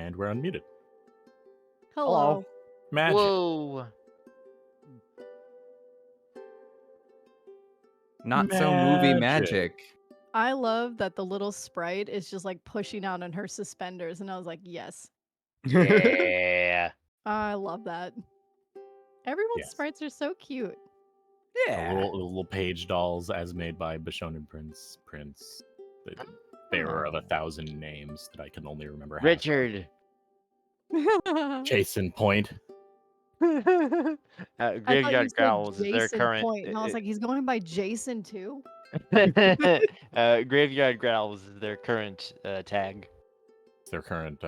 And we're unmuted. Hello. Magic. Whoa. Not so movie Magic. magic. I love that the little sprite is just like pushing out on her suspenders, and I was like, yes. Yeah. I love that. Everyone's Yes. sprites are so cute. The Yeah. little page dolls as made by Bishonen Prince, the bearer of 1,000 names that I can only remember half of. Richard. Case in point. I thought you Graveyard said Growls is their Jason current. Point, and I was like, he's going by Jason too? Graveyard Growls is their current tag. It's their current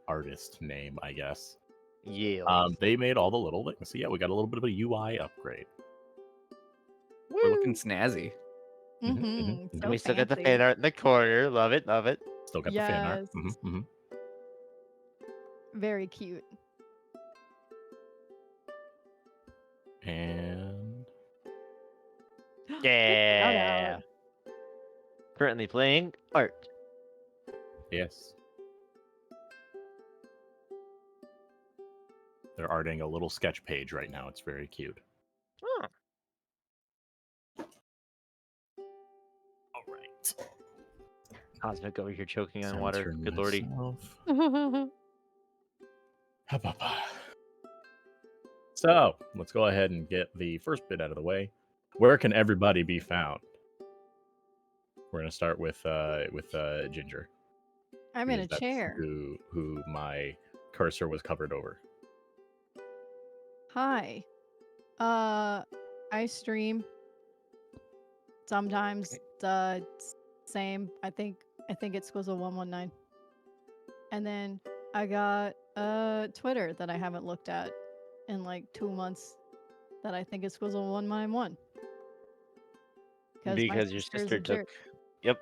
artist name, I guess. Yeah. They made all the little things. So yeah, we got a little bit of a UI upgrade. We're looking snazzy. Mm-hmm. So we still got the fancy. fan art in the corner. Love it. Love it. Still got the fan art. Yes. Very cute. And Yeah. out. Currently playing art. yes. They're arting a little sketch page right now. It's very cute. Oh. All right. Cosmic over here choking on Censor water. Good lordy. myself. So let's go ahead and get the first bit out of the way. Where can everybody be found? We're gonna start with Ginger. I'm in a because that's chair. Who my cursor was covered over. Hi. I stream. Sometimes same. I think it's Squizzle119. And then I got Twitter that I haven't looked at in like 2 months. That I think is Squizzle191. Because your sister took. Yep.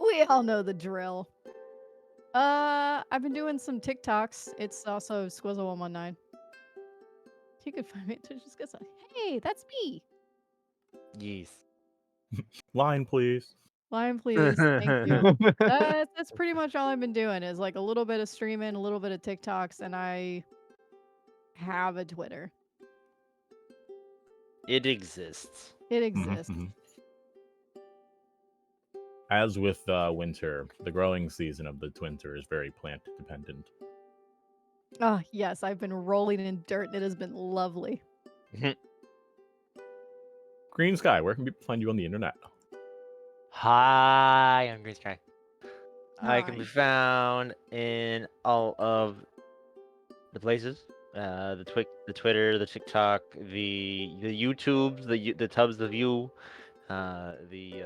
We all know the drill. I've been doing some TikToks. It's also Squizzle119. You can find me. Just go. Hey, that's me. Yes. Line, please. Line, please. Thank you. That's pretty much all I've been doing is like a little bit of streaming, a little bit of TikToks, and I have a Twitter. It exists. It exists. As with winter, the growing season of the Twinter is very plant dependent. Oh, yes, I've been rolling in dirt and it has been lovely. Green Sky, where can people find you on the internet? Hi, I'm Green Sky. I can Hi. be found in all of the places. The Twitter, the TikTok, the YouTubes, the Tubs of You, the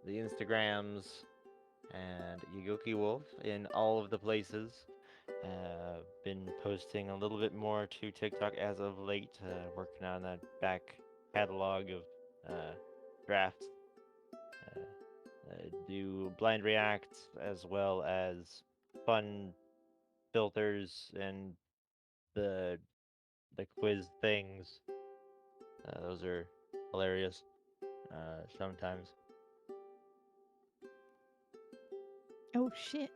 Instagrams, and Yugoki Wolf in all of the places. Been posting a little bit more to TikTok as of late, working on that back catalog of drafts. Do blind reacts as well as fun filters and the quiz things. Those are hilarious sometimes. Oh, shit.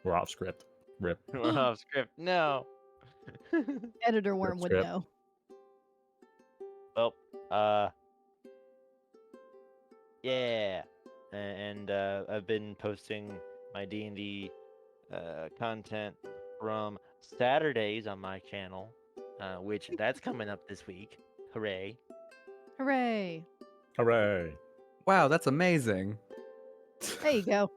We're off script. Rip. We're off script. No. Editor worm would script. know. Well, yeah. And I've been posting my D&D content from Saturdays on my channel, which that's coming up this week. Hooray. Hooray. Hooray. Wow, that's amazing. There you go.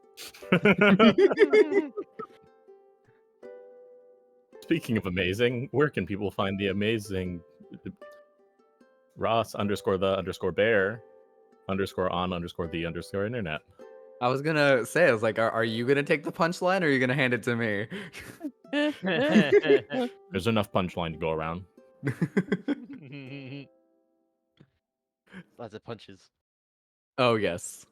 Speaking of amazing, where can people find the amazing Ross_the_bear _on_the internet? I was gonna say, I was like, are you gonna take the punchline or are you gonna hand it to me? There's enough punchline to go around. Lots of punches. Oh yes.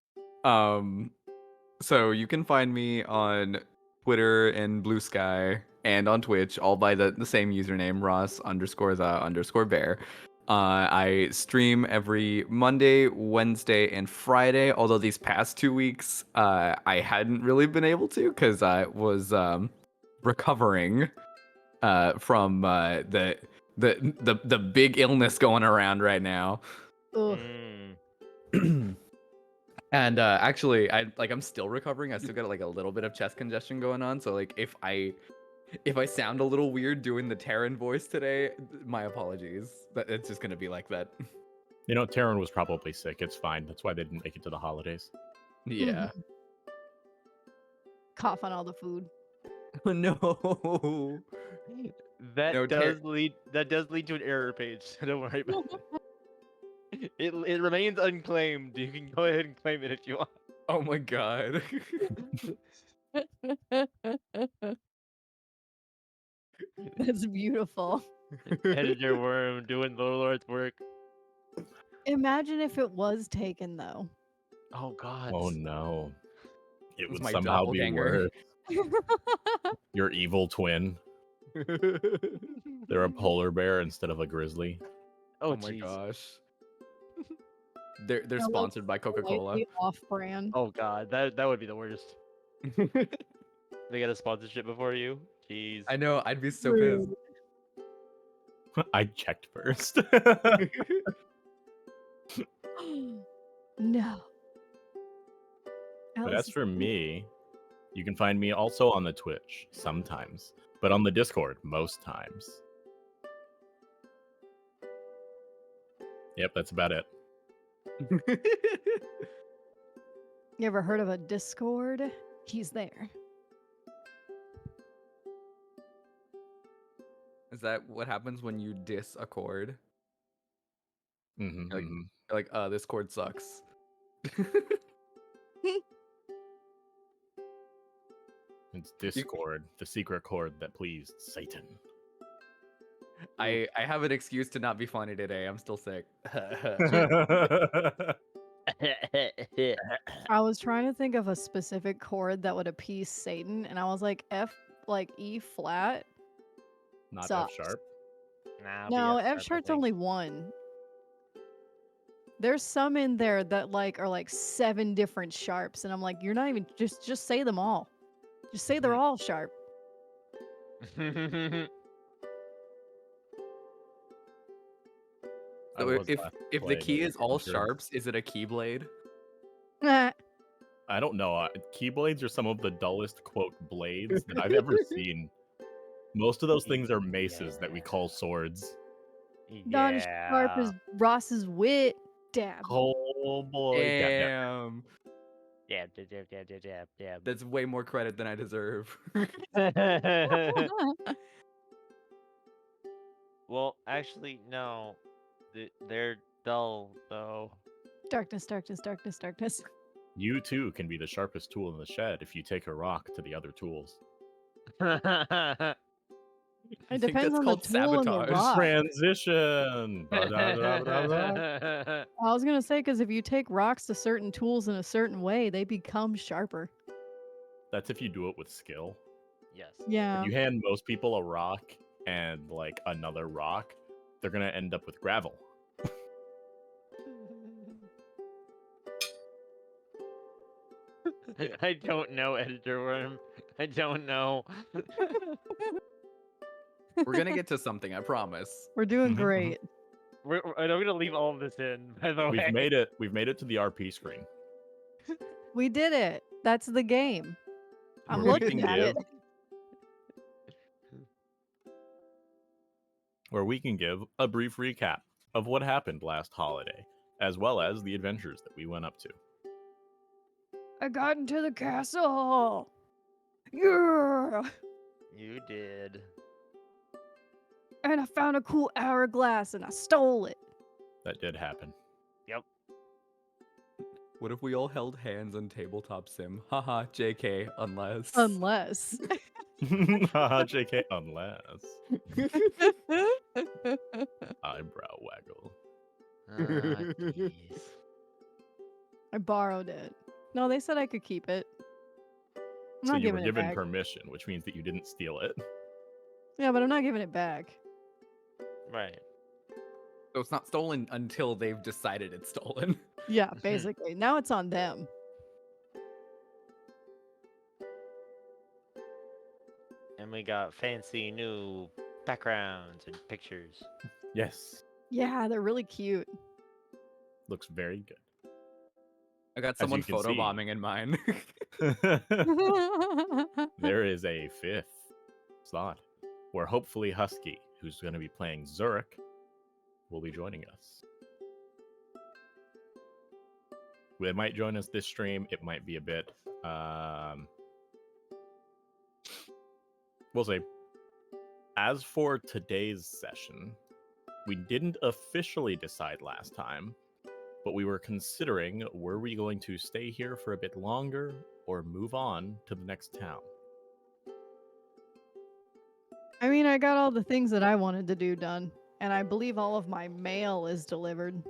So you can find me on Twitter and Blue Sky and on Twitch, all by the same username, Ross_the_bear. I stream every Monday, Wednesday, and Friday. Although these past 2 weeks, I hadn't really been able to because I was recovering from the big illness going around right now. Ugh. And actually, I'm still recovering. I still got like a little bit of chest congestion going on. So like if I sound a little weird doing the Terran voice today, my apologies. But it's just gonna be like that. You know, Taryn was probably sick. It's fine. That's why they didn't make it to the holidays. Yeah. Cough on all the food. No. That No, does lead to an error page. So don't worry about it. It remains unclaimed. You can go ahead and claim it if you want. Oh my god. That's beautiful. Editor worm doing the Lord's work. Imagine if it was taken though. Oh God. Oh no. It It's would my somehow be doppelganger. worse. Your evil twin. They're a polar bear instead of a grizzly. Oh my jeez. gosh. They're That sponsored by Coca-Cola. Slightly off-brand. Oh God. That would be the worst. They got a sponsorship before you. Jeez. I know, I'd be so pissed. I checked first. No. But as for me, you can find me also on the Twitch sometimes, but on the Discord most times. Yep, that's about it. You ever heard of a Discord? He's there. Is that what happens when you diss a chord? Mhm, Like- mhm. You're like, this chord sucks. It's Discord, the secret chord that pleased Satan. I have an excuse to not be funny today. I'm still sick. I was trying to think of a specific chord that would appease Satan, and I was like, E flat. Not Sucks. F sharp. Nah, No, be F sharp's only one. There's some in there that like are like 7 different sharps, and I'm like, you're not even just say them all. Just say they're all sharp. I So was if last the playing key with is all Awooters. sharps, is it a keyblade? Nah. I don't know. Keyblades are some of the dullest quote blades that I've ever seen. Most of those things are maces that we call swords. Not as sharp as Ross's wit. Dab. Oh boy. Damn. Dab, dab, dab, dab, dab, dab, dab. That's way more credit than I deserve. Well, actually, no. They're dull, though. Darkness, darkness, darkness, darkness. You too can be the sharpest tool in the shed if you take a rock to the other tools. It think depends that's on called the tool and the sabotage. rock. Transition. I was gonna say, because if you take rocks to certain tools in a certain way, they become sharper. That's if you do it with skill. Yes. Yeah. If you hand most people a rock and like another rock, they're gonna end up with gravel. I don't know, Editor Worm. I don't know. We're gonna get to something, I promise. We're doing Mhm, mhm. great. I'm gonna leave all of this in, by the way. We've made it. We've made it to the RP screen. We did it. That's the game. I'm Where we looking can at it. give- Where we can give a brief recap of what happened last holiday, as well as the adventures that we went up to. I got into the castle. Yeah. You did. And I found a cool hourglass and I stole it. That did happen. What if we all held hands on tabletop sim? Haha, JK, unless. Unless. Haha, JK, unless. Eyebrow waggle. Jeez. I borrowed it. No, they said I could keep it. I'm So not you were giving it given back. permission, which means that you didn't steal it. Yeah, but I'm not giving it back. Right. So it's not stolen until they've decided it's stolen. Yeah, basically. Now it's on them. And we got fancy new backgrounds and pictures. Yes. Yeah, they're really cute. Looks very good. I got As you someone can see. photobombing in mine. There is a 5th slot where hopefully Husky, who's going to be playing Zurich, will be joining us. They might join us this stream. It might be a bit. We'll see. As for today's session, we didn't officially decide last time, but we were considering, were we going to stay here for a bit longer or move on to the next town? I mean, I got all the things that I wanted to do done, and I believe all of my mail is delivered.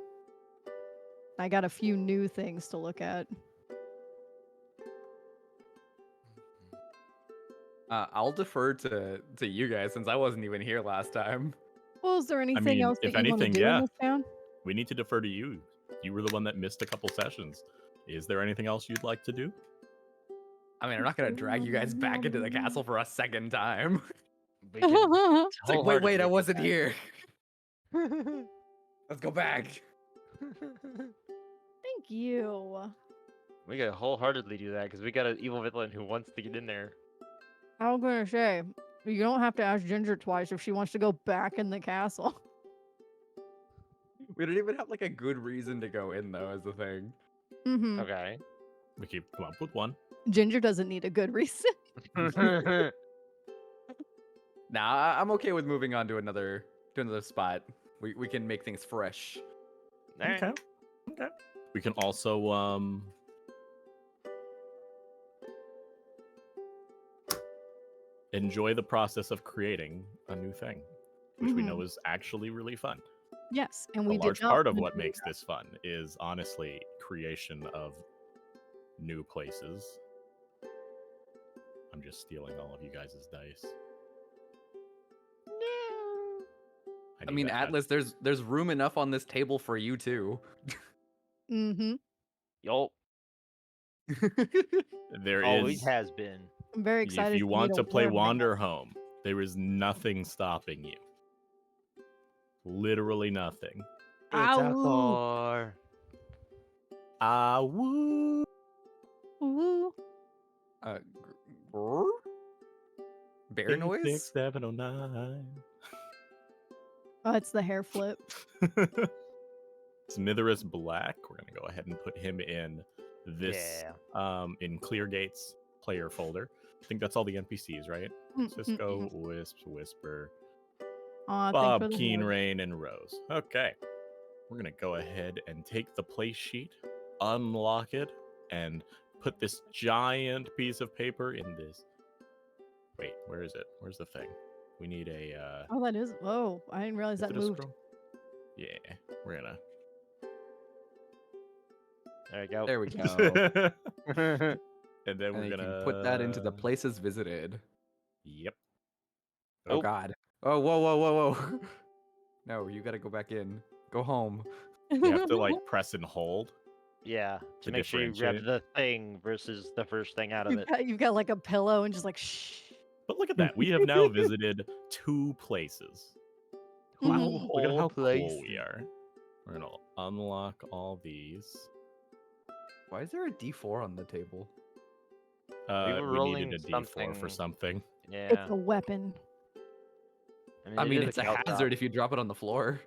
I got a few new things to look at. I'll defer to you guys since I wasn't even here last time. Well, is there anything mean, else if that you want to anything, do in yeah. this town? We need to defer to you. You were the one that missed a couple sessions. Is there anything else you'd like to do? I mean, I'm not gonna drag you guys back into the castle for a second time. We can It's like, wait, wholeheartedly I do wasn't that. here. Let's go back. Thank you. We could wholeheartedly do that because we got an evil villain who wants to get in there. I was gonna say, you don't have to ask Ginger twice if she wants to go back in the castle. We don't even have like a good reason to go in though, is the thing. Mm-hmm. Okay. We can come up with one. Ginger doesn't need a good reason. Nah, I'm okay with moving on to another spot. We can make things fresh. Alright. Okay. Okay. We can also enjoy the process of creating a new thing, which we know is actually really fun. Yes, and A we large did not part of wanna what do makes that. this fun is honestly creation of new places. I'm just stealing all of you guys' dice. No. I need mean, that Atlas, there's room enough on this table for you too. Mm-hmm. Yo, There always is. has been. I'm very If excited you for me want to play wear Wander mail. Home, there is nothing stopping you. Literally nothing. It's a Ow. car. Woo! Ooh. Grrr? Bear noise? 86709. Oh, it's the hair flip. Smitherus Black. We're gonna go ahead and put him in this in Cleargate's player folder. I think that's all the NPCs, right? Cisco, Wisp, Whisper, Aw, thanks Bob, for the Keen, hug. Rain, and Rose. Okay. We're gonna go ahead and take the place sheet, unlock it, and put this giant piece of paper in this. Wait, where is it? Where's the thing? We need a Oh, that is. Whoa, I didn't realize is that it a moved. scroll? Yeah, we're gonna There we go. There we go. and then And we're you gonna can put that into the places visited. Yep. Oh Nope. God. Oh, whoa. No, you gotta go back in. Go home. You have to like press and hold. Yeah, to To make sure you grab differentiate. the thing versus the first thing out of it. You've got like a pillow and just like shh. But look at that. We have now visited 2 places. Wow, Mhm. look at how cool places. we are. We're gonna unlock all these. Why is there a D4 on the table? were We rolling needed a D4 for something. something. Yeah. It's a weapon. I mean, it is it's a calc drop. hazard if you drop it on the floor.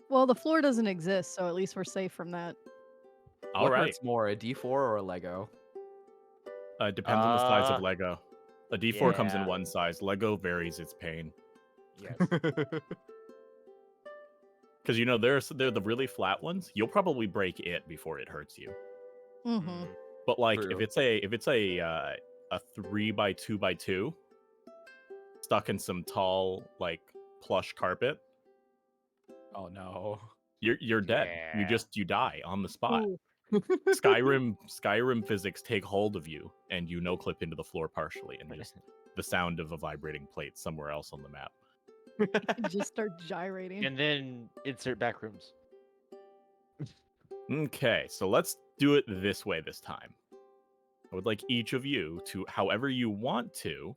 Well, the floor doesn't exist, so at least we're safe from that. All What right. hurts more, a D4 or a Lego? Depends on the size of Lego. A D4 comes in yeah. one size. Lego varies its pain. Yes. Because you know they're the really flat ones. You'll probably break it before it hurts you. Mm-hmm. But like True. if it's a 3x2x2 stuck in some tall like plush carpet, Oh no. you're dead. Yeah. You die on the spot. Ooh. Skyrim physics take hold of you and you no clip into the floor partially and just the sound of a vibrating plate somewhere else on the map. You just start gyrating. And then insert back rooms. Okay, so let's do it this way this time. I would like each of you to, however you want to,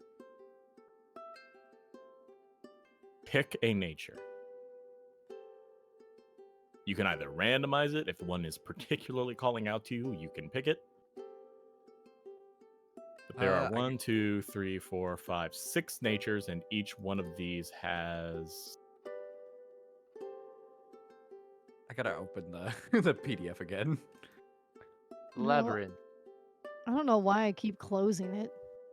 pick a nature. You can either randomize it. If one is particularly calling out to you, you can pick it. But there are 1, 2, 3, 4, 5, 6 natures, and each one of these has... I gotta open the the PDF again. No. Labyrinth. I don't know why I keep closing it.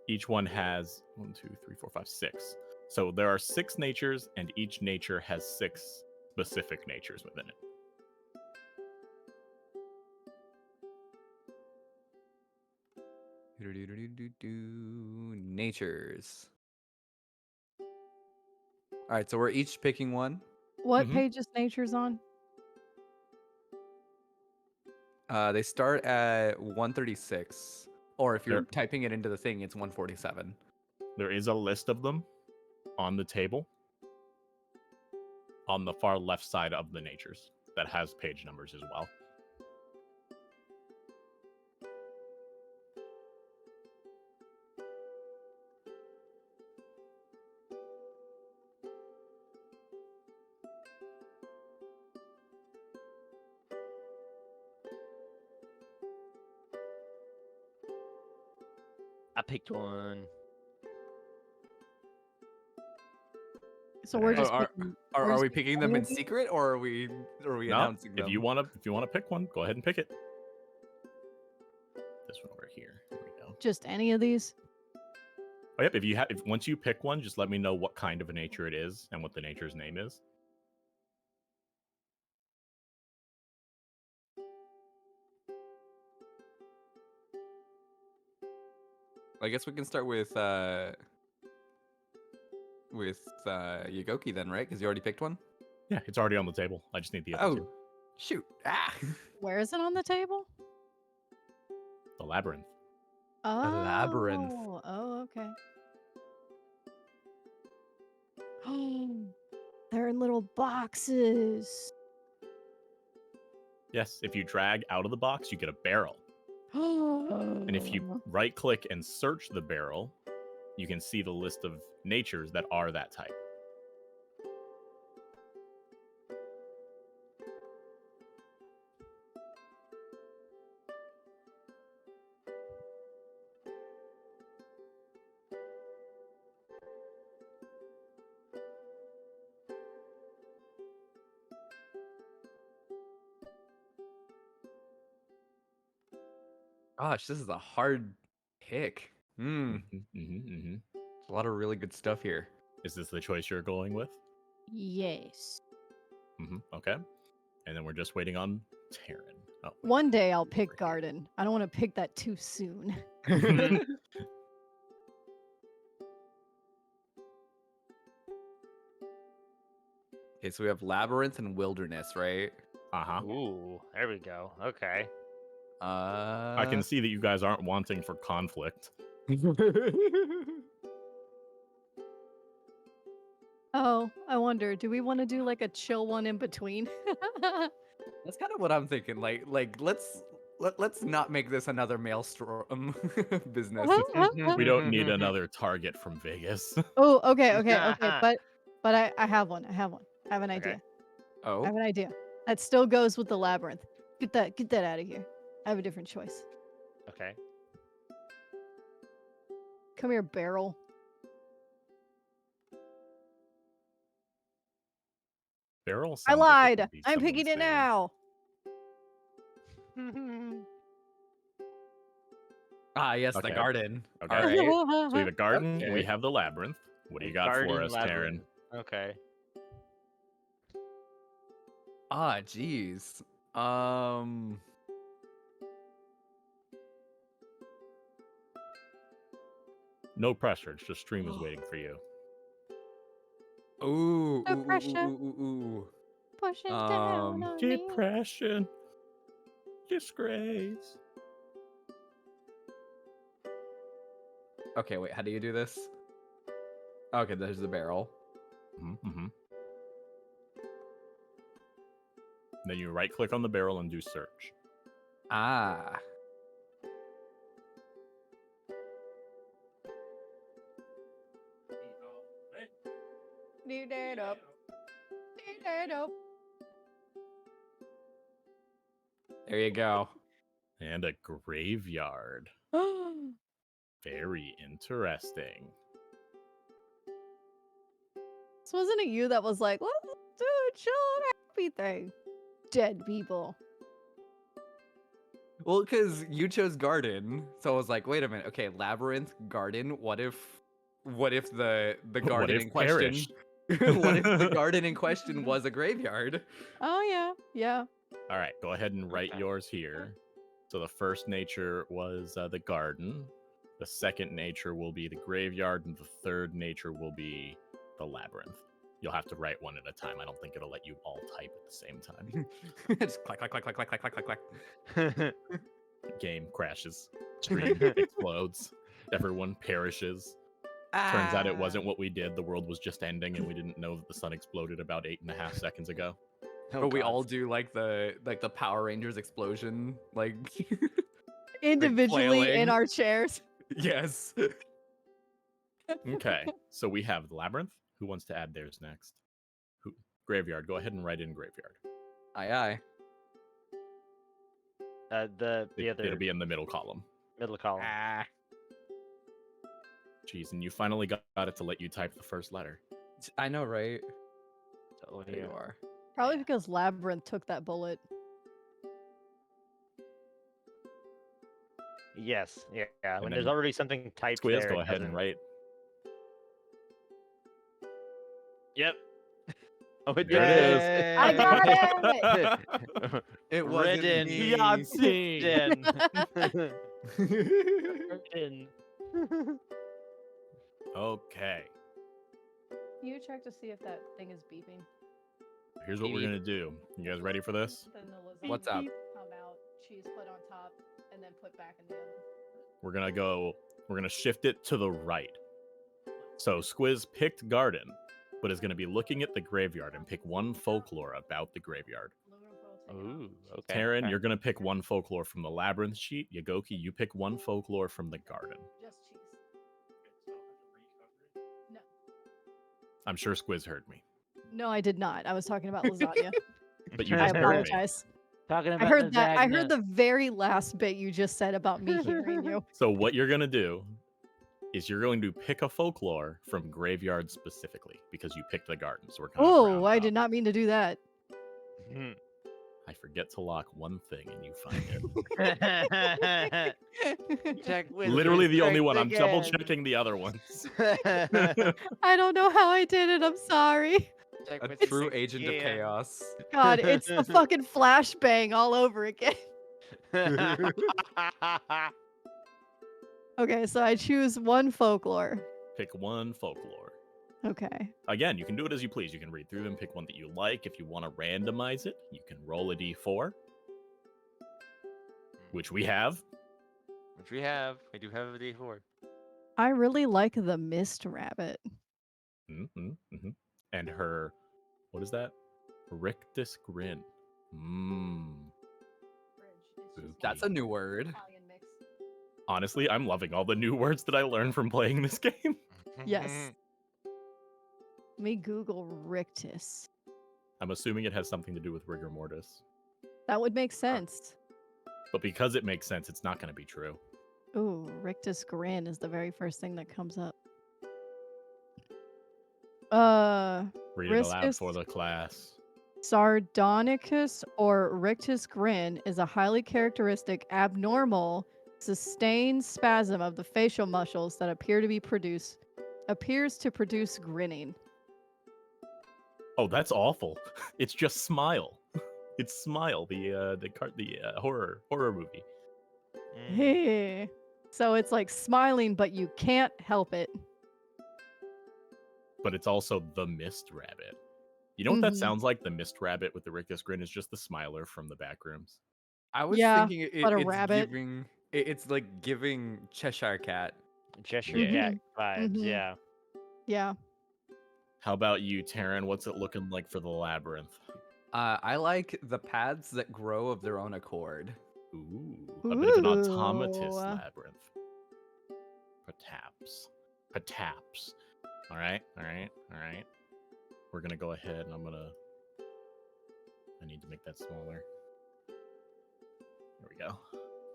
Each one has 1, 2, 3, 4, 5, 6. So there are 6 natures, and each nature has 6 specific natures within it. Natures. All right, so we're each picking one. What Mhm. page is Nature's on? They start at 136, or if you're There- typing it into the thing, it's 147. There is a list of them on the table on the far left side of the natures that has page numbers as well. I picked one. So we're Alright. just Are, picking, are, we're are just we picking picking them any in of these? secret, or are we No, announcing them? if you want to pick one, go ahead and pick it. This one over here. There we go. Just any of these? Oh, yep. If once you pick one, just let me know what kind of a nature it is and what the nature's name is. I guess we can start with Yagoki then, right? Because you already picked one. Yeah, it's already on the table. I just need the other Oh, two. shoot! Ah, Where is it on the table? The labyrinth. Oh, labyrinth. Oh, okay. Oh, they're in little boxes. Yes, if you drag out of the box, you get a barrel. And if you right click and search the barrel, you can see the list of natures that are that type. gosh, this is a hard pick. Hmm, Is a lot of really good stuff here. this the choice you're going with? Yes. Okay. And then we're just waiting on Taryn. Oh, wait, One day I'll over pick here. garden. I don't want to pick that too soon. Okay, so we have labyrinth and wilderness, right? Uh-huh. Ooh, there we go. Okay. I can see that you guys aren't wanting for conflict. Oh, I wonder, do we want to do like a chill one in between? That's kind of what I'm thinking. Like let's not make this another maelstrom business. We don't need another target from Vegas. Oh, okay. But I have one. I have one. I have an Okay. idea. I have Oh, an idea. That still goes with the labyrinth. Get that out of here. I have a different choice. Okay. Come here, barrel. Barrel I sounds like it lied. would be I'm someone's picking it thing. now. yes, Okay. the garden. Okay. All right. So we have a garden, and we Okay. have the labyrinth. What do you got Garden for us, Taryn? labyrinth. Okay. Ah, jeez. No pressure. It's just stream is waiting for you. Ooh, No ooh, pressure. ooh. Pushing down on me. Depression. Disgrace. Okay, wait. How do you do this? Okay, there's the barrel. Mm-hmm. Then you right click on the barrel and do search. Ah. There you go. And a graveyard. Very interesting. So wasn't it you that was like, let's do a chill and happy thing? Dead people. Well, because you chose garden, so I was like, wait a minute. Okay, labyrinth, garden. What if the What garden if in question? perished? What if the garden in question was a graveyard? Oh yeah, yeah. All right, go ahead and write Okay. yours here. So the first nature was the garden. The second nature will be the graveyard, and the third nature will be the labyrinth. You'll have to write one at a time. I don't think it'll let you all type at the same time. Just clack, clack, clack, clack, clack, clack, clack, clack. Game crashes. Screen explodes. Everyone perishes. Turns out it wasn't what we did. The world was just ending, and we didn't know that the sun exploded about 8.5 seconds ago. Oh, But we God. all do like the Power Rangers explosion, like Individually in flailing. our chairs. yes. Okay, so we have the labyrinth. Who wants to add theirs next? Who? Graveyard. Go ahead and write in graveyard. Aye. The other It'll be in the middle column. middle column. Ah. Jeez, and you finally got it to let you type the first letter. I know, right? So There here. you are. Probably because Labyrinth took that bullet. Yes, yeah. And When there's then already something typed Squiz, there, go it ahead and doesn't- write. Yep. Oh, it There it is. did. I got it. It wasn't Ridden. me. Beyonce. Ridden. Okay, You check to see if that thing is beeping. here's what we're Beep. gonna do. You guys ready for this? Then the lizard What's up? come out, cheese put on top, and then put back in the oven. We're gonna shift it to the right. So Squiz picked garden, but is gonna be looking at the graveyard and pick one folklore about the graveyard. Ooh, okay. Taryn, okay. you're gonna pick one folklore from the labyrinth sheet. Yagoki, you pick one folklore from the garden. Just cheese. No. I'm sure Squiz heard me, No, I did not. I was talking about lasagna. but you I just heard me. apologize. Talking about I heard that. I lasagna. heard the very last bit you just said about me hearing you. So what you're gonna do is you're going to pick a folklore from graveyard specifically because you picked the garden. So we're kind of Oh, I did not mean to do that. Mhm. I forget to lock one thing and you find it. Check with Literally the only one. I'm respect double again. checking the other ones. I don't know how I did it. I'm sorry. Check A with true respect agent of again. chaos. God, it's the fucking flashbang all over again. Okay, so I choose one folklore. Pick one folklore. Okay. Again, you can do it as you please. You can read through them, pick one that you like. If you want to randomize it, you can roll a d4, which we have. Which we have. We do have a D4. I really like the mist rabbit. Mm-hmm. And her, what is that? Rictus grin. Mmm. That's a new word. Honestly, I'm loving all the new words that I learned from playing this game. Yes. Let me Google rictus. I'm assuming it has something to do with rigor mortis. That would make sense. But because it makes sense, it's not going to be true. Ooh, rictus grin is the very first thing that comes up. Read it aloud Riscus- for the class. Sardonicus or rictus grin is a highly characteristic abnormal sustained spasm of the facial muscles that appears to produce grinning. Oh, that's awful. It's just Smile. It's Smile, the horror movie. Mm. Hey. So it's like smiling, but you can't help it. But it's also the Mist Rabbit. You know what that Mhm. sounds like? The Mist Rabbit with the Rictus grin is just the Smiler from the back rooms. I was Yeah, thinking but a it's rabbit. giving. It's like giving Cheshire Cat. Cheshire Yeah. Cat vibes, Mhm. yeah. Yeah. How about you, Taryn? What's it looking like for the labyrinth? I like the paths that grow of their own accord. Ooh, a bit of an Ooh. automatous labyrinth. Perhaps. All right. We're gonna go ahead and I need to make that smaller. There we go.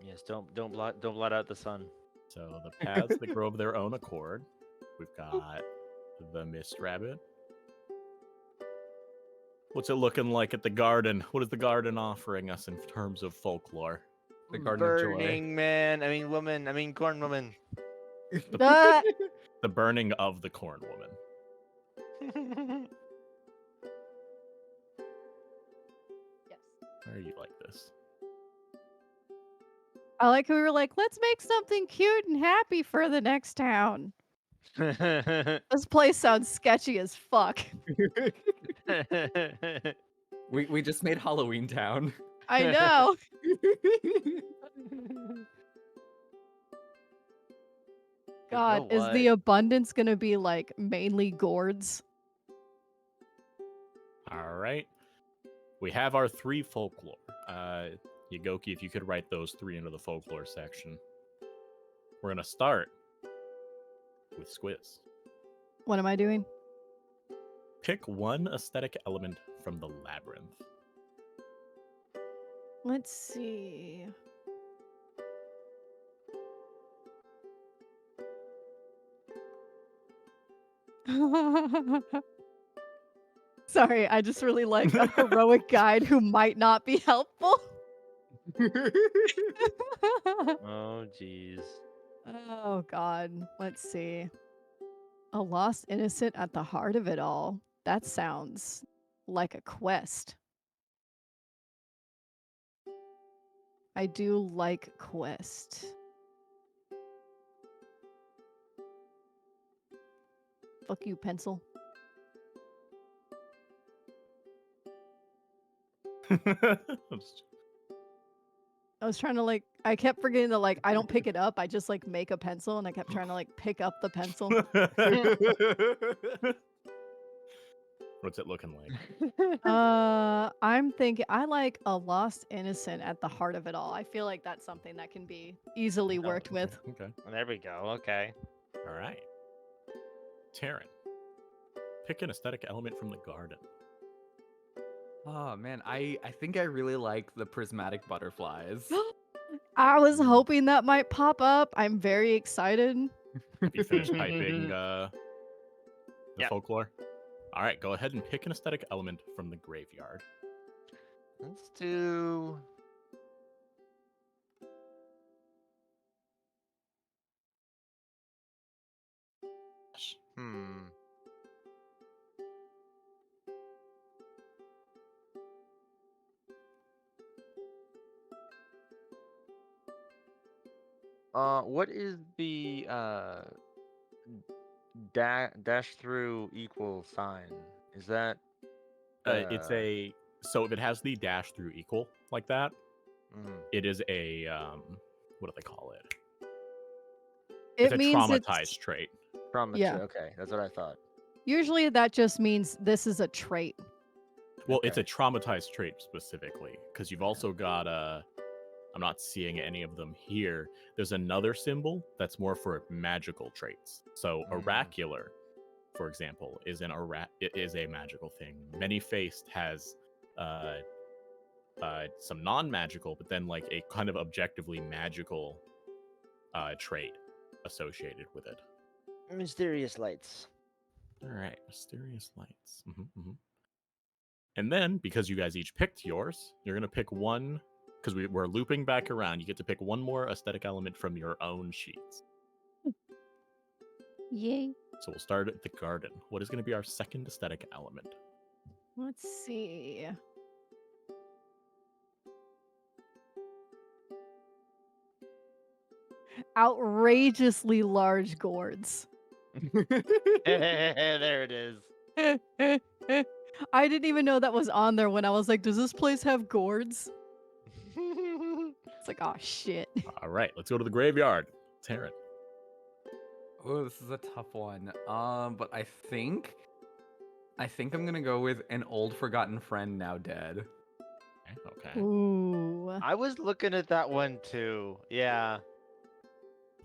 Yes, don't blot out the sun. So the paths that grow of their own accord. We've got the mist rabbit. What's it looking like at the garden? What is the garden offering us in terms of folklore? The Garden of Joy. Burning man. I mean woman. I mean corn woman. Ah, The burning of the corn woman. yes. Why are you like this? I like how we were like, let's make something cute and happy for the next town. This place sounds sketchy as fuck. We just made Halloween Town. I know. God, is the abundance gonna be like mainly gourds? All right. We have our 3 folklore. Yagoki, if you could write those 3 into the folklore section. We're going to start with Squiz. What am I doing? Pick one aesthetic element from the labyrinth. Let's see. Sorry, I just really like a heroic guide who might not be helpful. Oh jeez. Oh God, let's see. A lost innocent at the heart of it all. That sounds like a quest. I do like quest. Fuck you, pencil. I was trying to like, I kept forgetting to like, I don't pick it up. I just like make a pencil and I kept trying to like pick up the pencil. What's it looking like? I'm thinking, I like a lost innocent at the heart of it all. I feel like that's something that can be easily worked with. Okay. There we go. Okay. All right. Taryn, pick an aesthetic element from the garden. Oh man, I think I really like the prismatic butterflies. I was hoping that might pop up. I'm very excited. Have you finished typing the Yeah. folklore? All right, go ahead and pick an aesthetic element from the graveyard. Let's do. What is the dash through equal sign? Is that? It's a so if it has the dash through equal like that, it is a what do they call it? It's a means traumatized trait. Yeah. Okay, that's what I thought. Usually that just means this is a trait. Well, it's a Okay. traumatized trait specifically because you've also got I'm not seeing any of them here. There's another symbol that's more for magical traits. So oracular, for example, is it is a magical thing. Many-faced has some non-magical, but then like a kind of objectively magical trait associated with it. Mysterious lights. All right, mysterious lights. And then, because you guys each picked yours, you're gonna pick one. Because we're looping back around, you get to pick one more aesthetic element from your own sheets. Yay. So we'll start at the garden. What is going to be our second aesthetic element? Let's see. Outrageously large gourds. There it is. I didn't even know that was on there when I was like, does this place have gourds? It's like, oh shit. All right, let's go to the graveyard. Taryn. Oh, this is a tough one. But I think I think I'm gonna go with an old forgotten friend now dead. Okay. Ooh. I was looking at that one too. Yeah.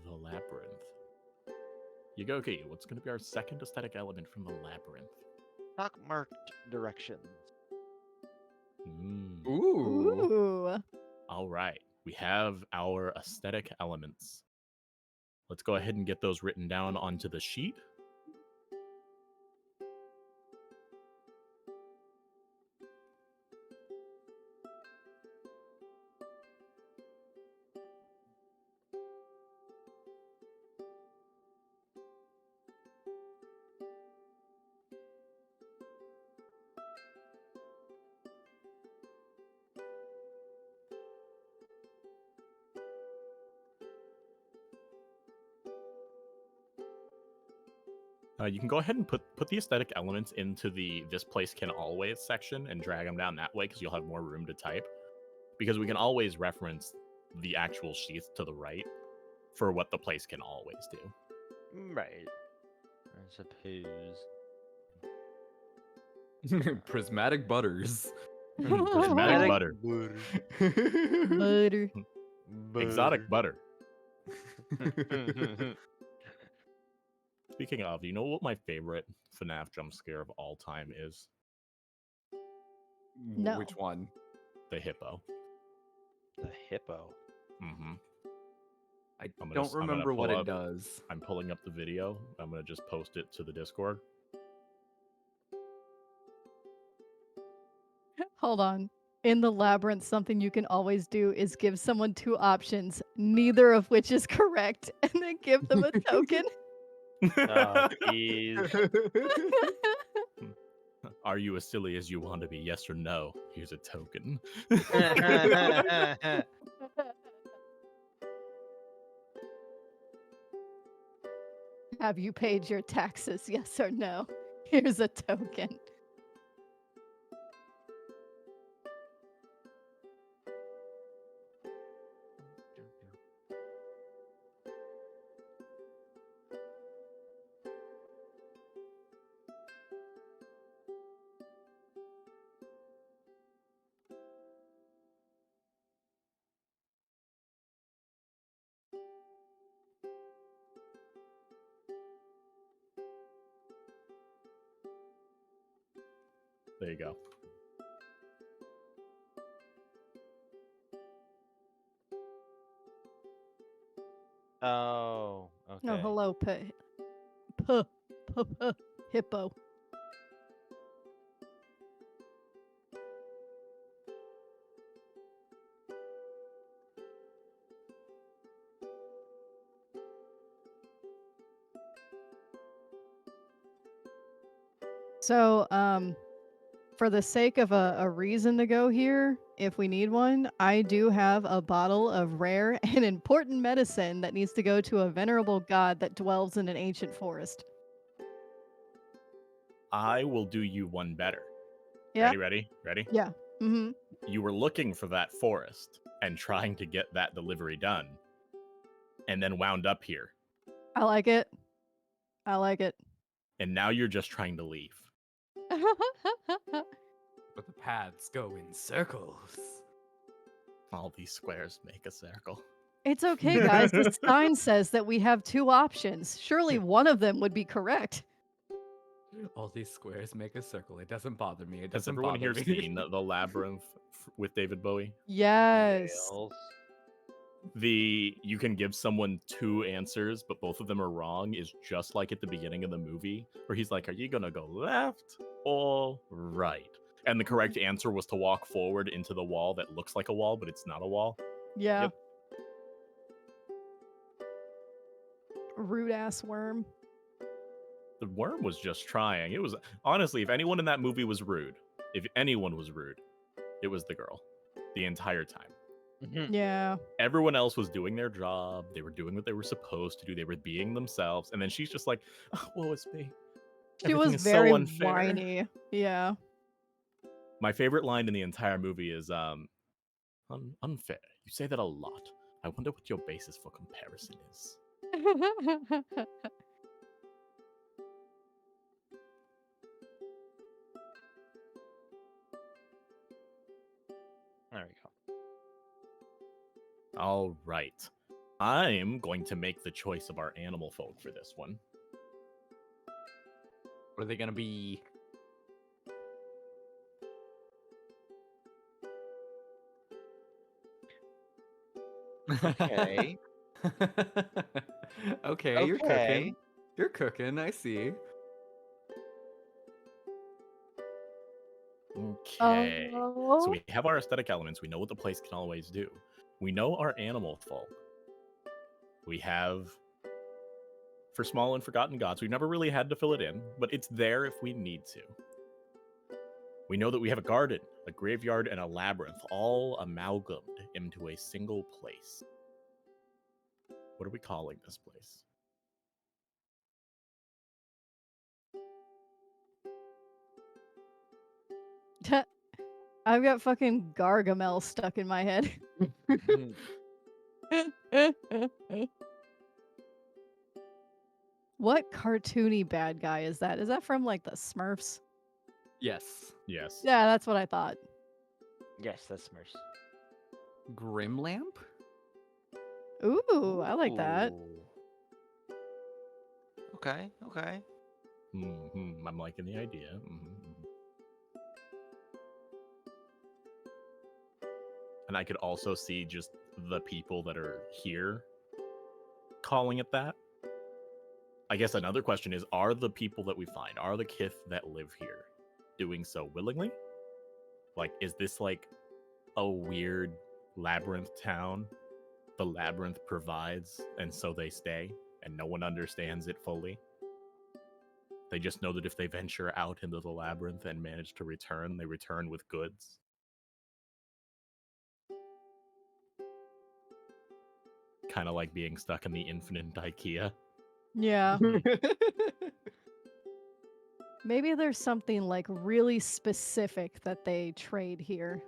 The labyrinth. Yugoki, what's going to be our second aesthetic element from the labyrinth? Marked directions. Ooh. Ooh. All right. We have our aesthetic elements. Let's go ahead and get those written down onto the sheet. You can go ahead and put the aesthetic elements into the this place can always section and drag them down that way because you'll have more room to type. Because we can always reference the actual sheets to the right for what the place can always do. Right. I suppose. Prismatic butters. Prismatic butter. Butter. Exotic butter. Speaking of, you know what my favorite FNAF jump scare of all time is? No. Which one? The hippo. The hippo. Mm-hmm. I I'm don't gonna remember what pull it up- does. I'm pulling up the video. I'm gonna just post it to the Discord. Hold on. In the labyrinth, something you can always do is give someone two options, neither of which is correct, and then give them a token. Oh, jeez. Are you as silly as you want to be? Yes or no? Here's a token. Have you paid your taxes? Yes or no? Here's a token. There you go. Oh, okay. No, hello, hippo. So, for the sake of a reason to go here, if we need one, I do have a bottle of rare and important medicine that needs to go to a venerable god that dwells in an ancient forest. I will do you one better. Yeah? Ready? Yeah. Mm-hmm. You were looking for that forest and trying to get that delivery done, and then wound up here. I like it. I like it. And now you're just trying to leave. But the paths go in circles. All these squares make a circle. It's okay, guys. The sign says that we have two options. Surely one of them would be correct. All these squares make a circle. It doesn't bother me. It Has doesn't everyone bother here me. seen the labyrinth with David Bowie? Yes. Nails. You can give someone two answers, but both of them are wrong is just like at the beginning of the movie, where he's like, are you gonna go left or right? And the correct answer was to walk forward into the wall that looks like a wall, but it's not a wall. Yeah. Yep. Rude ass worm. The worm was just trying. It was honestly, if anyone in that movie was rude, if anyone was rude, it was the girl the entire time. Yeah. Everyone else was doing their job. They were doing what they were supposed to do. They were being themselves. And then she's just like, oh, woe is me. She was Everything is so very unfair." whiny. Yeah. My favorite line in the entire movie is unfair. You say that a lot. I wonder what your basis for comparison is. All right. I'm going to make the choice of our animal folk for this one. What are they gonna be? Okay. Okay, you're Okay. cooking. You're cooking, I see. Okay. So Oh. we have our aesthetic elements. We know what the place can always do. We know our animal folk. We have for small and forgotten gods. We've never really had to fill it in, but it's there if we need to. We know that we have a garden, a graveyard, and a labyrinth, all amalgamated into a single place. What are we calling this place? I've got fucking Gargamel stuck in my head. What cartoony bad guy is that? Is that from like the Smurfs? Yes. Yes. Yeah, that's what I thought. Yes, that's Smurfs. Grim lamp? Ooh, I like that. Ooh. Okay, okay. I'm liking the idea. And I could also see just the people that are here calling it that. I guess another question is, are the people that we find, are the kith that live here doing so willingly? Like, is this like a weird labyrinth town? The labyrinth provides, and so they stay, and no one understands it fully. They just know that if they venture out into the labyrinth and manage to return, they return with goods. Kind of like being stuck in the infinite IKEA. Yeah. Maybe there's something like really specific that they trade here.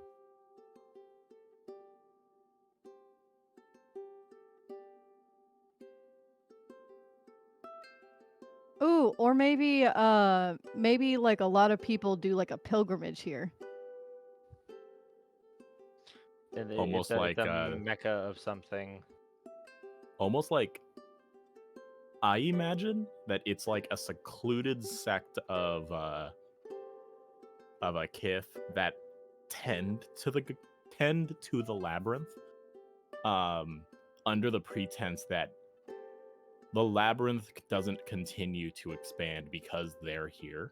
Ooh, or maybe like a lot of people do like a pilgrimage here. And Almost it's like, a mecca of something. almost like I imagine that it's like a secluded sect of a kith that tend to the labyrinth, under the pretense that the labyrinth doesn't continue to expand because they're here.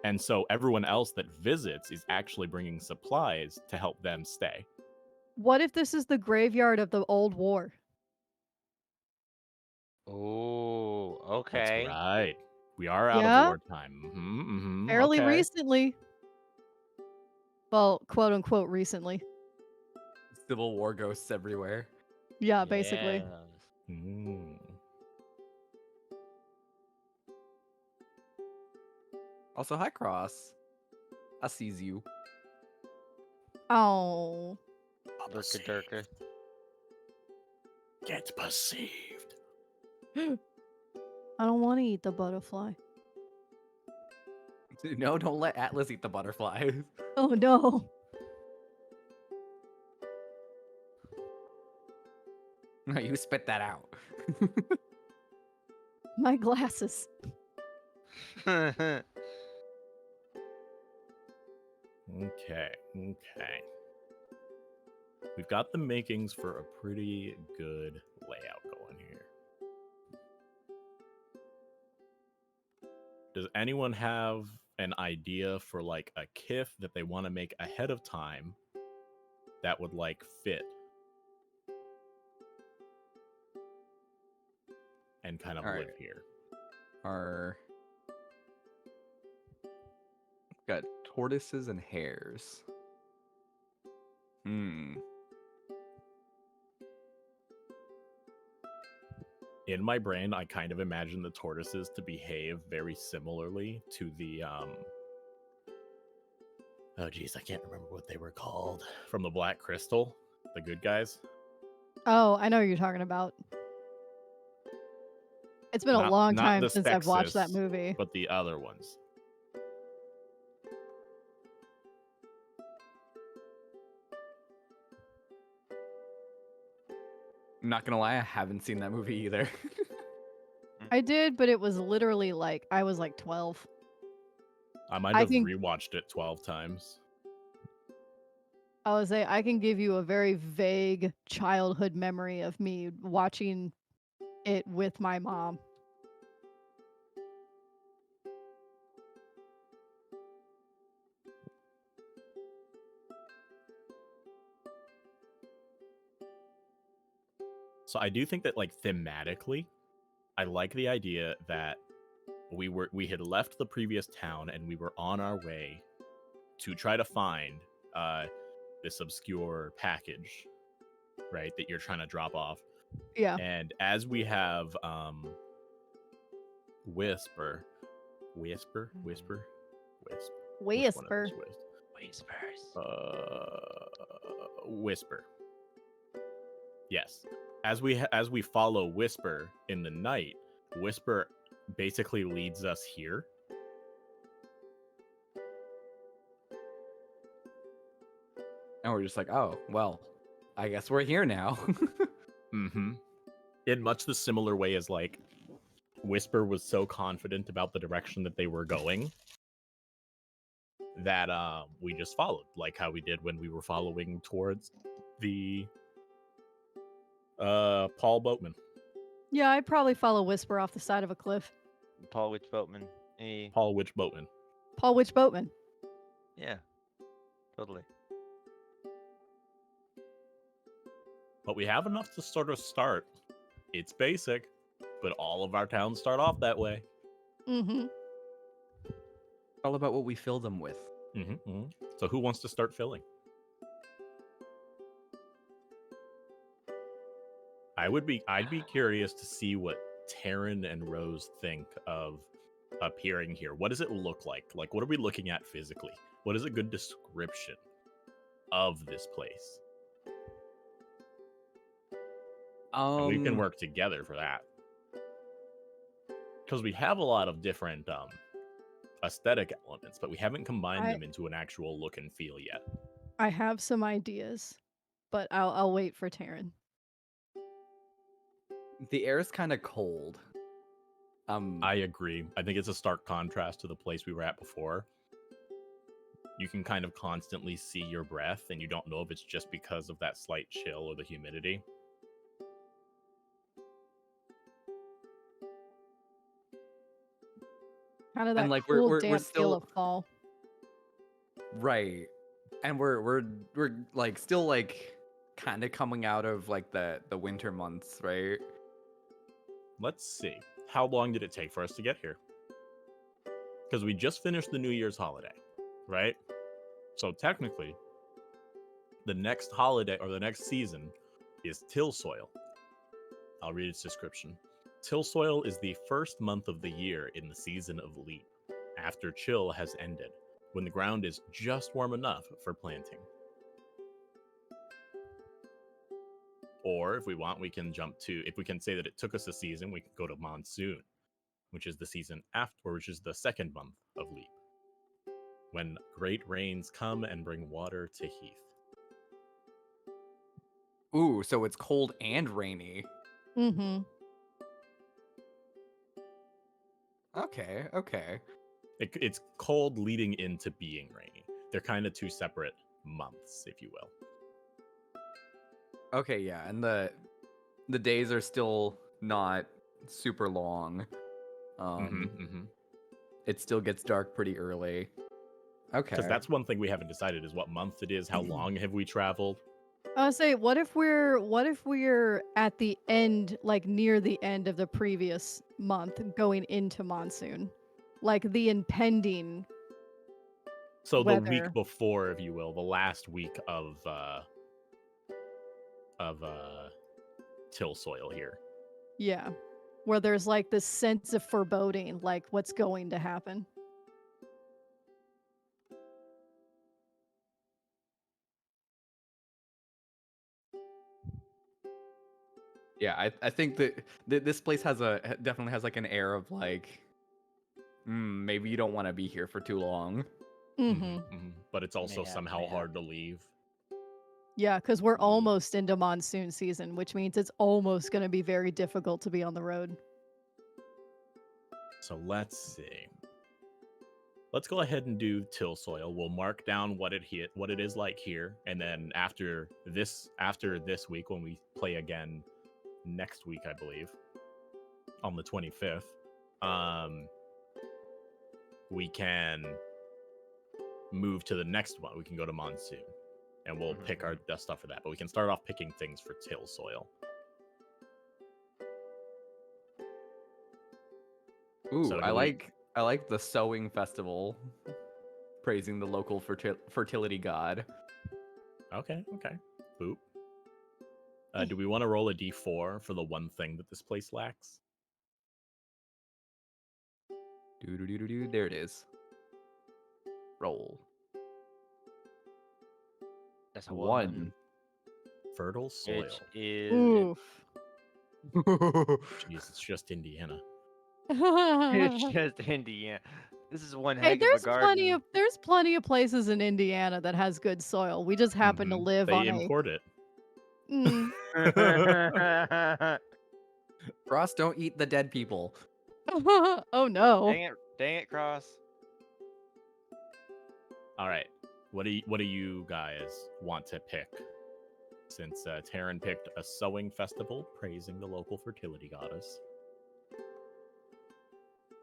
And so everyone else that visits is actually bringing supplies to help them stay. What if this is the graveyard of the old war? Ooh, That's okay. right. We are out Yeah? of wartime. Fairly Okay. recently. Well, quote unquote recently. Civil War ghosts everywhere. Yeah, basically. Yes. Mm. Also, hi, Cross. I sees you. Oh. Durka Durka. Get perceived. I don't want to eat the butterfly. No, don't let Atlas eat the butterflies. Oh no. No, you spit that out. My glasses. Okay. We've got the makings for a pretty good layout going here. Does anyone have an idea for like a kith that they want to make ahead of time that would like fit and kind of All live right. here? Are got tortoises and hares. In my brain, I kind of imagine the tortoises to behave very similarly to the oh geez, I can't remember what they were called. From the Black Crystal, the good guys. Oh, I know what you're talking about. It's been a long Not time the since I've watched that Spexes, movie. but the other ones. not gonna lie, I haven't seen that movie either. I did, but it was literally like I was like 12. I might I have can rewatched it 12 times. I would say I can give you a very vague childhood memory of me watching it with my mom. So I do think that, like, thematically, I like the idea that we had left the previous town and we were on our way to try to find this obscure package, right, that you're trying to drop off. Yeah. And as we have Whisper, Wisp. Which one of Whisper. those Whispers. Whisper. Yes. As we follow Whisper in the night, Whisper basically leads us here. And we're just like, oh, well, I guess we're here now. Mm-hmm. In much the similar way as, like, Whisper was so confident about the direction that they were going that we just followed, like how we did when we were following towards the Paul Boatman. Yeah, I'd probably follow Whisper off the side of a cliff. Paul Witch Boatman. Hey. Paul Witch Boatman. Paul Witch Boatman. Yeah. Totally. But we have enough to sort of start. It's basic, but all of our towns start off that way. Mm-hmm. All about what we fill them with. So who wants to start filling? I'd be curious to see what Taryn and Rose think of appearing here. What does it look like? Like, what are we looking at physically? What is a good description of this place? And we can work together for that. Because we have a lot of different aesthetic elements, but we haven't combined them into an actual look and feel yet. I have some ideas, but I'll wait for Taryn. The air is kind of cold. I agree. I think it's a stark contrast to the place we were at before. You can kind of constantly see your breath, and you don't know if it's just because of that slight chill or the humidity. Kind of that And, like, cool, we're damp feel still of fall. right, and we're like still like kind of coming out of like the winter months, right? Let's see. How long did it take for us to get here? Because we just finished the New Year's holiday, right? So technically, the next holiday or the next season is Till Soil. I'll read its description. Till Soil is the first month of the year in the season of leap, after chill has ended, when the ground is just warm enough for planting. Or if we want, we can jump to, if we can say that it took us a season, we can go to Monsoon, which is the season after, which is the second month of leap, when great rains come and bring water to heath. Ooh, so it's cold and rainy. Mm-hmm. Okay. It's cold leading into being rainy. They're kind of two separate months, if you will. Okay, yeah, and the days are still not super long. It still gets dark pretty early. Okay. Because that's one thing we haven't decided is what month it is. How long have we traveled? I was say, what if we're at the end, like near the end of the previous month, going into monsoon, like the impending. So the weather. week before, if you will, the last week of till soil here. Yeah, where there's like this sense of foreboding, like what's going to happen. Yeah, I think that this place definitely has like an air of like, maybe you don't want to be here for too long. Mm-hmm. But it's also Yeah, somehow yeah. hard to leave. Yeah, because we're Ye- almost into monsoon season, which means it's almost going to be very difficult to be on the road. So let's see. Let's go ahead and do till soil. We'll mark down what it is like here, and then after this week, when we play again next week, I believe, on the 25th, we can move to the next one. We can go to monsoon, and we'll pick our stuff for that. But we can start off picking things for till soil. Ooh, So I do we- like the sewing festival, praising the local fertility god. Okay. Boop. Do we want to roll a d4 for the one thing that this place lacks? Do. There it is. Roll. That's a One. Fertile soil. Which is Oof. Jeez, it's just Indiana. it's just Indiana. This is one Hey, heck of a garden. there's plenty of places in Indiana that has good soil. We just happen to Mhm. live They on import it. Mm. Ross, don't eat the dead people. Oh no. Dang it, Cross. All right. What do you guys want to pick? Since Taryn picked a sewing festival praising the local fertility goddess.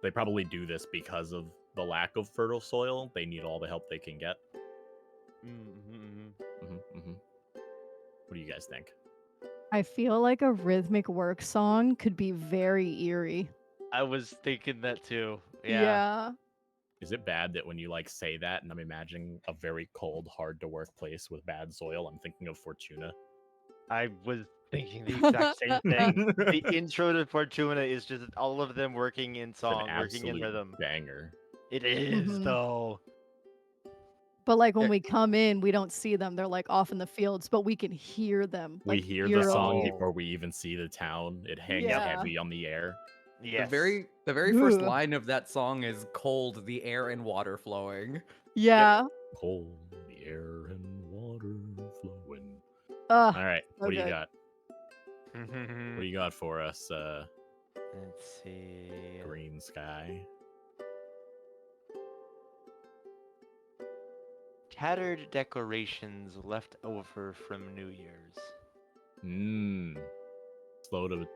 They probably do this because of the lack of fertile soil. They need all the help they can get. What do you guys think? I feel like a rhythmic work song could be very eerie. I was thinking that too. Yeah. Is it bad that when you like say that and I'm imagining a very cold, hard to work place with bad soil, I'm thinking of Fortuna? I was thinking the exact same thing. The intro to Fortuna is just all of them working in It's an song, working in absolute rhythm. banger. It is Mhm. though. But like when we come in, we don't see them. They're like off in the fields, but we can hear them. We Like hear the song eerily. before we even see the town. It hangs Yeah. heavy on the air. Yes. The very first Ugh. line of that song is "Cold, the air and water flowing." Yeah. Cold, the air and water flowing. Ugh. All right, so what do you good. got? What do you got for us, Let's see. Green Sky? Tattered decorations left over from New Year's.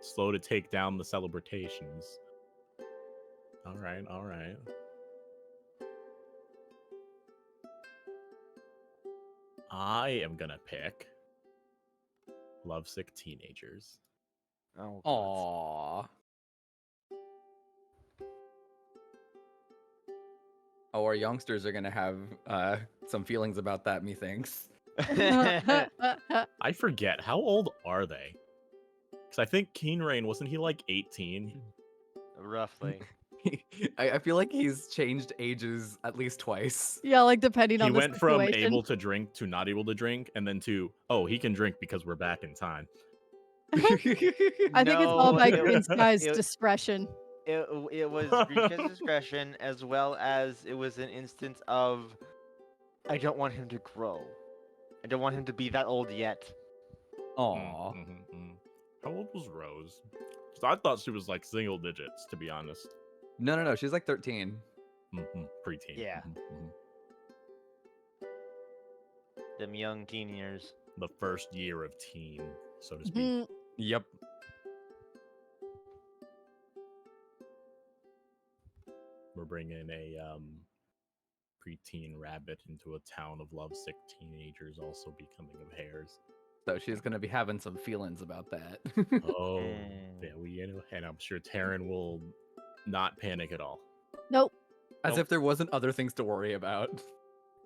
Slow to take down the celebrations. All right. I am gonna pick Lovesick Teenagers. Oh, Aww. Oh, our youngsters are gonna have some feelings about that, methinks. I forget, how old are they? Because I think Keen Rain, wasn't he like 18? Roughly. I feel like he's changed ages at least twice. Yeah, like depending He on the went from situation. able to drink to not able to drink, and then to, oh, he can drink because we're back in time. I think it's all by Green Sky's discretion. It was Green Sky's discretion, as well as it was an instance of, I don't want him to grow. I don't want him to be that old yet. Aww. How old was Rose? 'Cause I thought she was like single digits, to be honest. No. She's like 13. Preteen. Yeah. Them young teen years. The first year of teen, so to speak. Mhm. Yep. We're bringing a preteen rabbit into a town of lovesick teenagers also becoming of hares. So she's gonna be having some feelings about that. Oh, yeah, and I'm sure Taryn will not panic at all. Nope. As if there wasn't other things to worry about.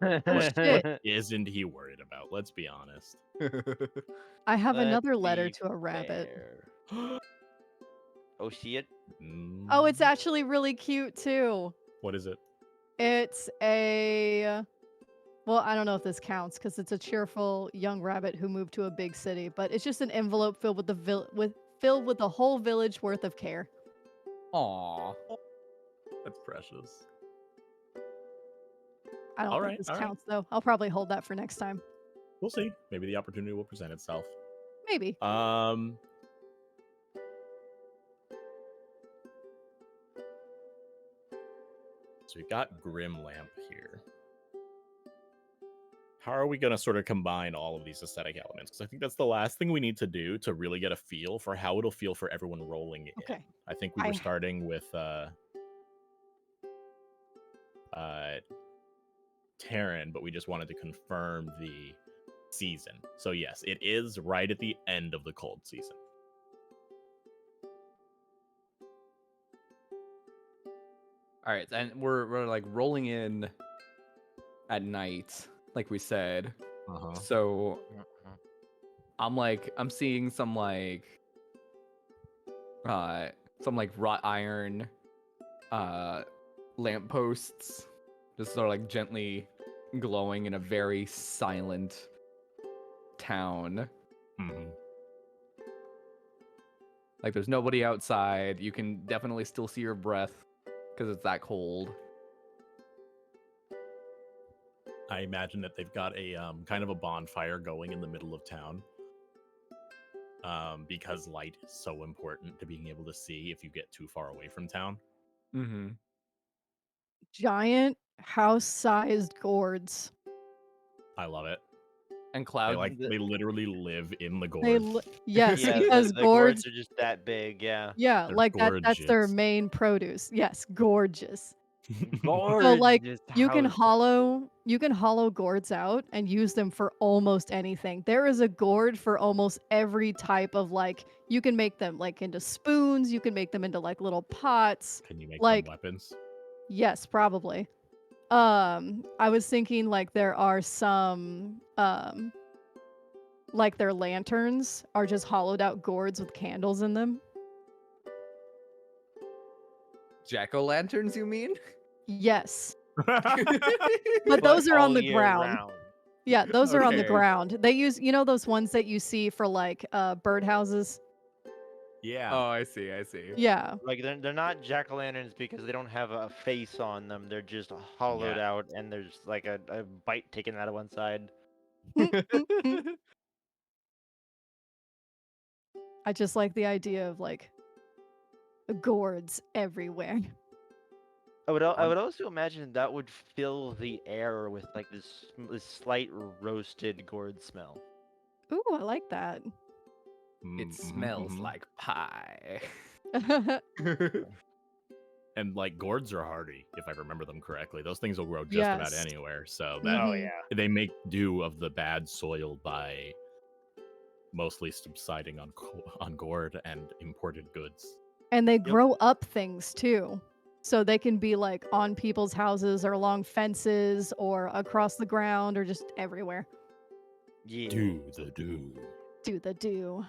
Shit. What isn't he worried about? Let's be honest. I have Let's another letter be to a rabbit. fair. Oh, see it? Oh, it's actually really cute too. What is it? It's a well, I don't know if this counts because it's a cheerful young rabbit who moved to a big city, but it's just an envelope filled with filled with a whole village worth of care. Aww. That's precious. I don't think this counts though. I'll probably hold that for next time. We'll see. Maybe the opportunity will present itself. Maybe. So we've got Grim Lamp here. How are we going to sort of combine all of these aesthetic elements? Because I think that's the last thing we need to do to really get a feel for how it'll feel for everyone rolling in. Okay. I think we were starting with Terran, but we just wanted to confirm the season. So yes, it is right at the end of the cold season. All right, and we're like rolling in at night, like we said. So I'm seeing some like wrought iron lampposts just sort of like gently glowing in a very silent town. Like there's nobody outside. You can definitely still see your breath because it's that cold. I imagine that they've got a kind of a bonfire going in the middle of town. Because light is so important to being able to see if you get too far away from town. Mm-hmm. Giant house-sized gourds. I love it. And Cloud, They literally live in the They gorge. yes, Yeah, because the gourds gourds are just that big. Yeah. yeah, They're like that's their gorgeous. main produce. Yes, gorgeous. Gorgeous. So like you can house. hollow gourds out and use them for almost anything. There is a gourd for almost every type of like you can make them like into spoons, you can make them into like little pots. Can you make like them weapons? yes, probably. I was thinking like there are some like their lanterns are just hollowed out gourds with candles in them. jack-o'-lanterns, you mean? Yes. But those are on all the year ground. round. Yeah, those are on the Okay. ground. They use, those ones that you see for like birdhouses. Yeah. Oh, I see. Yeah. Like they're not jack-o'-lanterns because they don't have a face on them. They're just hollowed Yeah. out, and there's like a bite taken out of one side. I just like the idea of like gourds everywhere. I would also imagine that would fill the air with like this slight roasted gourd smell. Ooh, I like that. It smells like pie. And like gourds are hardy, if I remember them correctly. Those things will grow just about Yes. anywhere. So Mhm. that Oh yeah. they make do of the bad soil by mostly subsiding on gourd and imported goods. And they grow up things too. So they can be like on people's houses or along fences or across the ground or just everywhere. Yeah. Do the do. Do the do.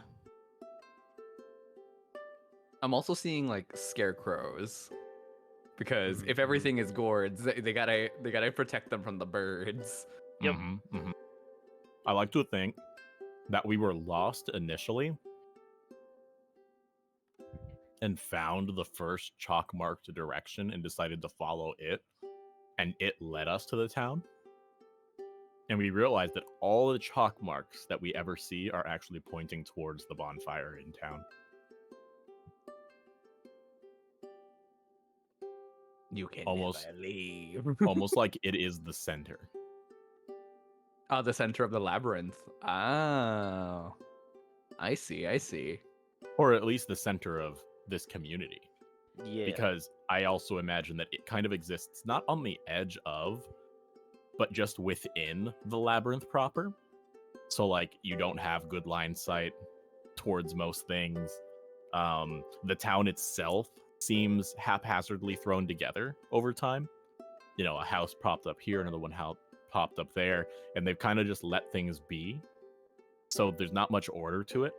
I'm also seeing like scarecrows because if Mhm. everything is gourds, they gotta protect them from the birds. Yep. I like to think that we were lost initially and found the first chalk marked direction and decided to follow it, and it led us to the town. And we realized that all the chalk marks that we ever see are actually pointing towards the bonfire in town. You can Almost- never leave. Almost like it is the center. Oh, the center of the labyrinth. Oh, I see. Or at least the center of this community. Yeah. Because I also imagine that it kind of exists not on the edge of, but just within the labyrinth proper. So like you don't have good line sight towards most things. The town itself seems haphazardly thrown together over time. You know, a house popped up here, another one popped up there, and they've kind of just let things be. So there's not much order to it.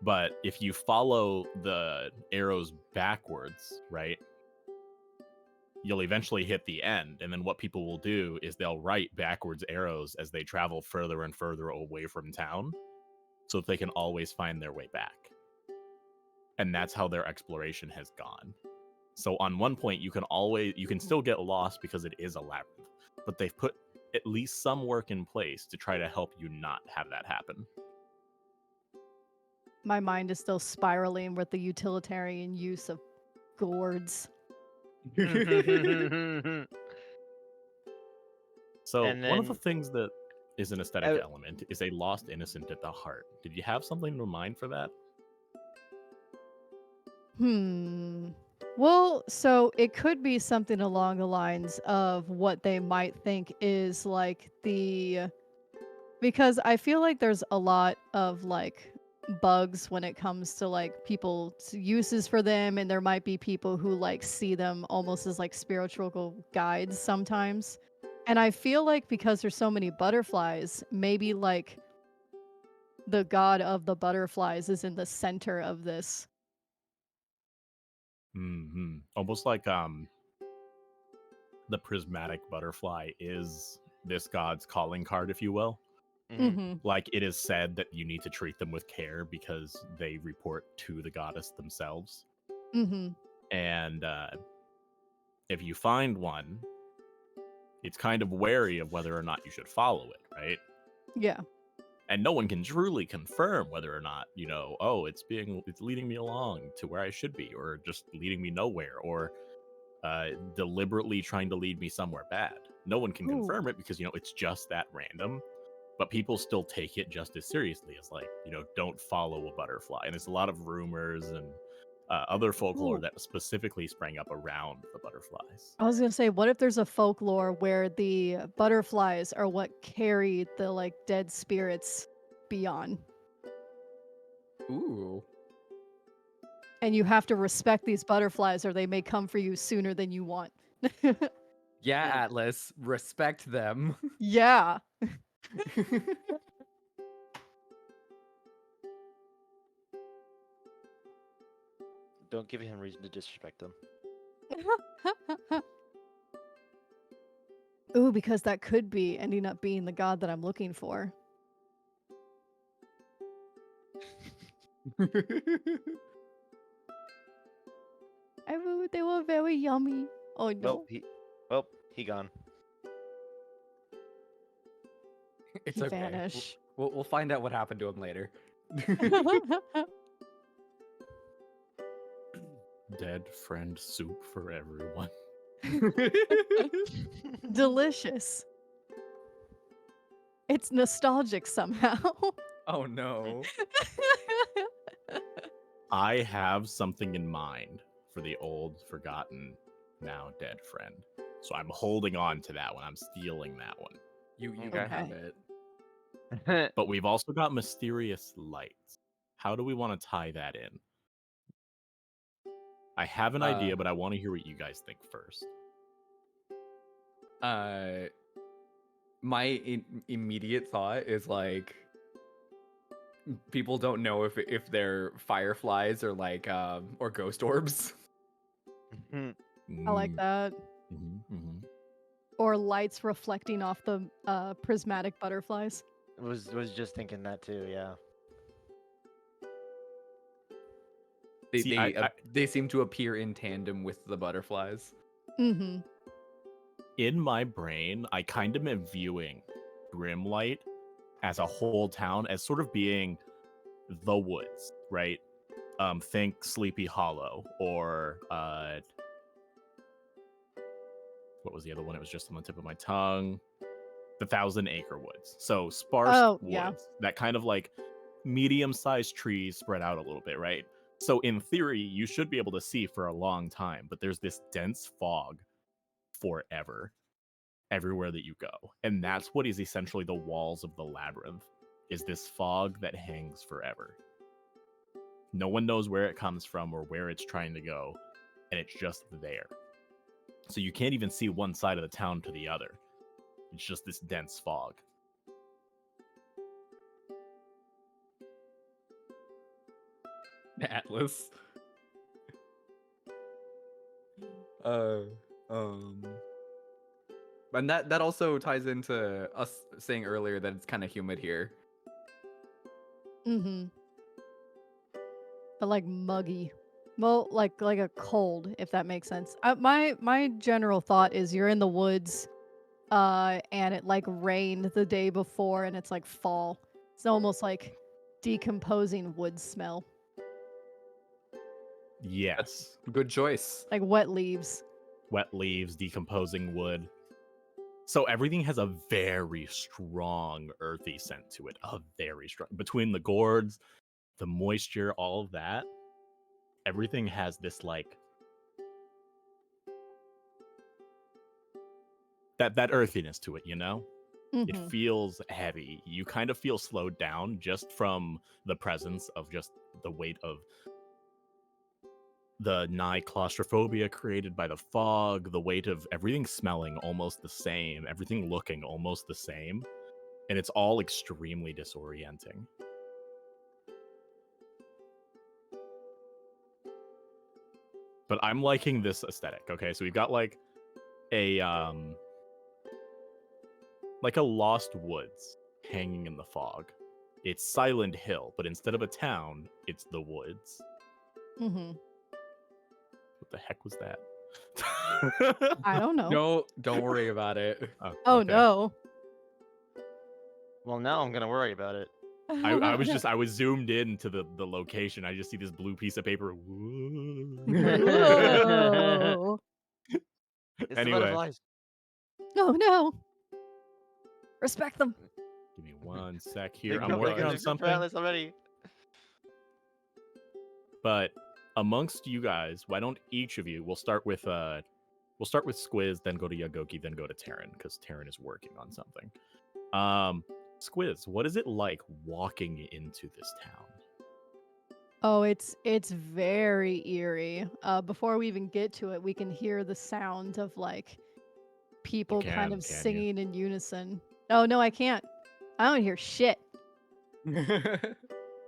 But if you follow the arrows backwards, right, you'll eventually hit the end. And then what people will do is they'll write backwards arrows as they travel further and further away from town so that they can always find their way back. And that's how their exploration has gone. So on one point, you can still get lost because it is a labyrinth, but they've put at least some work in place to try to help you not have that happen. My mind is still spiraling with the utilitarian use of gourds. So And one of the then things that is an aesthetic I- element is a lost innocent at the heart. Did you have something in mind for that? Well, so it could be something along the lines of what they might think is like because I feel like there's a lot of like bugs when it comes to like people's uses for them, and there might be people who like see them almost as like spiritual guides sometimes. And I feel like because there's so many butterflies, maybe like the god of the butterflies is in the center of this. Almost like the prismatic butterfly is this god's calling card, if you will. Mm-hmm. Like it is said that you need to treat them with care because they report to the goddess themselves. Mm-hmm. And if you find one, it's kind of wary of whether or not you should follow it, right? Yeah. And no one can truly confirm whether or not, oh, it's leading me along to where I should be, or just leading me nowhere, or deliberately trying to lead me somewhere bad. No one can Ooh. confirm it because it's just that random. But people still take it just as seriously as like, don't follow a butterfly. And there's a lot of rumors and other folklore Ooh. that specifically sprang up around the butterflies. I was gonna say, what if there's a folklore where the butterflies are what carry the like dead spirits beyond, Ooh. and you have to respect these butterflies, or they may come for you sooner than you want. Yeah, Mm. Atlas, respect them. Yeah. don't give him reason to disrespect them. Ooh, because that could be ending up being the god that I'm looking for. Ooh, they were very yummy. Oh no. He gone. It's He okay. vanished. We'll find out what happened to him later. Dead friend soup for everyone. Delicious. It's nostalgic somehow. Oh no. I have something in mind for the old, forgotten, now dead friend. So I'm holding on to that one. I'm stealing that one. You Okay. can have Okay. it. But we've also got mysterious lights. How do we want to tie that in? I have an idea, but I want to hear what you guys think first. My immediate thought is like people don't know if they're fireflies or like or ghost orbs. I like that. Or lights reflecting off the prismatic butterflies. was just thinking that too. Yeah. They seem to appear in tandem with the butterflies. Mm-hmm. In my brain, I kind of am viewing Grimlight as a whole town as sort of being the woods, right? Think Sleepy Hollow or what was the other one? It was just on the tip of my tongue. The Thousand Acre Woods. So sparse Oh, woods, yeah. that kind of like medium-sized trees spread out a little bit, right? So in theory, you should be able to see for a long time, but there's this dense fog forever everywhere that you go. And that's what is essentially the walls of the labyrinth, is this fog that hangs forever. No one knows where it comes from or where it's trying to go, and it's just there. So you can't even see one side of the town to the other. It's just this dense fog. Atlas. And that also ties into us saying earlier that it's kind of humid here. Mm-hmm. But like muggy. Well, like a cold, if that makes sense. My general thought is you're in the woods, and it like rained the day before, and it's like fall. It's almost like decomposing wood smell, Yes. Good choice. like wet leaves. Wet leaves, decomposing wood. So everything has a very strong earthy scent to it. A very strong. Between the gourds, the moisture, all of that, everything has this like that earthiness to it, you know? It Mhm. feels heavy. You kind of feel slowed down just from the presence of just the weight of the nigh claustrophobia created by the fog, the weight of everything smelling almost the same, everything looking almost the same, and it's all extremely disorienting. But I'm liking this aesthetic. Okay, so we've got like a Lost Woods hanging in the fog. It's Silent Hill, but instead of a town, it's the woods. Mhm. What the heck was that? I don't know. No, don't worry about it. Oh okay. no. Well, now I'm gonna worry about it. I was zoomed in to the location. I just see this blue piece of paper. Whoa. It's the Anyway, butterflies. Oh no. Respect them. give me one sec They here. I'm grow- working they on grow something. plants already. But amongst you guys, why don't each of you? We'll start with Squiz, then go to Yagoki, then go to Taryn, because Taryn is working on something. Squiz, what is it like walking into this town? Oh, it's very eerie. Before we even get to it, we can hear the sound of like people kind of Can you? singing in unison. Oh no, I can't. I don't hear shit.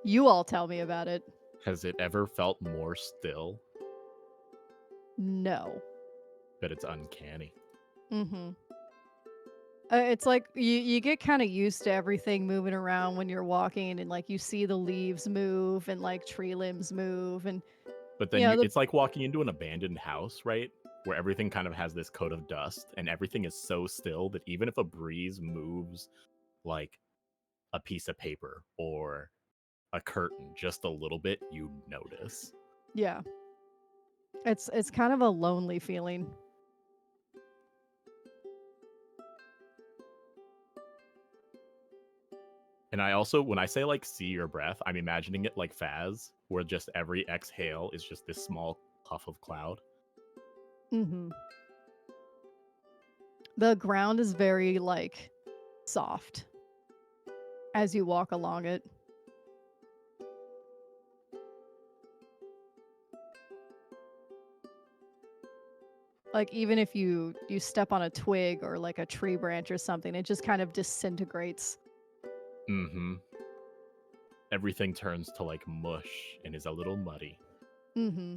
You all tell me about it. Has it ever felt more still? No. But it's uncanny. Mm-hmm. It's like you get kind of used to everything moving around when you're walking, and like you see the leaves move and like tree limbs move, and But you then know the it's like walking into an abandoned house, right? Where everything kind of has this coat of dust and everything is so still that even if a breeze moves like a piece of paper or a curtain just a little bit, you notice. yeah. It's kind of a lonely feeling. And I also, when I say like see your breath, I'm imagining it like Faz, where just every exhale is just this small puff of cloud. Mm-hmm. The ground is very like soft as you walk along it. Like even if you step on a twig or like a tree branch or something, it just kind of disintegrates. Mm-hmm. Everything turns to like mush and is a little muddy. Mm-hmm.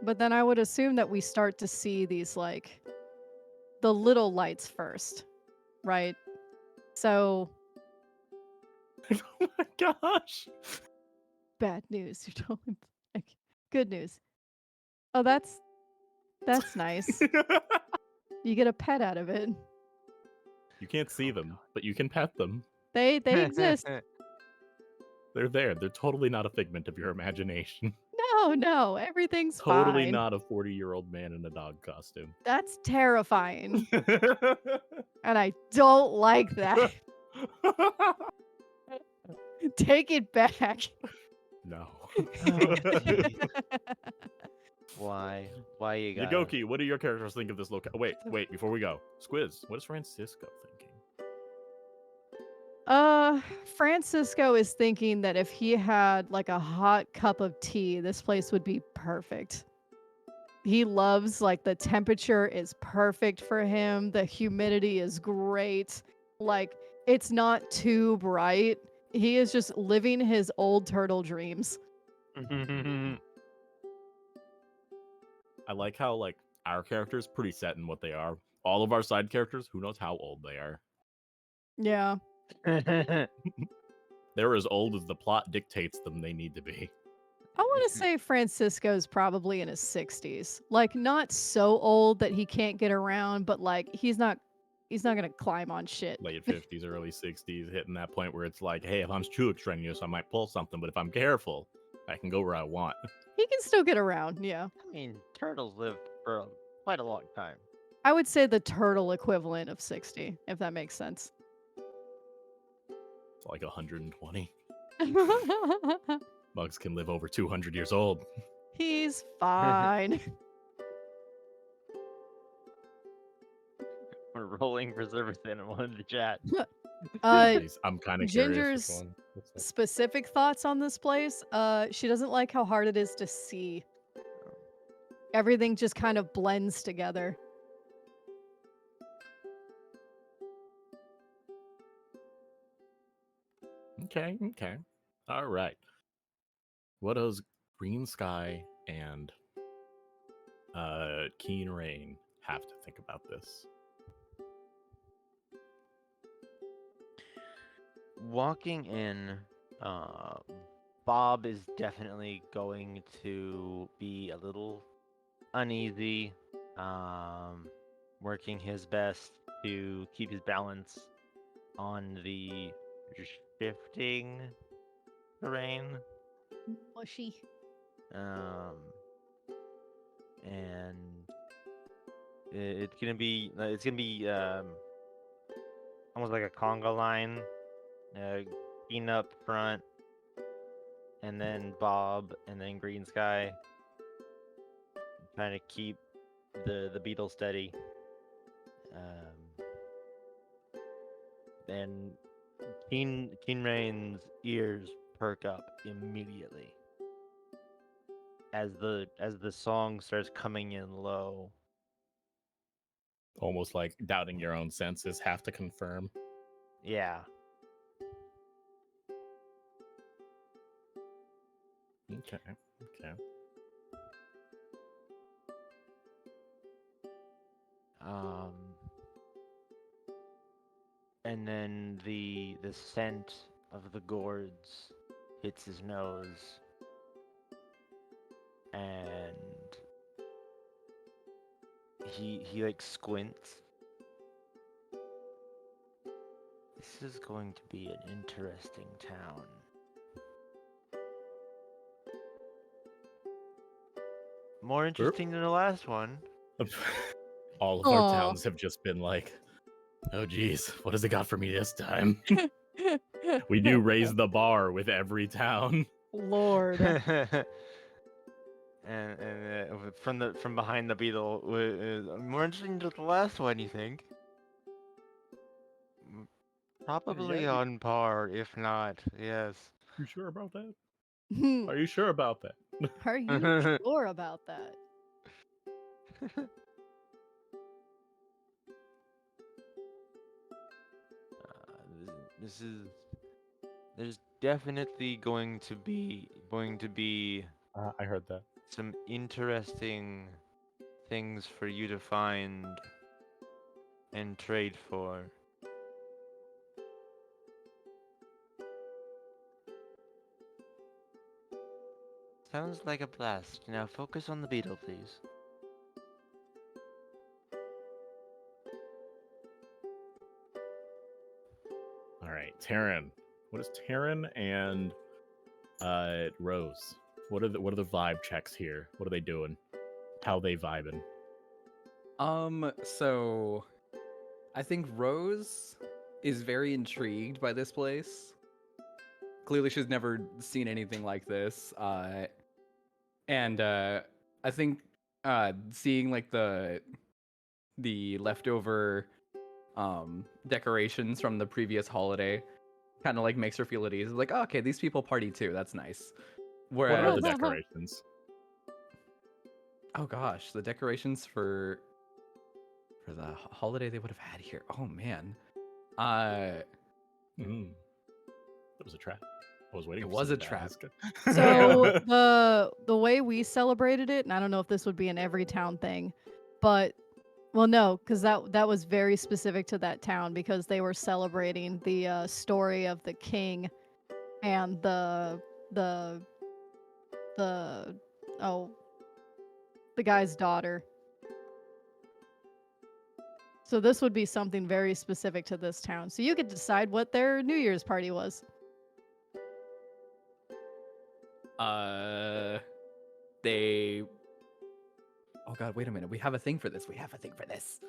But then I would assume that we start to see these like the little lights first, right? So Oh my gosh. bad news. You're totally like good news. Oh, that's nice. You get a pet out of it. You can't see them, but you can pet them. They exist. They're there. They're totally not a figment of your imagination. No, everything's Totally fine. not a 40-year-old man in a dog costume. That's terrifying. And I don't like that. Take it back. No. Oh, jeez. Why? Why you got? Yagoki, what do your characters think of this location? Wait, before we go. Squiz, what is Francisco thinking? Francisco is thinking that if he had like a hot cup of tea, this place would be perfect. He loves like the temperature is perfect for him. The humidity is great. Like it's not too bright. He is just living his old turtle dreams. I like how like our characters pretty set in what they are. All of our side characters, who knows how old they are. Yeah. They're as old as the plot dictates them they need to be. I want to say Francisco's probably in his 60s. Like not so old that he can't get around, but like he's not going to climb on shit. Late 50s, early 60s, hitting that point where it's like, hey, if I'm too extraneous, I might pull something, but if I'm careful, I can go where I want. He can still get around, yeah. I mean, turtles live for quite a long time. I would say the turtle equivalent of 60, if that makes sense. It's like 120. Bugs can live over 200 years old. He's fine. We're rolling for service animal in the chat. I'm kind of curious. Ginger's which one. What's that? specific thoughts on this place. She doesn't like how hard it is to see. Everything just kind of blends together. Okay. All right. What does Green Sky and Keen Rain have to think about this? Walking in, Bob is definitely going to be a little uneasy, working his best to keep his balance on the shifting terrain. Mushy. And it's gonna be almost like a conga line. Keen up front, and then Bob, and then Green Sky. Trying to keep the beetle steady. And Keen Rain's ears perk up immediately as the song starts coming in low. Almost like doubting your own senses, have to confirm. Yeah. Okay. And then the scent of the gourds hits his nose, and he like squints. This is going to be an interesting town. More interesting than the last one. All of our towns have just been like, oh geez, what has it got for me this time? We do raise the bar with every town. Lord. and from behind the beetle, more interesting than the last one, you think? Probably Yeah. on par, if not, yes. You sure about that? Are you sure about that? Are you sure about that? There's definitely going to be I heard that. some interesting things for you to find and trade for. Sounds like a blast. Now focus on the beetle, please. All right, Taryn. What is Taryn and Rose? What are the vibe checks here? What are they doing? How they vibing? So I think Rose is very intrigued by this place. Clearly she's never seen anything like this. And I think seeing like the leftover decorations from the previous holiday kind of like makes her feel at ease. Like, oh, okay, these people party too. That's nice. What are the Whereas, decorations? oh gosh, the decorations for the holiday they would have had here. Oh man, That was a trap. I was waiting. It for was a someone to trap. ask. So the way we celebrated it, and I don't know if this would be an every town thing, but well, no, because that was very specific to that town because they were celebrating the story of the king and the the the guy's daughter. So this would be something very specific to this town. So you could decide what their New Year's party was. They. Oh God! Wait a minute. We have a thing for this. We have a thing for this.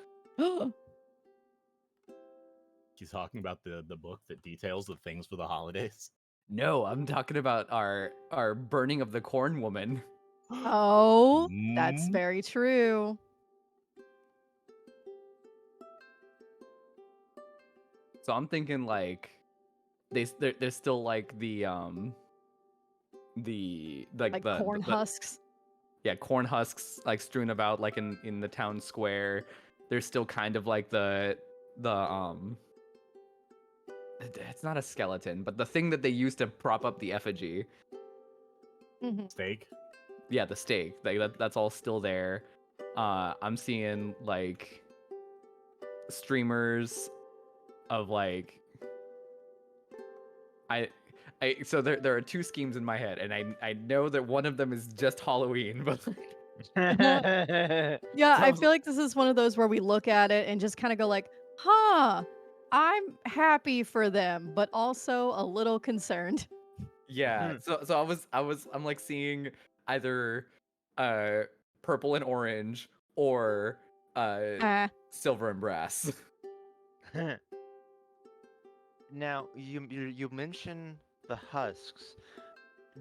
He's talking about the book that details the things for the holidays. No, I'm talking about our burning of the corn woman. Oh, that's Mm. very true. So I'm thinking like there's still like the Like corn husks. yeah, corn husks like strewn about like in the town square. There's still kind of like the it's not a skeleton, but the thing that they use to prop up the effigy. Steak. Yeah, the stake. Like that's all still there. I'm seeing like streamers of like so there are two schemes in my head, and I know that one of them is just Halloween, but Yeah, I sounds- feel like this is one of those where we look at it and just kind of go like, huh, I'm happy for them, but also a little concerned. yeah. So I'm like seeing either purple and orange or Ah, silver and brass. Now, you mentioned the husks.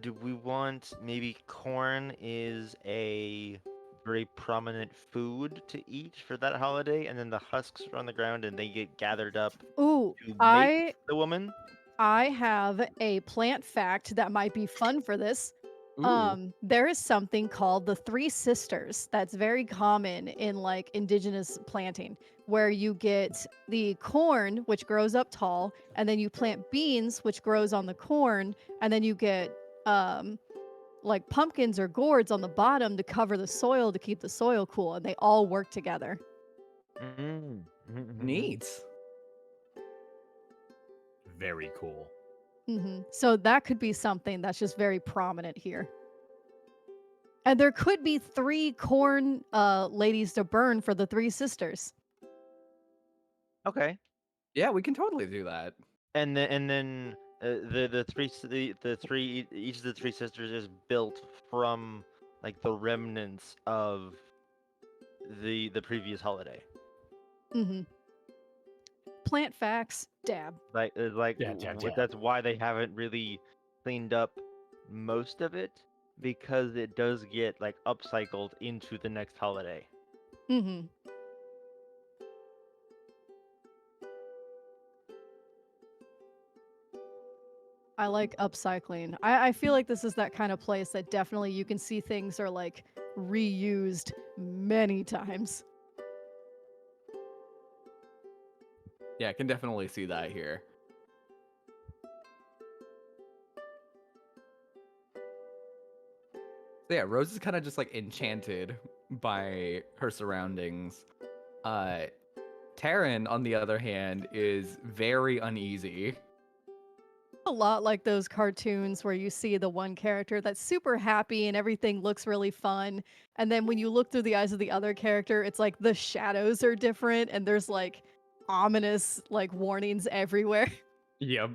Do we want maybe corn is a very prominent food to eat for that holiday, and then the husks are on the ground and they get gathered up ooh, to I make the woman? I have a plant fact that might be fun for this. Ooh. There is something called the Three Sisters that's very common in like indigenous planting, where you get the corn, which grows up tall, and then you plant beans, which grows on the corn, and then you get like pumpkins or gourds on the bottom to cover the soil to keep the soil cool, and they all work together. Mm. Neat. Very cool. So that could be something that's just very prominent here. And there could be 3 corn ladies to burn for the 3 sisters. Okay. Yeah, we can totally do that. And then the three each of the three sisters is built from like the remnants of the previous holiday. hmm Plant facts, dab. That's why they haven't really cleaned up most of it, because it does get like upcycled into the next holiday. hmm I like upcycling. I feel like this is that kind of place that definitely you can see things are like reused many times. Yeah, I can definitely see that here. So yeah, Rose is kind of just like enchanted by her surroundings. Taryn, on the other hand, is very uneasy. A lot like those cartoons where you see the one character that's super happy and everything looks really fun. And then when you look through the eyes of the other character, it's like the shadows are different and there's like ominous like warnings everywhere. Yep.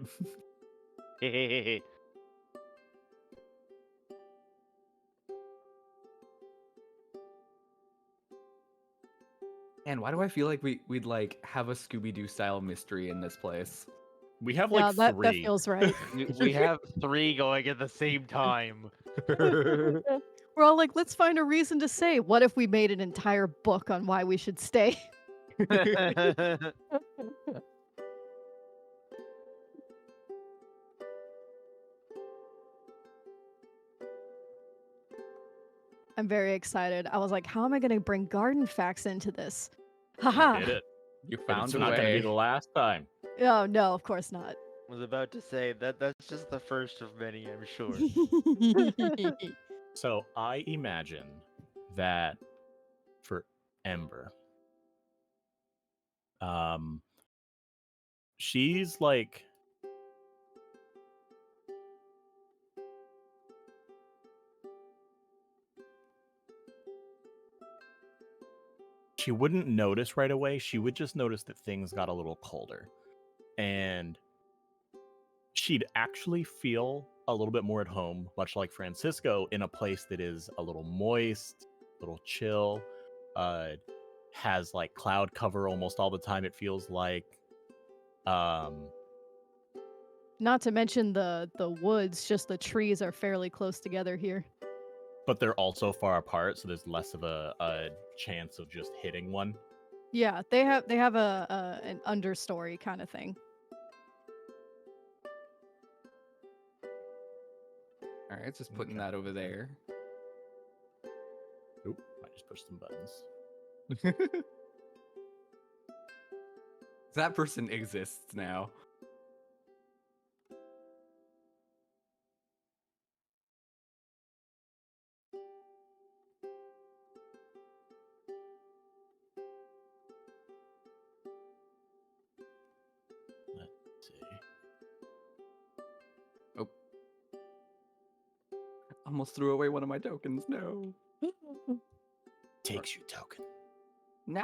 And why do I feel like we'd like have a Scooby-Doo style mystery in this place? We have Yeah, like that 3. feels right. We have 3 going at the same time. We're all like, let's find a reason to say. What if we made an entire book on why we should stay? I'm very excited. I was like, how am I going to bring garden facts into this? You Haha. did it. You And found it's a not going to be way. the last time. Oh, no, of course not. Was about to say that's just the first of many, I'm sure. So I imagine that for Ember, she's like she wouldn't notice right away. She would just notice that things got a little colder. And she'd actually feel a little bit more at home, much like Francisco, in a place that is a little moist, a little chill, has like cloud cover almost all the time, it feels like. Not to mention the woods, just the trees are fairly close together here. But they're also far apart, so there's less of a chance of just hitting one. Yeah, they have a an understory kind of thing. All right, just putting Okay. that over there. Oop, I just pushed some buttons. That person exists now. Let's see. Almost threw away one of my tokens. No. Takes you token. No.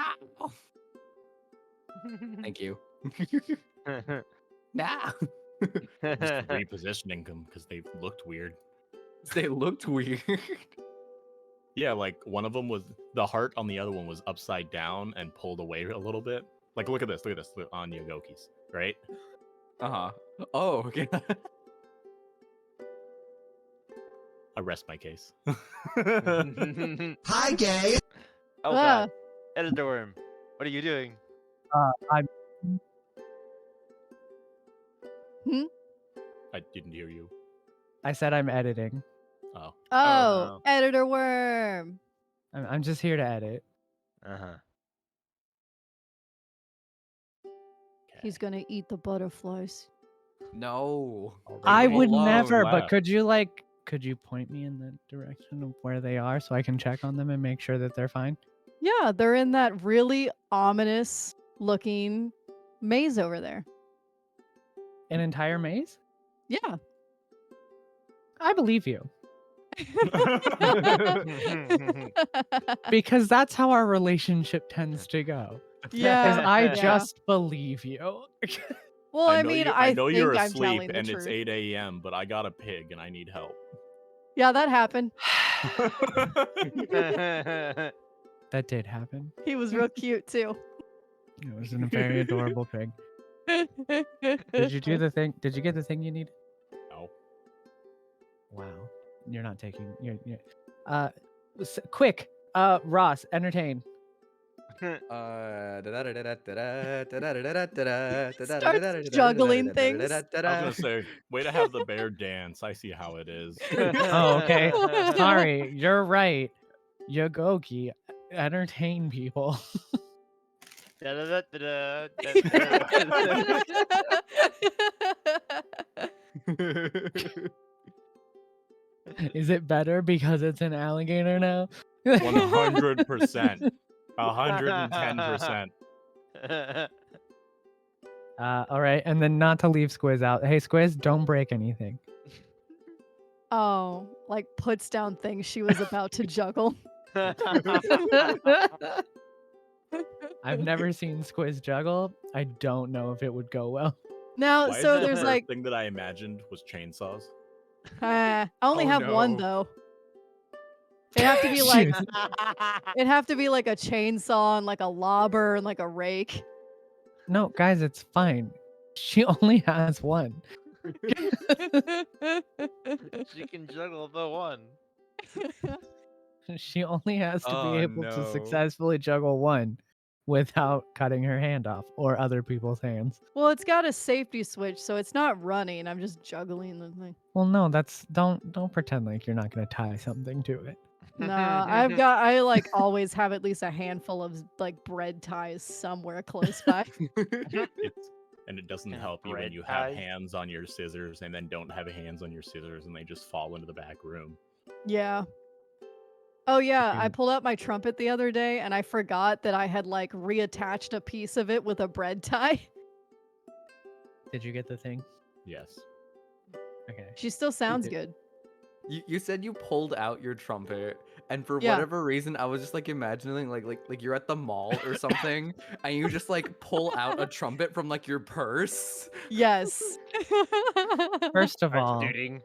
Thank you. No. Just repositioning them because they looked weird. They looked weird. Yeah, like one of them was the heart on the other one was upside down and pulled away a little bit. Like look at this on Yogoki's, right? Uh-huh. Oh, okay. I rest my case. Hi, gay. Oh god. Editor worm. What are you doing? I'm I didn't hear you. I said I'm editing. Oh. Oh, no. editor worm. I'm just here to edit. Uh-huh. He's gonna eat the butterflies. No. I They would love never, but laugh. could you point me in the direction of where they are so I can check on them and make sure that they're fine? Yeah, they're in that really ominous looking maze over there. An entire maze? Yeah. I believe you. Because that's how our relationship tends to go. Yeah. Because I Yeah. just believe you. Well, I mean, I know think you're I'm asleep telling the and it's truth. 8 a.m., but I got a pig and I need help. Yeah, that happened. That did happen. He was real cute too. It was a very adorable pig. Did you do the thing? Did you get the thing you needed? No. Wow. You're not taking quick. Ross, entertain. Starts juggling things. I was gonna say, way to have the bear dance. I see how it is. Oh, okay. Sorry, you're right. Yogoki, entertain people. Is it better because it's an alligator now? 100%. 110%. All right, and then not to leave Squiz out. Hey, Squiz, don't break anything. Oh, like puts down things she was about to juggle. I've never seen Squiz juggle. I don't know if it would go well. Now, Why so is the there's first like, thing that I imagined was chainsaws. I only Oh, have one no. though. It'd have to be like, Shoot. it'd have to be like a chainsaw and like a lobber and like a rake. No, guys, it's fine. She only has one. She can juggle the one. She only has to be Oh, able no. to successfully juggle one without cutting her hand off or other people's hands. Well, it's got a safety switch, so it's not running. I'm just juggling the thing. Well, no, that's don't pretend like you're not gonna tie something to it. No, I like always have at least a handful of like bread ties somewhere close by. And it doesn't And help you when bread you have ties? hands on your scissors and then don't have hands on your scissors and they just fall into the back room. Yeah. Oh yeah, I Mm. pulled out my trumpet the other day and I forgot that I had like reattached a piece of it with a bread tie. Did you get the thing? Yes. Okay. She still sounds did. good. You said you pulled out your trumpet, and for Yeah. whatever reason, I was just like imagining like you're at the mall or something, and you just like pull out a trumpet from like your purse. Yes. First of Start all, shooting.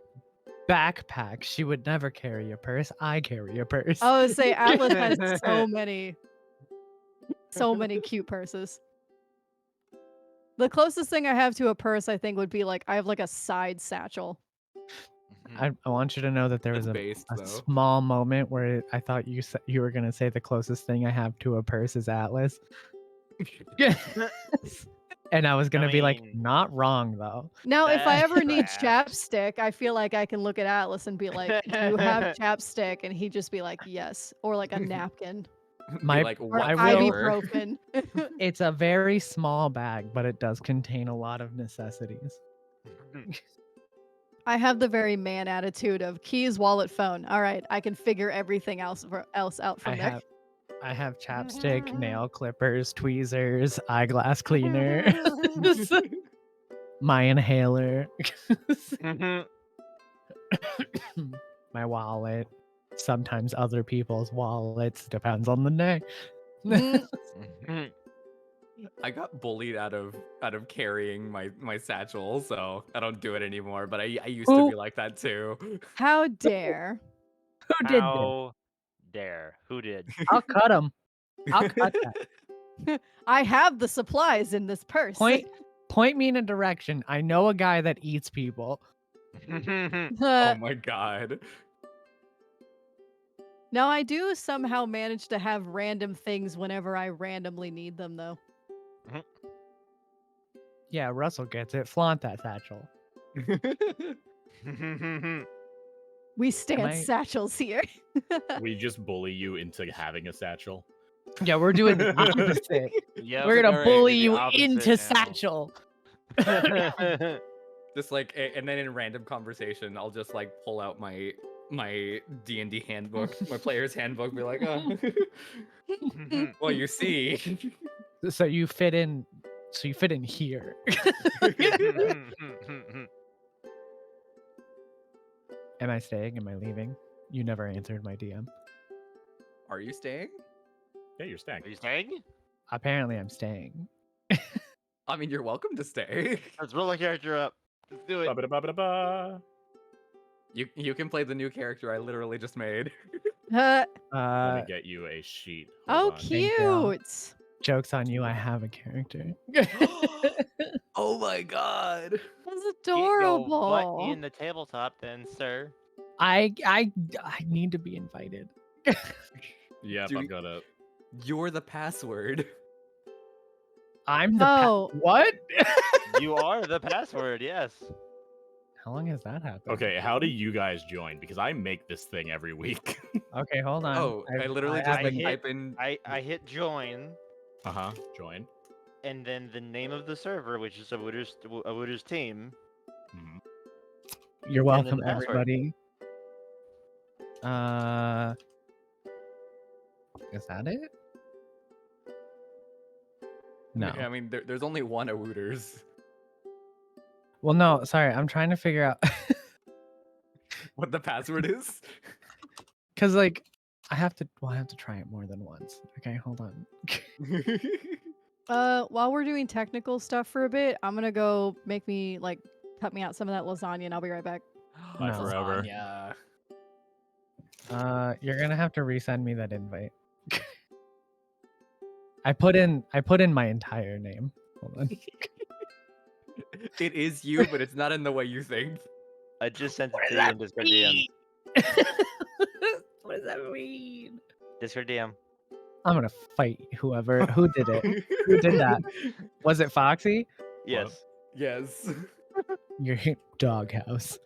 backpack. She would never carry a purse. I carry a purse. I would say Atlas has so many cute purses. The closest thing I have to a purse, I think, would be like I have like a side satchel. I want you to know that there was It's a based, though. small moment where I thought you were gonna say the closest thing I have to a purse is Atlas. And I was gonna be like, mean, not wrong though. Now, if I ever need Perhaps. chapstick, I feel like I can look at Atlas and be like, "Do you have chapstick?" And he'd just be like, "Yes," or like a napkin Be My- like, or what I will- flavor? ibuprofen. It's a very small bag, but it does contain a lot of necessities. I have the very man attitude of keys, wallet, phone. All right, I can figure everything else out from there. I have chapstick, nail clippers, tweezers, eyeglass cleaner, my inhaler, my wallet, sometimes other people's wallets, depends on the day. Mhm. I got bullied out of carrying my satchel, so I don't do it anymore. But I used to Who- be like that too. How dare? Who did this? How dare? Who did? I'll cut him. I'll cut that. I have the supplies in this purse. Point me in a direction. I know a guy that eats people. Oh my god. Now I do somehow manage to have random things whenever I randomly need them, though. Yeah, Russell gets it. Flaunt that satchel. We stand I- satchels here. We just bully you into having a satchel. Yeah, we're doing the opposite. Yep. We're gonna Alright, bully do the you opposite into now. satchel. Just like, and then in random conversation, I'll just like pull out my D&D handbook, my player's handbook, be like, oh. Well, you see. So you fit in. So you fit in here. Am I staying? Am I leaving? You never answered my DM. Are you staying? Yeah, you're staying. Are you staying? Apparently, I'm staying. I mean, you're welcome to stay. Let's roll a character up. Let's do it. Ba-ba-da-ba-ba-da-ba. You can play the new character I literally just made. Uh, Let me get you a sheet. oh, Hold on. Thank you. cute. Joke's on you. I have a character. Oh my god. That's Get your butt adorable. in the tabletop, then, sir. I need to be invited. Yep, Do I'm we- gonna. You're the password. I'm the Oh. what? You are the password, yes. How long has that happened? Okay, how do you guys join? Because I make this thing every week. Okay, hold on. Oh, I literally just have like an- type in. I hit join, Join. and then the name of the server, which is Awooters team. Mhm. You're and then welcome, the password. everybody. Is that it? No. I mean, there's only one Awooters. Well, no. Sorry, I'm trying to figure out What the password is? because like I have to. Well, I have to try it more than once. Okay, hold on. While we're doing technical stuff for a bit, I'm gonna go cut me out some of that lasagna, and I'll be right back. Bye No. forever. Yeah. You're gonna have to resend me that invite. I put in my entire name. Hold on. It is you, but it's not in the way you think. I just sent it to you in Discord DM. What does that mean? Discord DM. I'm gonna fight who did it. Who did that? Was it Foxy? Yes. Yes. Your doghouse.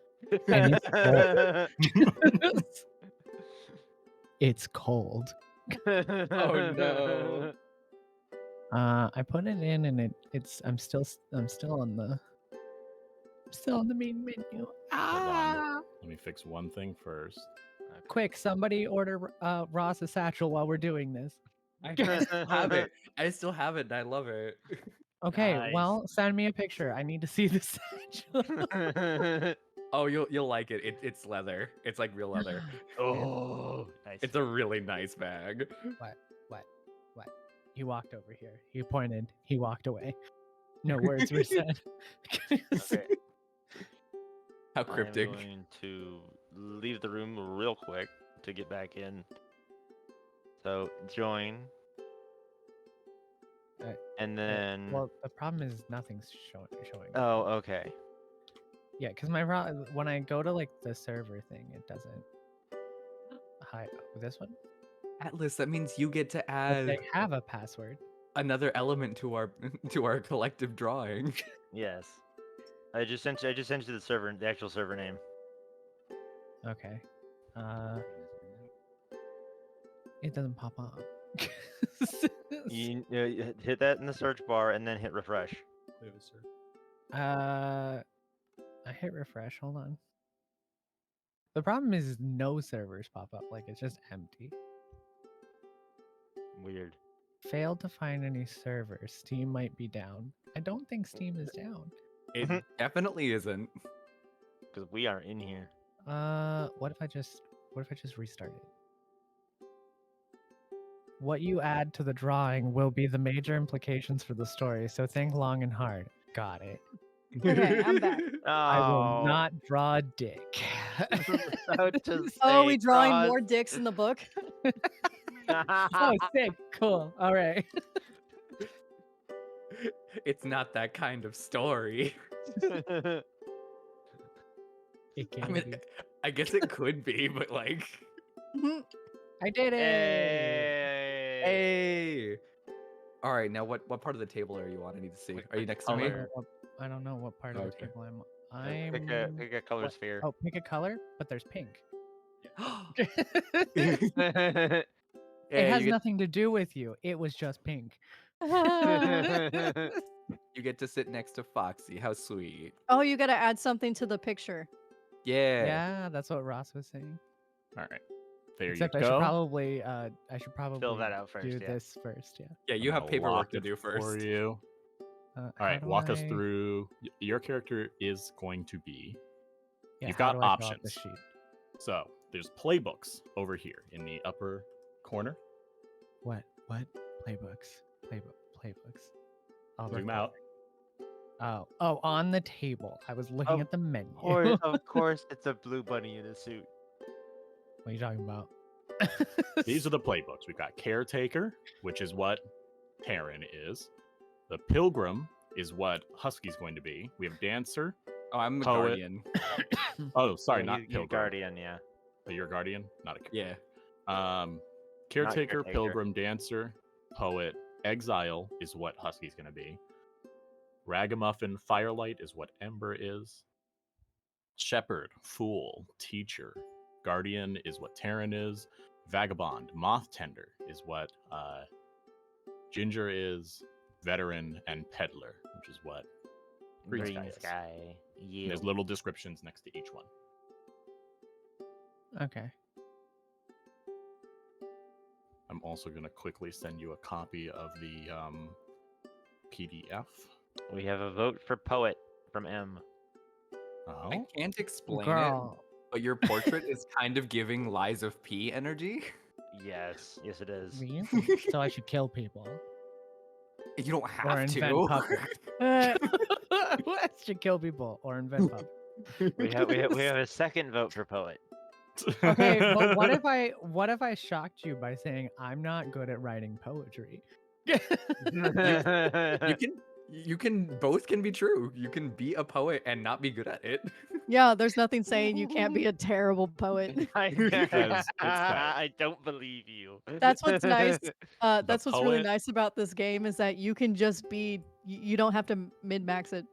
I need It's cold. Oh, no. I put it in and I'm still on the main menu. on. Let me fix one thing first. Quick, somebody order Ross a satchel while we're doing this. I still have it. I still have it, and I love it. Okay, Nice. well, send me a picture. I need to see the satchel. Oh, you'll like it. It's leather. It's like real leather. Oh, nice. It's a really nice bag. What? He walked over here. He pointed. He walked away. No words were said. Okay. How I'm cryptic. going to leave the room real quick to get back in. So join, and then. Well, the problem is nothing's showing. Oh, okay. Yeah, because when I go to like the server thing, it doesn't hide this one. Atlas, that means you get to But add they have a password. another element to our collective drawing. Yes. I just sent you the server, the actual server name. Okay. It doesn't pop up. You hit that in the search bar and then hit refresh. I hit refresh. Hold on. The problem is no servers pop up. Like it's just empty. Weird. Failed to find any servers. Steam might be down. I don't think Steam is down. It definitely isn't. Because we are in here. What if I just restart it? What you add to the drawing will be the major implications for the story, so think long and hard. Got it. Okay, I'm back. I will Oh. not draw a dick. Oh, are we drawing more dicks in the book? Oh, sick. Cool. All right. It's not that kind of story. It can I mean, be. I guess it could be, but like, I did it. Hey. hey. All right, now what part of the table are you on? I need to see. Are you next to me? color. I don't know what part of the Okay. table I'm on. Pick a color what- sphere. Oh, pick a color, but there's pink. It Yeah, has nothing to do with you. It was just pink. you get to sit next to Foxy. How sweet. Oh, you gotta add something to the picture. Yeah. Yeah, that's what Ross was saying. All right. There Except you I should go. probably Fill that out first. do yeah. this first. Yeah. Yeah, you I'm have gonna paperwork lock to it do for first. you. All All right, walk us through. Your character is going to be. Yeah, You've how got do I fill out the options. sheet? So there's playbooks over here in the upper corner. What? Playbooks. Playbooks. I'll Zoom look out. Oh, on the table. I was looking Of at the menu. Of course, it's a blue bunny in a suit. What are you talking about? These are the playbooks. We've got Caretaker, which is what Terran is. The Pilgrim is what Husky's going to be. We have Dancer. Oh, I'm a Poet. guardian. Oh, sorry, Yeah, not you Pilgrim. Guardian, yeah. Oh, you're a Guardian? Not a Yeah. Caretaker, Caretaker. Pilgrim, Dancer, Poet. Exile is what Husky's going to be. Ragamuffin, Firelight is what Ember is. Shepherd, Fool, Teacher. Guardian is what Terran is. Vagabond, Moth Tender is what Ginger is. Veteran, and Peddler, which is what Green Sky is. And Yeah. there's little descriptions next to each one. Okay. I'm also going to quickly send you a copy of the PDF. We have a vote for poet from M. Oh, I can't explain it, Girl. but your portrait is kind of giving Lies of P energy. Yes, it is. Really? So I should kill people. You don't Or have invent to. puppets. I should kill people or invent puppets. We have a second vote for poet. Okay, but what if I shocked you by saying I'm not good at writing poetry? You can both can be true. You can be a poet and not be good at it. Yeah, there's nothing saying you can't be a terrible poet. Because it's that. I don't believe you. That's what's nice. That's what's really poet- nice about this game is that you can just be. You don't have to min-max it.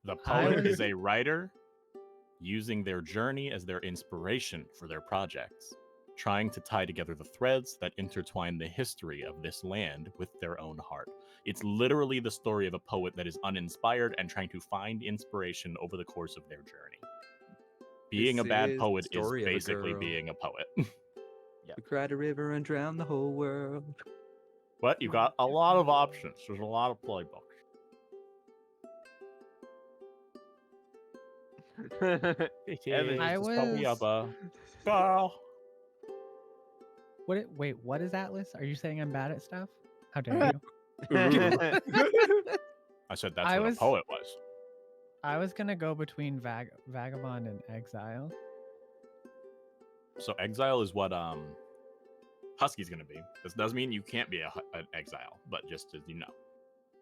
The I poet was- is a writer using their journey as their inspiration for their projects, trying to tie together the threads that intertwine the history of this land with their own heart. It's literally the story of a poet that is uninspired and trying to find inspiration over the course of their journey. Being a This bad is the poet is story of a basically girl. being a poet. We cried a river and drowned the whole world. But you've got a lot of options. There's a lot of playbooks. Evan, I Just call me was- up, girl. Wait, what is Atlas? Are you saying I'm bad at stuff? How dare you? I said that's I what was- a poet was. I was gonna go between Vagabond and Exile. So exile is what Husky's gonna be. This does mean you can't be an exile, but just as you know.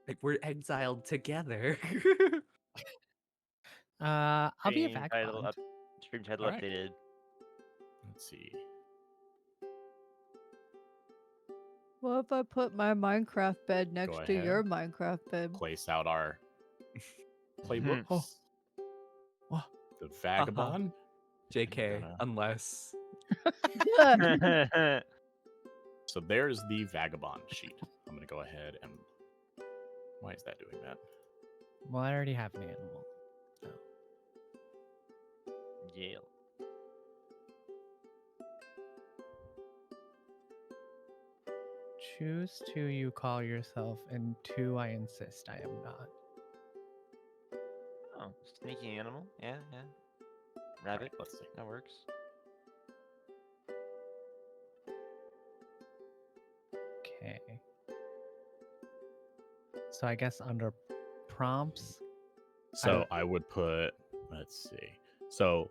Like we're exiled together. I'll be a Stream title Vagabond. Stream title Alright. updated. Let's see. What if I put my Minecraft bed next to your ahead. Minecraft bed? Place out our playbooks. Oh. Oh. The vagabond. JK, gonna- unless So there's the vagabond sheet. I'm gonna go ahead and. Why is that doing that? Well, I already have an animal. Yale. Choose two you call yourself, and two I insist I am not. Oh, sneaky animal. Yeah, yeah. Alright, Rabbit. let's see. That works. Okay. So I guess under prompts, So I would put. Let's see. So,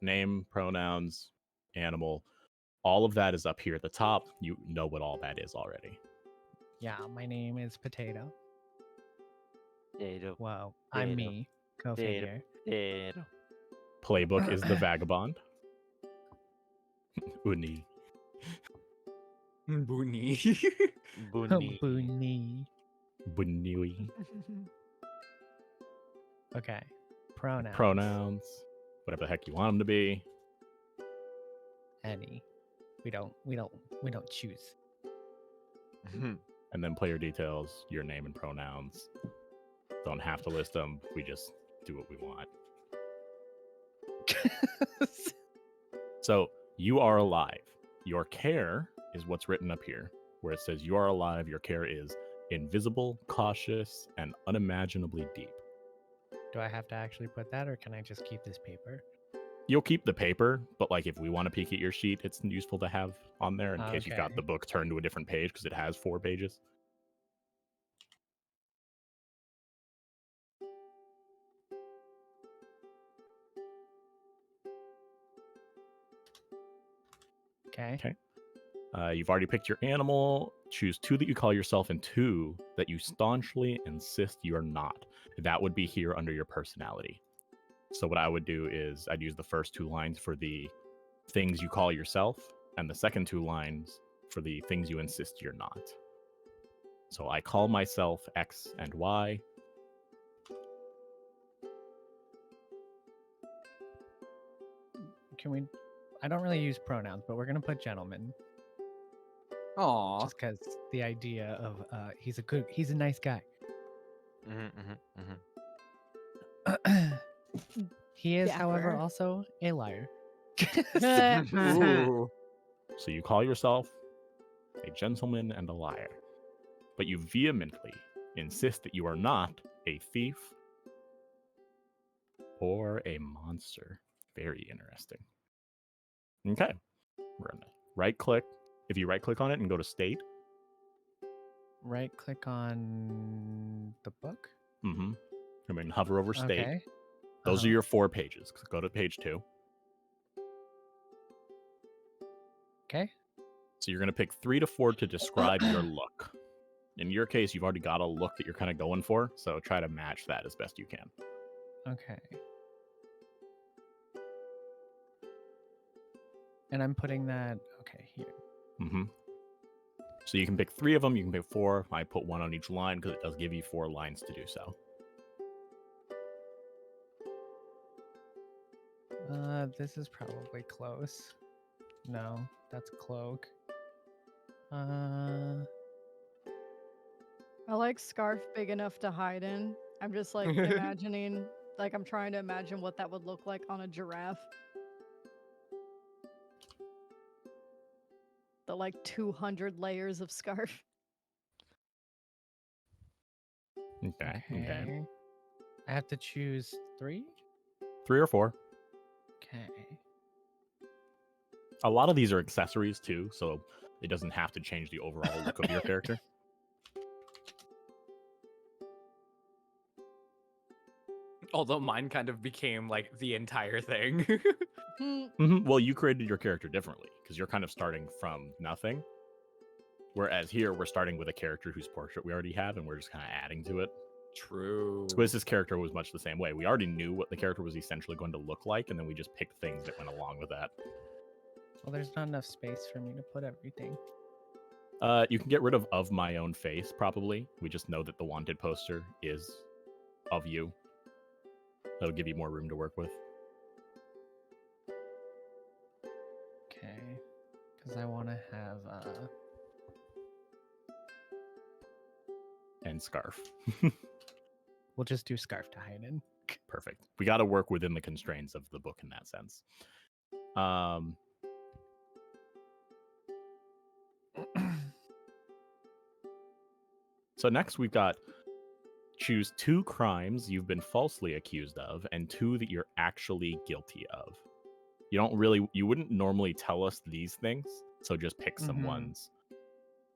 name, pronouns, animal. All of that is up here at the top. You know what all that is already. yeah, my name is Potato. Potato. Whoa, I'm Potato. me. Go Potato. figure. Potato. Playbook is the vagabond. Uni. Boony. Bunny. Boony. Bunui. Okay. Pronouns. Pronouns. Whatever the heck you want them to be. Any. We don't choose. And then player details, your name and pronouns. Don't have to list them. We just do what we want. So you are alive. Your care is what's written up here, where it says you are alive. Your care is invisible, cautious, and unimaginably deep. Do I have to actually put that, or can I just keep this paper? You'll keep the paper, but like if we want to peek at your sheet, it's useful to have on there in case you've got Okay. the book turned to a different page because it has 4 pages. Okay. You've already picked your animal. Choose 2 that you call yourself and 2 that you staunchly insist you're not. That would be here under your personality. So what I would do is I'd use the first 2 lines for the things you call yourself and the second 2 lines for the things you insist you're not. So I call myself X and Y. Can we? I don't really use pronouns, but we're gonna put gentleman, Aw. just because the idea of he's a nice guy. He is, however, Dapper. also a liar. Ooh. So you call yourself a gentleman and a liar, but you vehemently insist that you are not a thief or a monster. Very interesting. Okay. We're gonna right click. If you right click on it and go to state, Right click on the book. mm-hmm. I mean hover over state. Okay. Those are your 4 pages. Go to page 2. Okay. So you're gonna pick 3 to 4 to describe your look. In your case, you've already got a look that you're kind of going for, so try to match that as best you can. Okay. And I'm putting that here. Mm-hmm. So you can pick 3 of them. You can pick 4. I put 1 on each line because it does give you 4 lines to do so. This is probably close. No, that's cloak. I like scarf big enough to hide in. I'm just like imagining, like I'm trying to imagine what that would look like on a giraffe. The like 200 layers of scarf. Okay. I I have to choose 3? 3 or 4. Okay. A lot of these are accessories too, so it doesn't have to change the overall look of your character. Although mine kind of became like the entire thing. Well, you created your character differently because you're kind of starting from nothing. Whereas here, we're starting with a character whose portrait we already have, and we're just kind of adding to it. True. Squiz's character was much the same way. We already knew what the character was essentially going to look like, and then we just picked things that went along with that. Well, there's not enough space for me to put everything. You can get rid of my own face, probably. We just know that the wanted poster is of you. That'll give you more room to work with. Okay. Because I want to have And scarf. we'll just do scarf to hide in. Perfect. We got to work within the constraints of the book in that sense. So next we've got choose 2 crimes you've been falsely accused of and 2 that you're actually guilty of. You wouldn't normally tell us these things, so just pick some ones.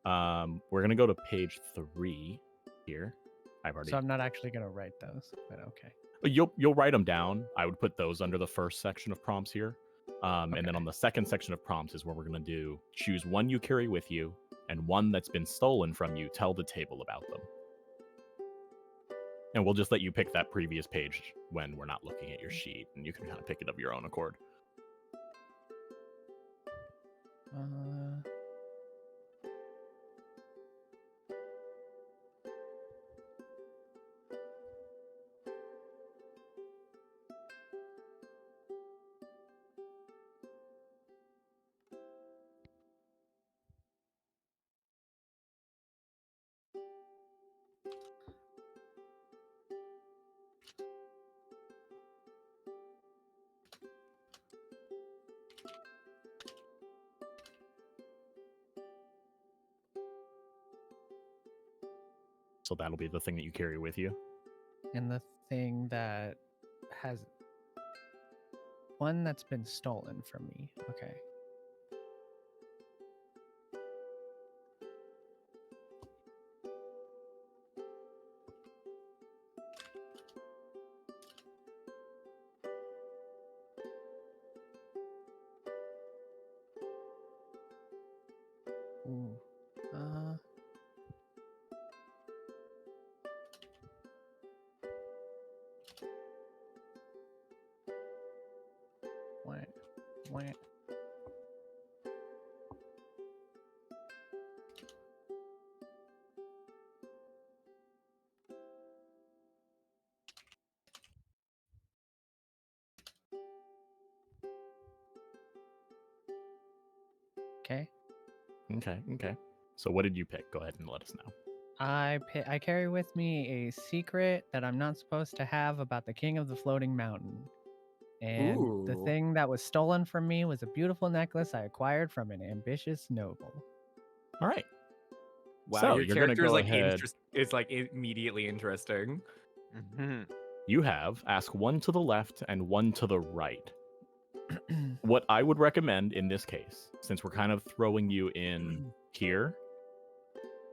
We're gonna go to page 3 here. So I'm not actually gonna write those, but okay. You'll write them down. I would put those under the first section of prompts here. And then Okay. on the second section of prompts is where we're going to do choose 1 you carry with you and 1 that's been stolen from you. Tell the table about them. And we'll just let you pick that previous page when we're not looking at your sheet, and you can kind of pick it of your own accord. So that'll be the thing that you carry with you. And the thing that has one that's been stolen from me. Okay. Ooh. What? Okay. Okay. So what did you pick? Go ahead and let us know. I carry with me a secret that I'm not supposed to have about the king of the floating mountain. And the Ooh. thing that was stolen from me was a beautiful necklace I acquired from an ambitious noble. All right. Wow, So, your you're gonna character is go like ahead- is like immediately interesting. You have ask 1 to the left and 1 to the right. What I would recommend in this case, since we're kind of throwing you in here,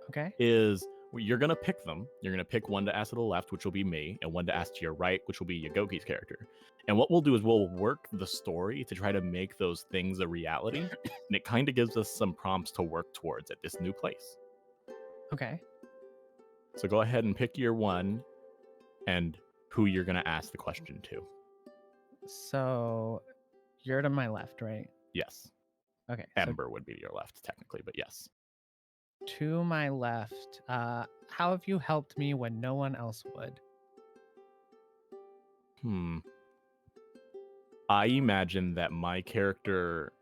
Okay. is you're going to pick them. You're going to pick 1 to ask to the left, which will be me, and 1 to ask to your right, which will be Yagoki's character. And what we'll do is we'll work the story to try to make those things a reality, and it kind of gives us some prompts to work towards at this new place. Okay. So go ahead and pick your 1 and who you're going to ask the question to. So you're to my left, right? Yes. Okay. So Ember would be to your left, technically, but yes. to my left, how have you helped me when no one else would? I imagine that my character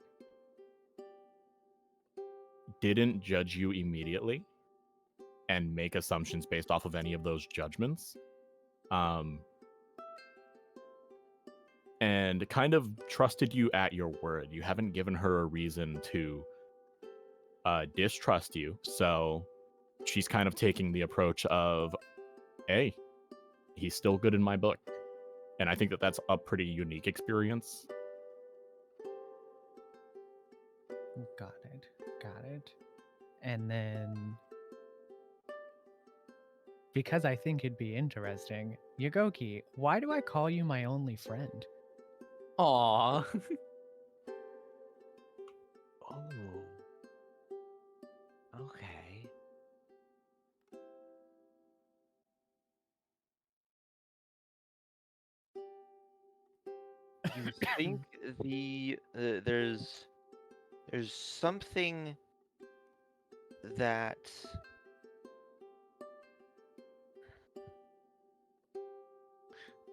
didn't judge you immediately and make assumptions based off of any of those judgments. And kind of trusted you at your word. You haven't given her a reason to distrust you. So she's kind of taking the approach of, hey, he's still good in my book. And I think that that's a pretty unique experience. Got it. Got it. And then, because I think it'd be interesting, Yagoki, why do I call you my only friend? Aw. Oh. Okay. You think there's something that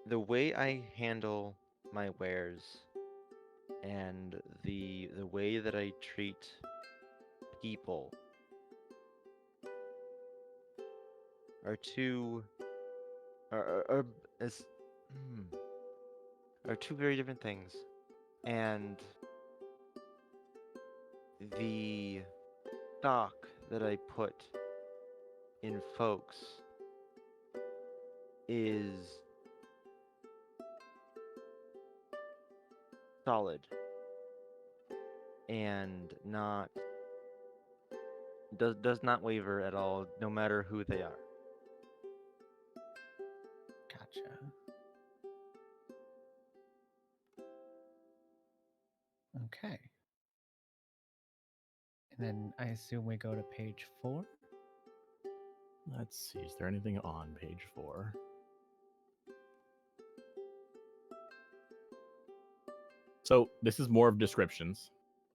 the way I handle my wares and the way that I treat people are two are is are two very different things, and the stock that I put in folks is solid and not does not waver at all, no matter who they are. Gotcha. Okay. And then I assume we go to page 4. Let's see. Is there anything on page 4? So this is more of descriptions.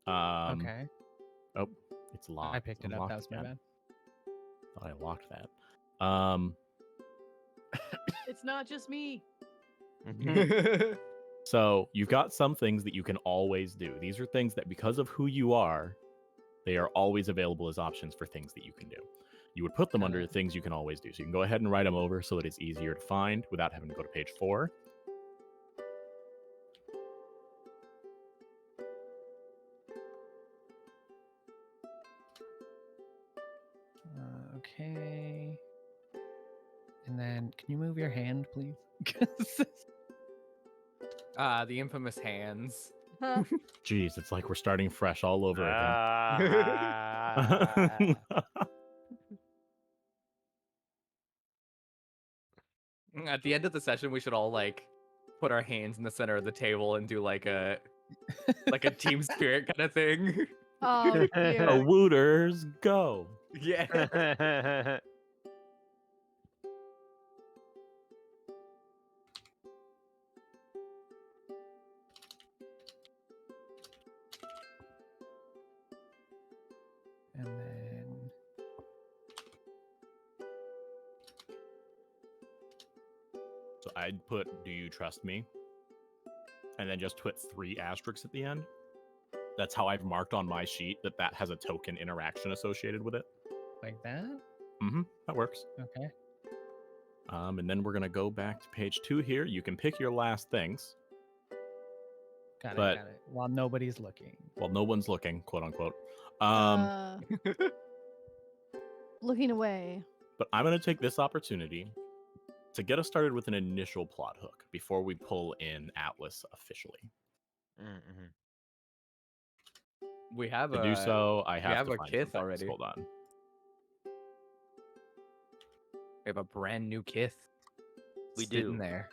Okay. Oh, it's locked. I picked it up. Unlocked That was my again. bad. Thought I locked that. It's not just me. So you've got some things that you can always do. These are things that, because of who you are, they are always available as options for things that you can do. You would put them Got under it. things you can always do. So you can go ahead and write them over so that it's easier to find without having to go to page 4. Okay. And then, can you move your hand, please? 'Cause- The infamous hands. Huh. Jeez, it's like we're starting fresh all over again. Ah. At the end of the session, we should all like put our hands in the center of the table and do like a team spirit kind of thing. Oh dear. Awooters, go. Yeah. and then, So I'd put, do you trust me? And then just put 3 asterisks at the end. That's how I've marked on my sheet that has a token interaction associated with it. like that? That works. Okay. And then we're going to go back to page 2 here. You can pick your last things. Got But- it. Got it. While nobody's looking. Well, no one's looking, quote unquote. Looking away. But I'm going to take this opportunity to get us started with an initial plot hook before we pull in Atlas officially. Mhm. We have To do so, I have have to a find kith some things. already. Hold on. We have a brand new kith. We sitting do. there.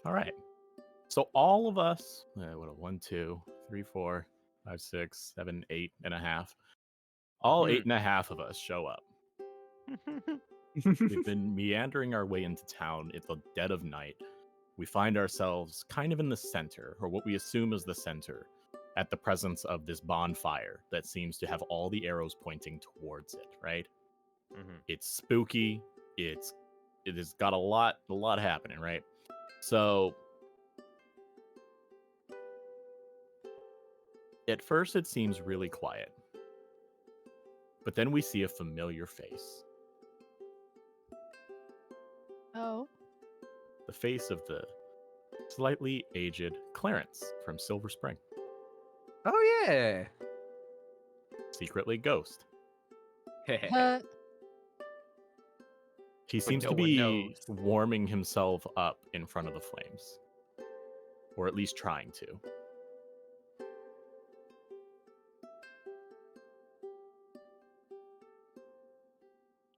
All right. So all of us, what a 1, 2, 3, 4, 5, 6, 7, 8 and a half. All 8 and a half of us show up. We've been meandering our way into town at the dead of night. We find ourselves kind of in the center, or what we assume is the center, at the presence of this bonfire that seems to have all the arrows pointing towards it, right? Mhm. It's spooky. It has got a lot happening, right? So at first it seems really quiet. But then we see a familiar face. Oh. The face of the slightly aged Clarence from Silver Spring. Oh yeah. Secretly Ghost. Huh. He But seems no to one be knows. warming himself up in front of the flames. Or at least trying to.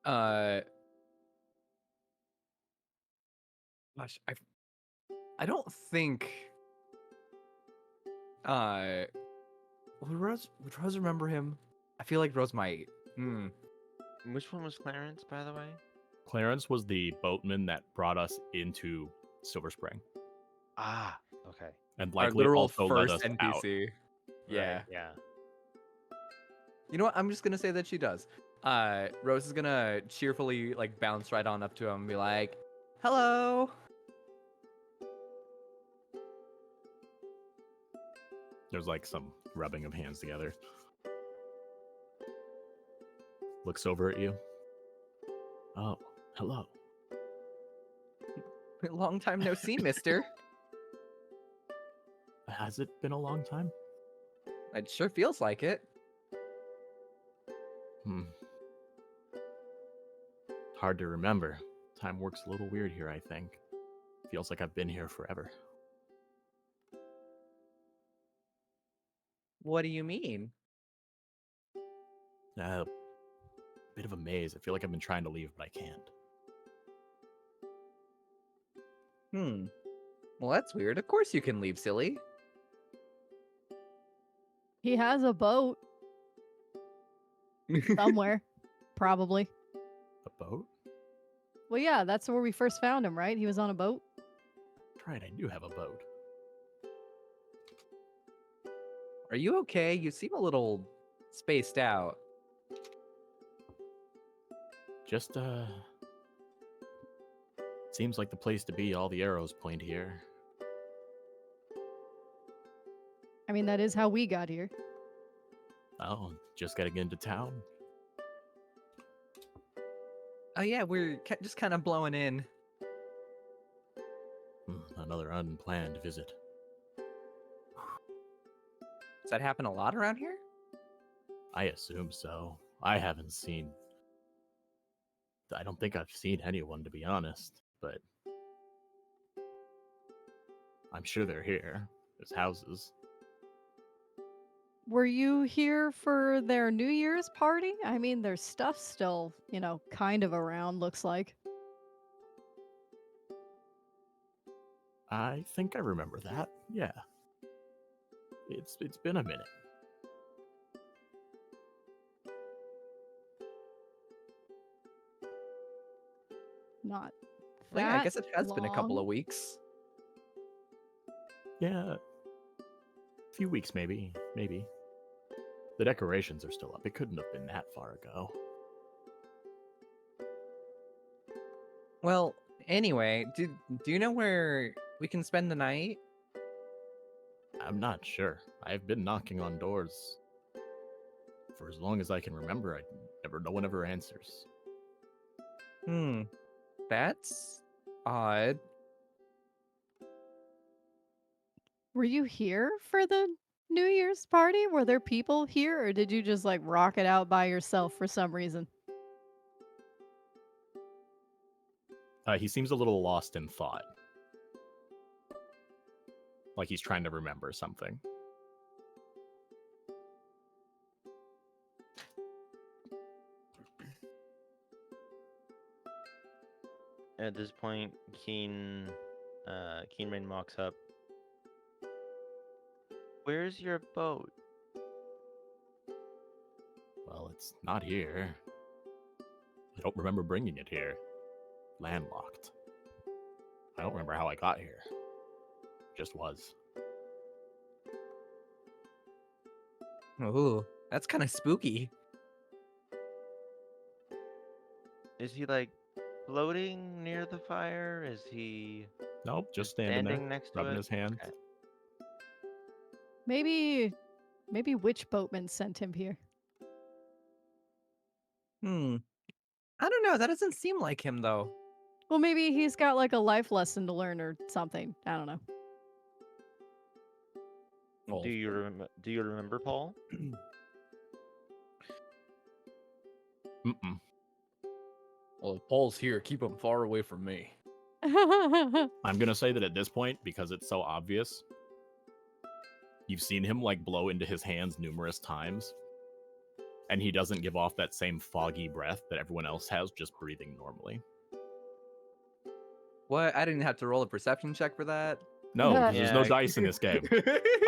Uh, gosh, I don't think. Would Rose remember him? I feel like Rose might. Hmm. Which one was Clarence, by the way? Clarence was the boatman that brought us into Silver Spring. Ah, okay. And Our likely literal also let first us out. NPC. Yeah. Right, yeah. You know what? I'm just gonna say that she does. Rose is gonna cheerfully like bounce right on up to him and be like, "Hello." There's like some rubbing of hands together. Looks over at you. Oh, hello. Long time no see, mister. Has it been a long time? It sure feels like it. Hard to remember. Time works a little weird here, I think. Feels like I've been here forever. What do you mean? Bit of a maze. I feel like I've been trying to leave, but I can't. Well, that's weird. Of course you can leave, silly. He has a boat somewhere, probably. A boat? Well, yeah, that's where we first found him, right? He was on a boat. That's right, I do have a boat. Are you okay? You seem a little spaced out. Just, seems like the place to be. All the arrows point here. I mean, that is how we got here. Oh, just gotta get into town. Oh yeah, we're just kind of blowing in. Another unplanned visit. Does that happen a lot around here? I assume so. I haven't seen... I don't think I've seen anyone, to be honest, but... I'm sure they're here. There's houses. Were you here for their New Year's party? I mean, their stuff's still, kind of around, looks like. I think I remember that. Yeah. It's been a minute. Not Well, yeah, I that guess it has been a couple of long. weeks. Yeah. A few weeks, maybe. Maybe. The decorations are still up. It couldn't have been that far ago. Well, anyway, do you know where we can spend the night? I'm not sure. I've been knocking on doors for as long as I can remember. No one ever answers. That's odd. Were you here for the New Year's party? Were there people here, or did you just rock it out by yourself for some reason? He seems a little lost in thought. Like he's trying to remember something. At this point, Keenrain walks up. Where's your boat? Well, it's not here. I don't remember bringing it here. Landlocked. I don't remember how I got here. Just was. Ooh, that's kind of spooky. Is he like floating near the fire? Is he Nope, just standing there, next to rubbing it? his hands. Okay. Maybe Witch Boatman sent him here. I don't know. That doesn't seem like him though. Well, maybe he's got like a life lesson to learn or something. I don't know. Well, Do you remember Paul? mm-mm. Well, if Paul's here, keep him far away from me. I'm gonna say that at this point, because it's so obvious, you've seen him like blow into his hands numerous times, and he doesn't give off that same foggy breath that everyone else has, just breathing normally. What? I didn't have to roll a perception check for that. No, because there's no Yeah. dice in this game.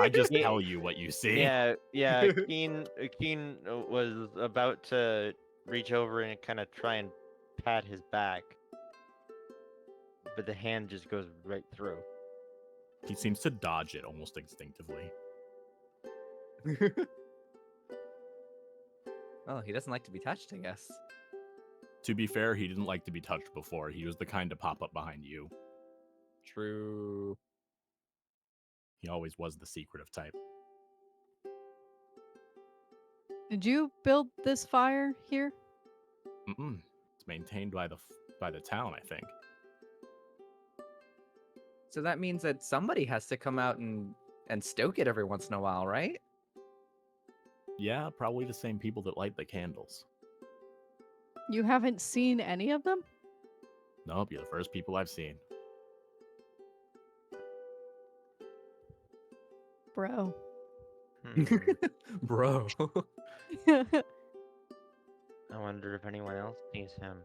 I just Yeah. tell you what you see. Yeah. Keen was about to reach over and kind of try and pat his back, but the hand just goes right through. He seems to dodge it almost instinctively. Oh, he doesn't like to be touched, I guess. To be fair, he didn't like to be touched before. He was the kind to pop up behind you. True. He always was the secretive type. Did you build this fire here? Mm-mm. It's maintained by the town, I think. So that means that somebody has to come out and stoke it every once in a while, right? Yeah, probably the same people that light the candles. You haven't seen any of them? Nope, you're the first people I've seen. Bro. Bro. I wonder if anyone else sees him.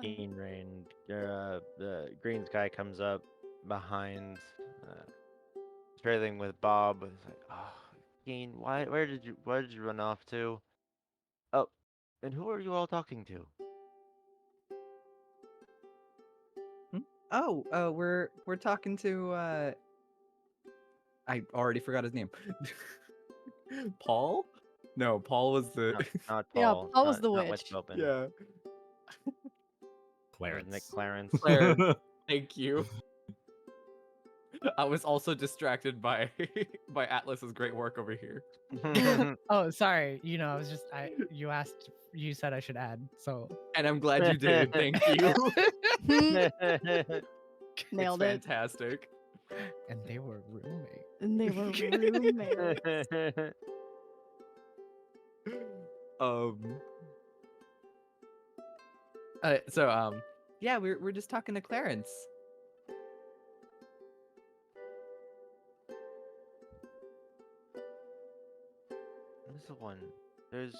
Green Rain, the green sky comes up behind, trailing with Bob. It's like, oh, Keen, where did you run off to? Oh, and who are you all talking to? Oh, we're talking to I already forgot his name. Paul? No, Paul was the Not Yeah, Paul. Paul was the not witch. Open. yeah. It was Nick Clarence. Clarence. Claire. Thank you. I was also distracted by Atlas's great work over here. Oh, sorry. You know, you said I should add, so And I'm glad you did. Thank you. Nailed it's it. fantastic. and they were roommates. And they were roommates. Yeah, we're just talking to Clarence. Who's the one? There's,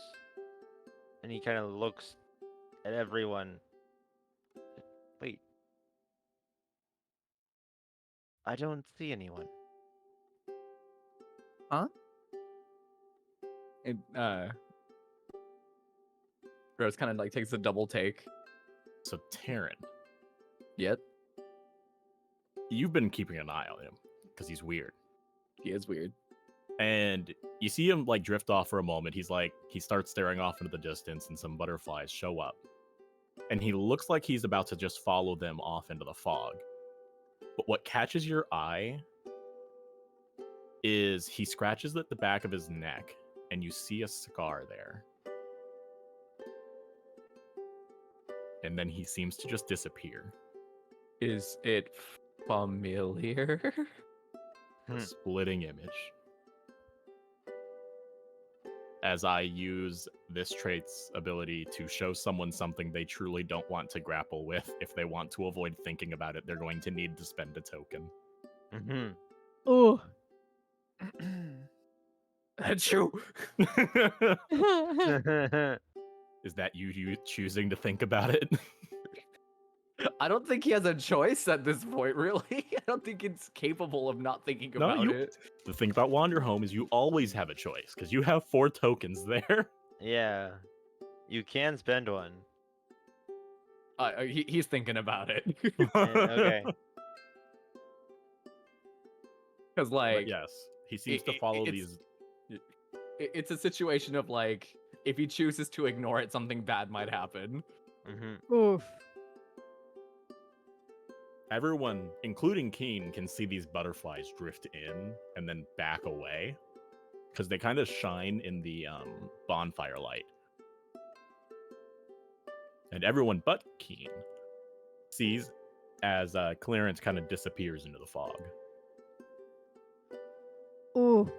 and he kind of looks at everyone. Wait, I don't see anyone. And Rose kind of like takes a double take. So Taryn, Yep, you've been keeping an eye on him because he's weird. he is weird. And you see him like drift off for a moment. He starts staring off into the distance, and some butterflies show up. And he looks like he's about to just follow them off into the fog. But what catches your eye is he scratches at the back of his neck, and you see a scar there. And then he seems to just disappear. Is it familiar? A splitting image. As I use this trait's ability to show someone something they truly don't want to grapple with, if they want to avoid thinking about it, they're going to need to spend a token. Ooh. That's true. Is that you choosing to think about it? I don't think he has a choice at this point, really. I don't think it's capable of not thinking No, about it. The thing about Wanderhome is you always have a choice because you have 4 tokens there. Yeah. You can spend one. He's thinking about it. Okay. Because, But like, yes, he seems to follow these. it's a situation of, like, if he chooses to ignore it, something bad might happen. Mm-hmm. Oof. Everyone, including Keen, can see these butterflies drift in and then back away because they kind of shine in the bonfire light. And everyone but Keen sees as Clarence kind of disappears into the fog. Ooh.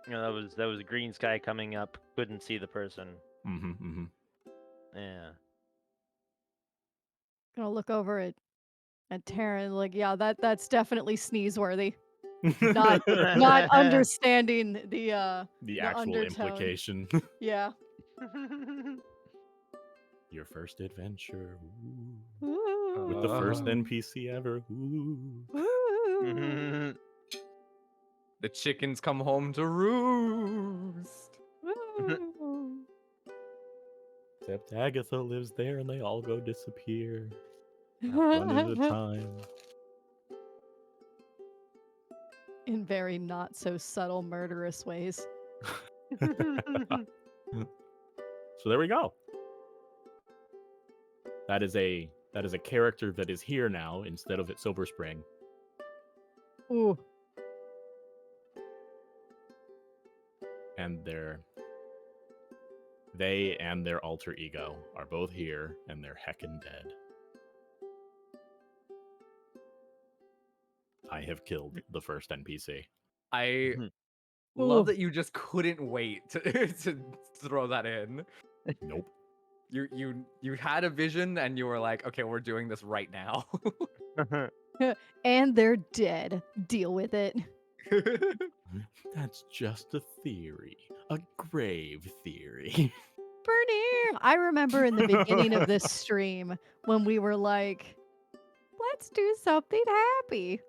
You know, that was a green sky coming up. Couldn't see the person. Yeah. Gonna look over at Taryn like, yeah, that's definitely sneeze worthy. Not understanding the actual undertone. implication. Yeah. Your first adventure. Ooh. Ooh. With the first NPC ever. Ooh. Ooh. The chickens come home to roost. Ooh. Except Agatha lives there and they all go disappear. One at a time. In very not so subtle murderous ways. So there we go. That is a character that is here now instead of at Silver Spring. Ooh. And they and their alter ego are both here and they're heckin' dead. I have killed the first NPC. I Ooh. love that you just couldn't wait to to throw that in. Nope. You had a vision and you were like, okay, we're doing this right now. And they're dead. Deal with it. That's just a theory. A grave theory. Bernie! I remember in the beginning of this stream when we were like, let's do something happy.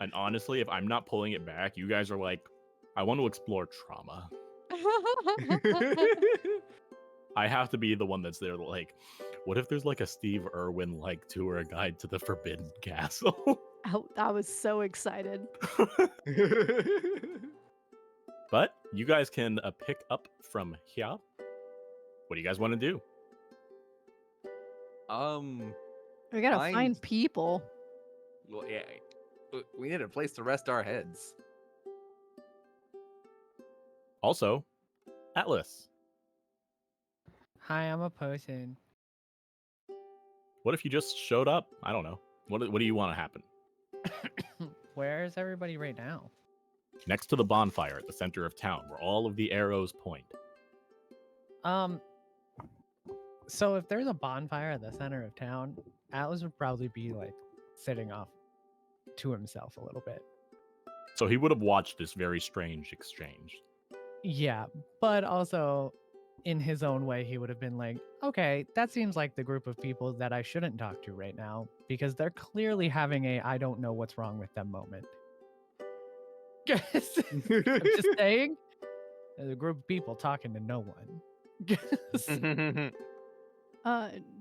And honestly, if I'm not pulling it back, you guys are like, I want to explore trauma. I have to be the one that's there, like, what if there's like a Steve Irwin like tour guide to the Forbidden Castle? Oh, I was so excited. But you guys can pick up from here. What do you guys want to do? We gotta Find- find people. Well, yeah, we need a place to rest our heads. Also, Atlas, Hi, I'm a person. what if you just showed up? I don't know. What do you want to happen? Where is everybody right now? Next to the bonfire at the center of town, where all of the arrows point. So if there's a bonfire at the center of town, Atlas would probably be like sitting off to himself a little bit. So he would have watched this very strange exchange. Yeah, but also in his own way, he would have been like, okay, that seems like the group of people that I shouldn't talk to right now because they're clearly having a I don't know what's wrong with them moment. I'm just saying, there's a group of people talking to no one.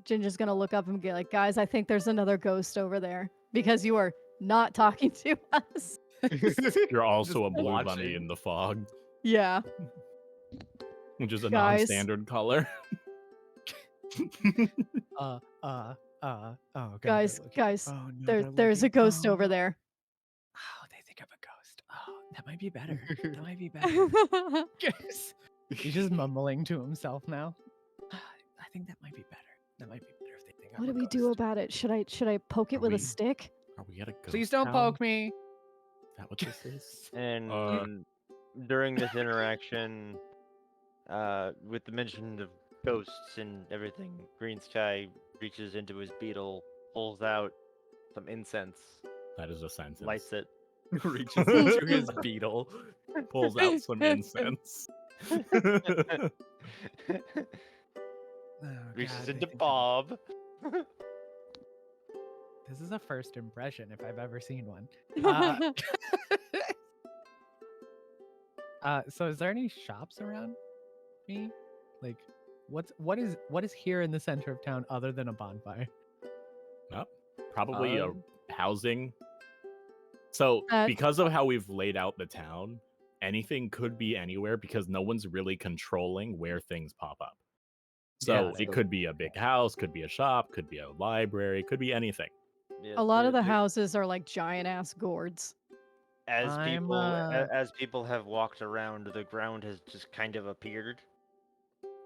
Ginger's gonna look up and get like, guys, I think there's another ghost over there because you are not talking to us. You're also a Just blue bunny watching. in the fog, Yeah. which is a Guys. non-standard color. Oh God, Guys, they're looking. guys, Oh, no, there's a ghost over there. Oh, they think I'm a ghost. Oh, that might be better. That might be better. Yes. He's just mumbling to himself now. I think that might be better. That might be better if they think What I'm do a we do ghost. about it? Should I poke it Are with we- a stick? Are we at a ghost Please don't town? poke me. Is that what this is? And during this interaction, with the mention of ghosts and everything, Green Sky reaches into his beetle, pulls out some incense, That is a sentence. lights it. Reaches into his beetle. Pulls out some incense. Oh, Reaches God, I into think Bob. this is a first impression if I've ever seen one. Uh, so is there any shops around me? Like, what is here in the center of town other than a bonfire? Oh, probably a Um, housing. So Uh, because of how we've laid out the town, anything could be anywhere because no one's really controlling where things pop up. So Got it it. could be a big house, could be a shop, could be a library, could be anything. Yeah, a lot of the there- houses are like giant ass gourds. as I'm, people as people have walked around, the ground has just kind of appeared,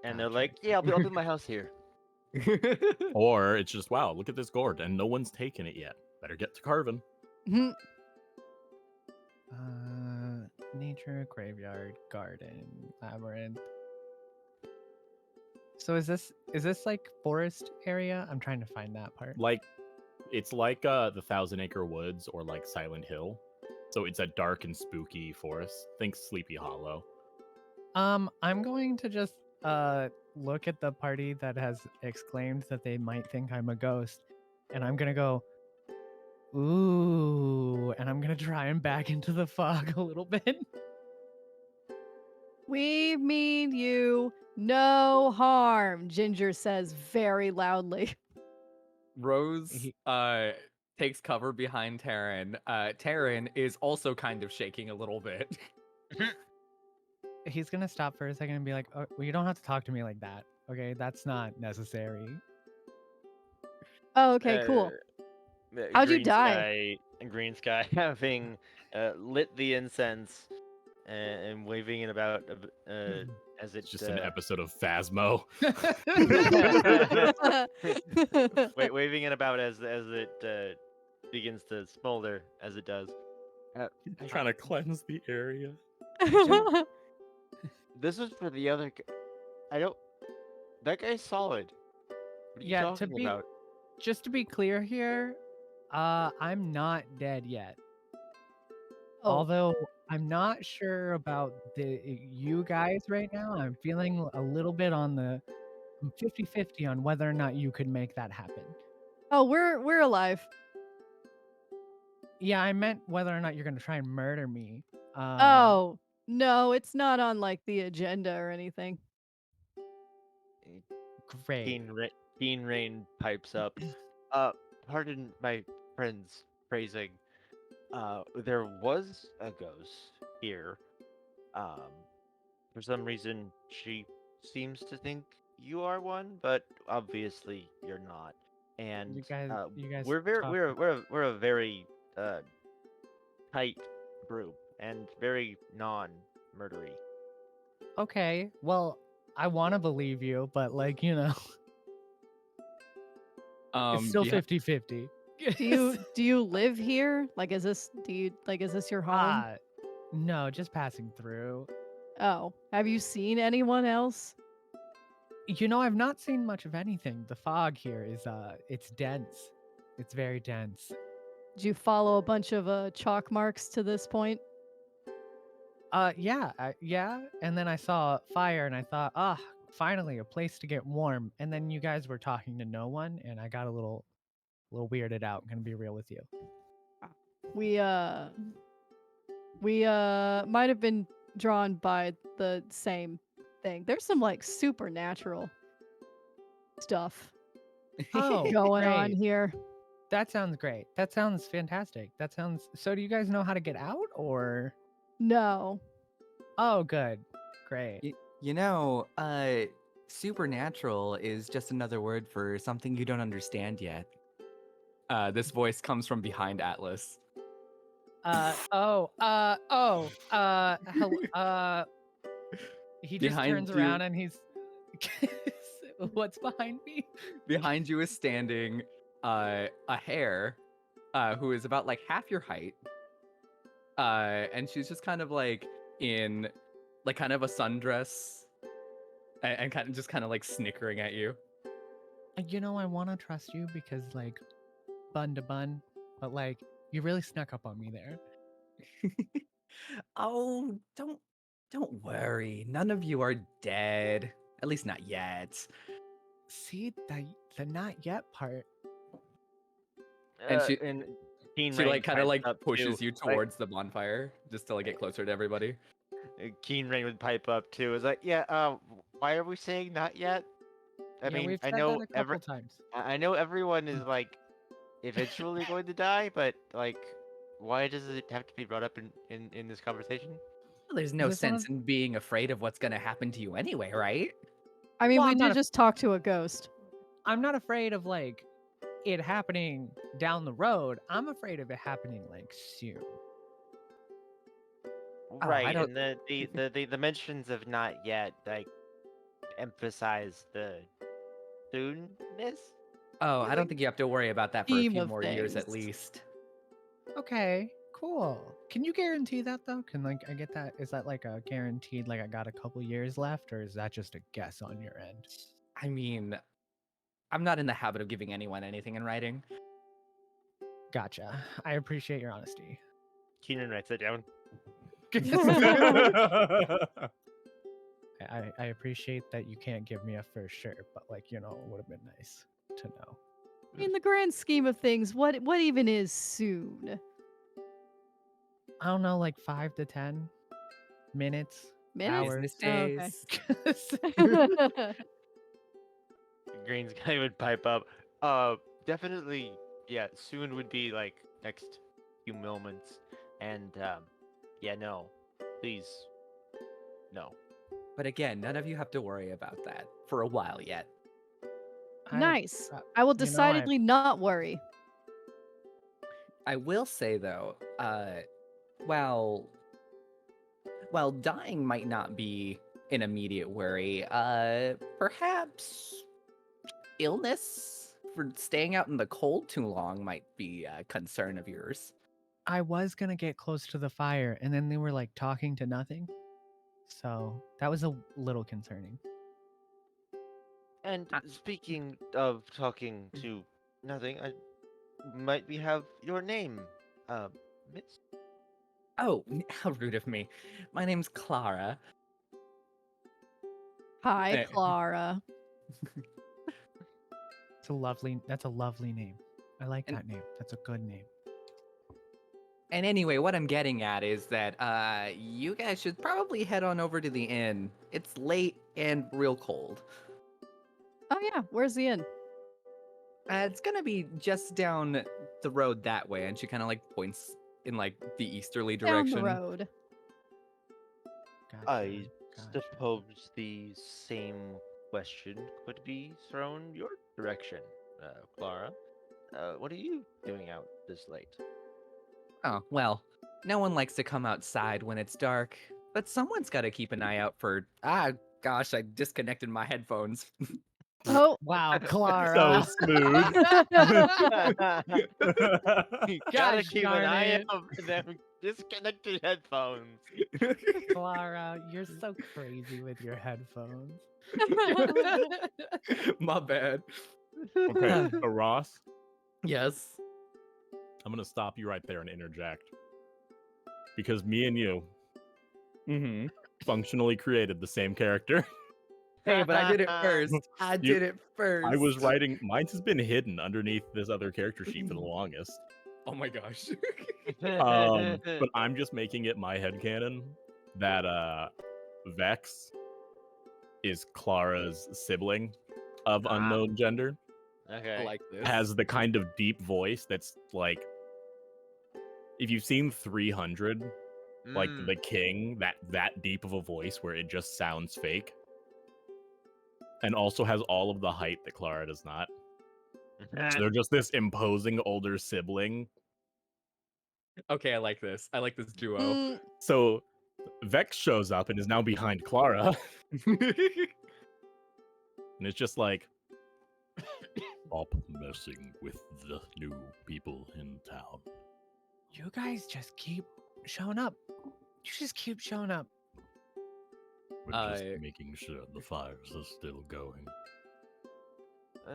and they're Gotcha. like, "Yeah, I'll build my house here." Or it's just, wow, look at this gourd and no one's taken it yet. Better get to carving. Mhm. Nature, graveyard, garden, labyrinth. So is this like forest area? I'm trying to find that part. Like it's like the Thousand Acre Woods or like Silent Hill. So it's a dark and spooky forest. Think Sleepy Hollow. I'm going to just look at the party that has exclaimed that they might think I'm a ghost, and I'm gonna go, ooh, and I'm gonna try and back into the fog a little bit. We mean you no harm, Ginger says very loudly. Rose He- takes cover behind Taryn. Taryn is also kind of shaking a little bit. He's gonna stop for a second and be like, oh, well, you don't have to talk to me like that, okay? That's not necessary. Oh, okay, cool. How'd you die? Green Sky having lit the incense and waving it about as it It's just an episode of Phasmo. waving it about as it begins to smolder as it does. Trying to cleanse the area. This is for the other. I don't. That guy's solid. What are you Yeah, to talking be- about? Just to be clear here, I'm not dead yet. Oh, Although I'm not sure about you guys right now. I'm feeling a little bit on the 50-50 on whether or not you could make that happen. oh, we're alive. Yeah, I meant whether or not you're gonna try and murder me. Oh, no, it's not on like the agenda or anything. Great. Keen Rain pipes up. Pardon my friend's phrasing. There was a ghost here. For some reason, she seems to think you are one, but obviously you're not. And You guys we're very talk we're a very tight group and very non-murdery. Okay, well, I want to believe you, but like, it's still behi- 50-50. Do you live here? Like is this your home? No, just passing through. Oh, have you seen anyone else? I've not seen much of anything. The fog here is it's dense. It's very dense. Did you follow a bunch of chalk marks to this point? Yeah, and then I saw fire and I thought, finally a place to get warm. And then you guys were talking to no one and I got a little weirded out, I'm gonna be real with you. We might have been drawn by the same thing. There's some like supernatural stuff Oh, going on great. here. That sounds great. That sounds fantastic. So do you guys know how to get out or? No. Oh, good. Great. Supernatural is just another word for something you don't understand yet. This voice comes from behind Atlas. Hello, he just Behind turns you- around and he's what's behind me? Behind you is standing a hare who is about like half your height. And she's just kind of like in like kind of a sundress and kind of like snickering at you. I want to trust you because like bun to bun, but like you really snuck up on me there. Oh, don't Don't worry, none of you are dead. At least not yet. See the not yet part. And she And Keen she Rain like kind of pipes like up pushes too. you Like, towards the bonfire just to like get closer to everybody. Keen Rain would pipe up too. It's like, yeah, why are we saying not yet? I Yeah, mean, we've I said know that a couple times. I know everyone is like eventually going to die, but like, why does it have to be brought up in this conversation? Well, there's no This one sense of- in being afraid of what's gonna happen to you anyway, right? I mean, Well, we I'm did not just talk to a ghost. I'm not afraid of like it happening down the road. I'm afraid of it happening like soon. I Right, don't. and the mentions of not yet like emphasize the soonness. Oh, I don't feeling? think you have to worry about that for a Scheme few of more years at things. least. Okay, cool. Can you guarantee that though? Can like I get that? Is that like a guaranteed like I got a couple years left, or is that just a guess on your end? I mean, I'm not in the habit of giving anyone anything in writing. Gotcha. I appreciate your honesty. Keenan writes it down. I appreciate that you can't give me a for sure, but like it would have been nice to know. In the grand scheme of things, what even is soon? I don't know, like 5 to 10 minutes, Minutes? Business hours. Oh, okay. Green's guy would pipe up. Definitely, yeah. Soon would be like next few moments, and yeah, no, please, no. But again, none of you have to worry about that for a while yet. Nice. uh, I will I- decidedly not worry. I will say though, while dying might not be an immediate worry, perhaps illness for staying out in the cold too long might be a concern of yours. I was gonna get close to the fire, and then they were like talking to nothing. So that was a little concerning. And Ah. speaking of talking to nothing, might we have your name, Miss? Oh, how rude of me. My name's Clara. Hi, Eh. Clara. That's a lovely name. I like And- that name. That's a good name. And anyway, what I'm getting at is that you guys should probably head on over to the inn. It's late and real cold. Oh yeah, where's the inn? It's gonna be just down the road that way, and she kind of like points in like the easterly Down direction. the road. Gotcha. I gotcha. suppose the same question could be thrown your direction, Clara. What are you doing out this late? Oh well, no one likes to come outside when it's dark, but someone's got to keep an eye out for. Gosh, I disconnected my headphones. Oh. Wow, Clara. So smooth. You gotta Gosh keep an darn eye it. out for them disconnected headphones. Clara, you're so crazy with your headphones. My bad. Okay, so Ross, Yes. I'm gonna stop you right there and interject because me and you Mm-hmm. functionally created the same character. Hey, but I did it first. I You- did it first. I was writing. Mine's has been hidden underneath this other character sheet for the longest. Oh my gosh. But I'm just making it my headcanon that Vex is Clara's sibling of Ah. unknown gender. Okay. I like this. Has the kind of deep voice that's like, if you've seen 300, like Mm. the king, that deep of a voice where it just sounds fake, and also has all of the height that Clara does not. So they're just this imposing older sibling. Okay, I like this. I like this duo. Mm, So Vex shows up and is now behind Clara, and it's just like, stop messing with the new people in town. You guys just keep showing up. You just keep showing up. We're just Uh, making sure the fires are still going.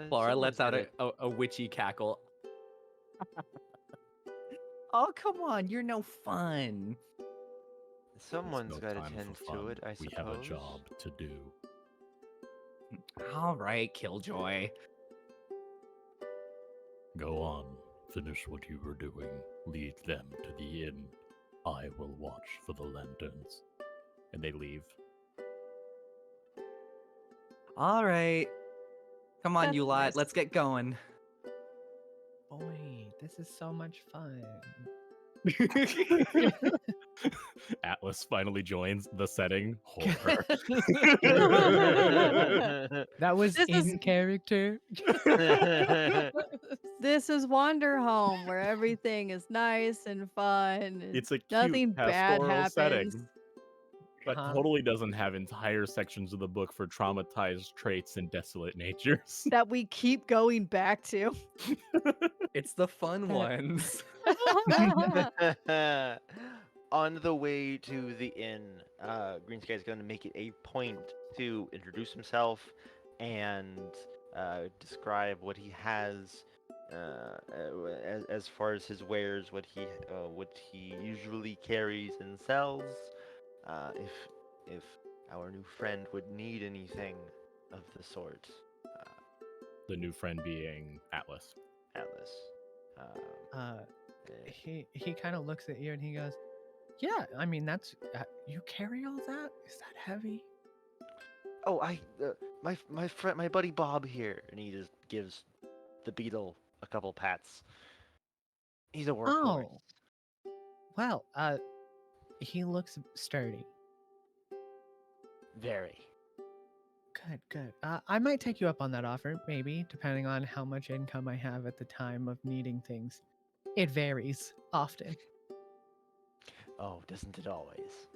Clara Someone's lets out gotta- a witchy cackle. Oh, come on. You're no fun. Someone's no got to time tend for to fun. it, I We suppose. have a job to do. All right, Killjoy. Go on, finish what you were doing. Lead them to the inn. I will watch for the lanterns. And they leave. All right. Come on, That's you lot. nice. Let's get going. Boy, this is so much fun. Atlas finally joins the setting. Horror. That was This is- in character. This is Wander Home, where everything is nice and fun. And It's a cute nothing bad pastoral happens. setting, but Uh-huh. totally doesn't have entire sections of the book for traumatized traits and desolate natures. That we keep going back to. It's the fun That- ones. On the way to the inn, Green Sky is going to make it a point to introduce himself and describe what he has as far as his wares, what he usually carries and sells. If our new friend would need anything of the sort, The new friend being Atlas. Atlas. He kind of looks at you and he goes, "Yeah, I mean that's you carry all that? Is that heavy?" Oh, my buddy Bob here, and he just gives the beetle a couple pats. He's a workhorse. Oh, well, he looks sturdy. Very. Good, good. I might take you up on that offer, maybe, depending on how much income I have at the time of needing things. It varies often. Oh, doesn't it always?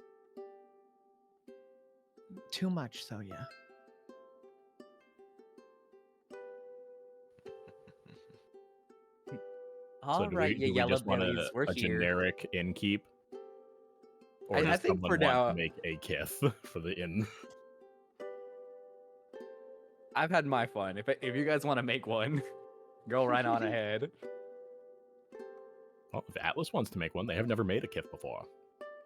Too much, so yeah. All do right, we, you do we yellow just want bellies. We're a here. generic inn keep? Or I does think someone for want now- to make a kith for the inn? I've had my fun. If you guys want to make one, go right on ahead. Well, if Atlas wants to make one, they have never made a kith before.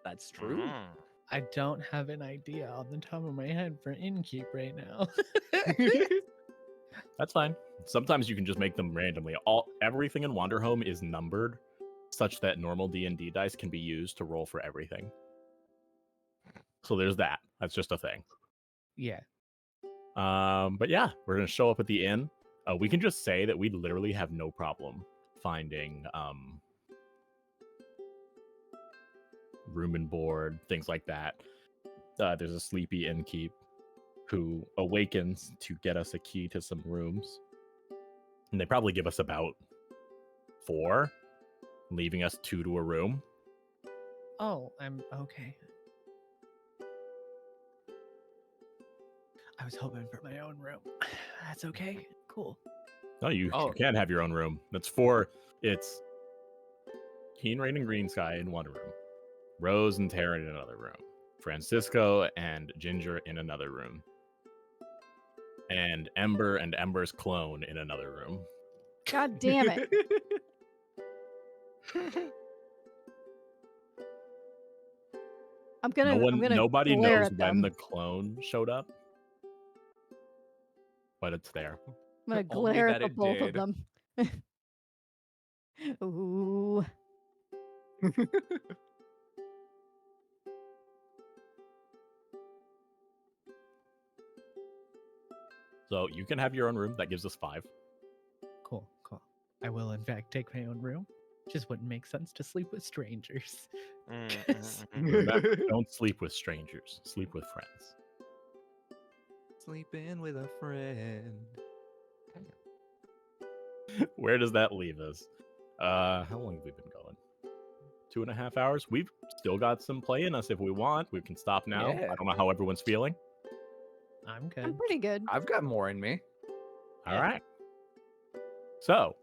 That's true. Mm. I don't have an idea on the top of my head for innkeep right now. That's fine. Sometimes you can just make them randomly. Everything in Wanderhome is numbered, such that normal D&D dice can be used to roll for everything. So there's that. That's just a thing. Yeah. But yeah, we're gonna show up at the inn. We can just say that we literally have no problem finding room and board, things like that. There's a sleepy innkeep who awakens to get us a key to some rooms. And they probably give us about 4, leaving us 2 to a room. Oh, I'm okay. I was hoping for my own room. That's okay. Cool. No, you Oh. can have your own room. It's Keen, Rain, and Green Sky in one room. Rose and Taryn in another room. Francisco and Ginger in another room. And Ember and Ember's clone in another room. God damn it. I'm gonna Nobody glare knows at when them. the clone showed up, but it's there. I'm gonna Only glare that at the it both did. of them. Ooh. So you can have your own room. That gives us 5. Cool. Cool. I will, in fact, take my own room. Just wouldn't make sense to sleep with strangers. Remember, don't sleep with strangers. Sleep with friends. Sleeping with a friend. Where does that leave us? How long have we been going? 2.5 hours. We've still got some play in us if we want. We can stop now. Yeah. I don't know how everyone's feeling. I'm good. I'm pretty good. I've got more in me. All right. So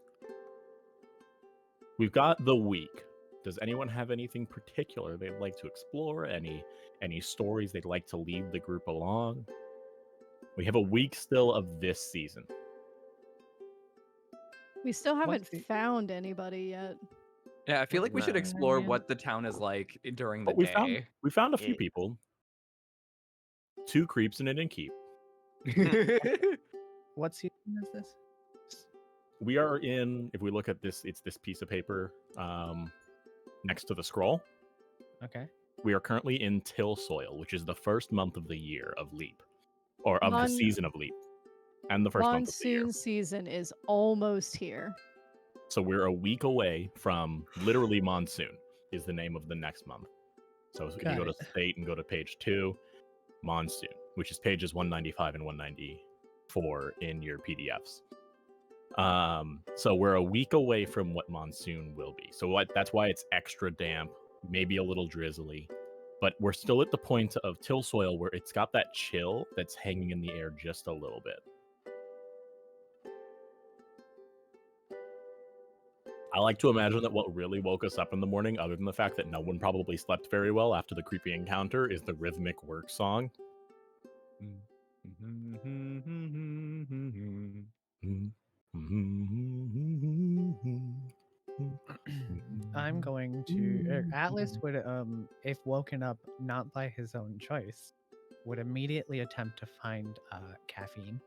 we've got the week. Does anyone have anything particular they'd like to explore? Any stories they'd like to lead the group along? We have a week still of this season. We still haven't What's the- found anybody yet. Yeah, I feel like we should Nah. explore Man. what the town is like during the But we day. found a few Yeah. people. 2 creeps in an innkeep. What season is this? We are in, if we look at this, it's this piece of paper next to the scroll. Okay. We are currently in till soil, which is the first month of the year of leap, or of the Mon- season of leap, and the first month of the year. Monsoon season is almost here. So we're a week away from literally monsoon is the name of the next month. So if you Got go to it. state and go to page 2, monsoon, which is pages 195 and 194 in your PDFs. So we're a week away from what monsoon will be. So that's why it's extra damp, maybe a little drizzly, but we're still at the point of till soil where it's got that chill that's hanging in the air just a little bit. I like to imagine that what really woke us up in the morning, other than the fact that no one probably slept very well after the creepy encounter, is the rhythmic work song. I'm going to Atlas would if woken up not by his own choice, would immediately attempt to find caffeine.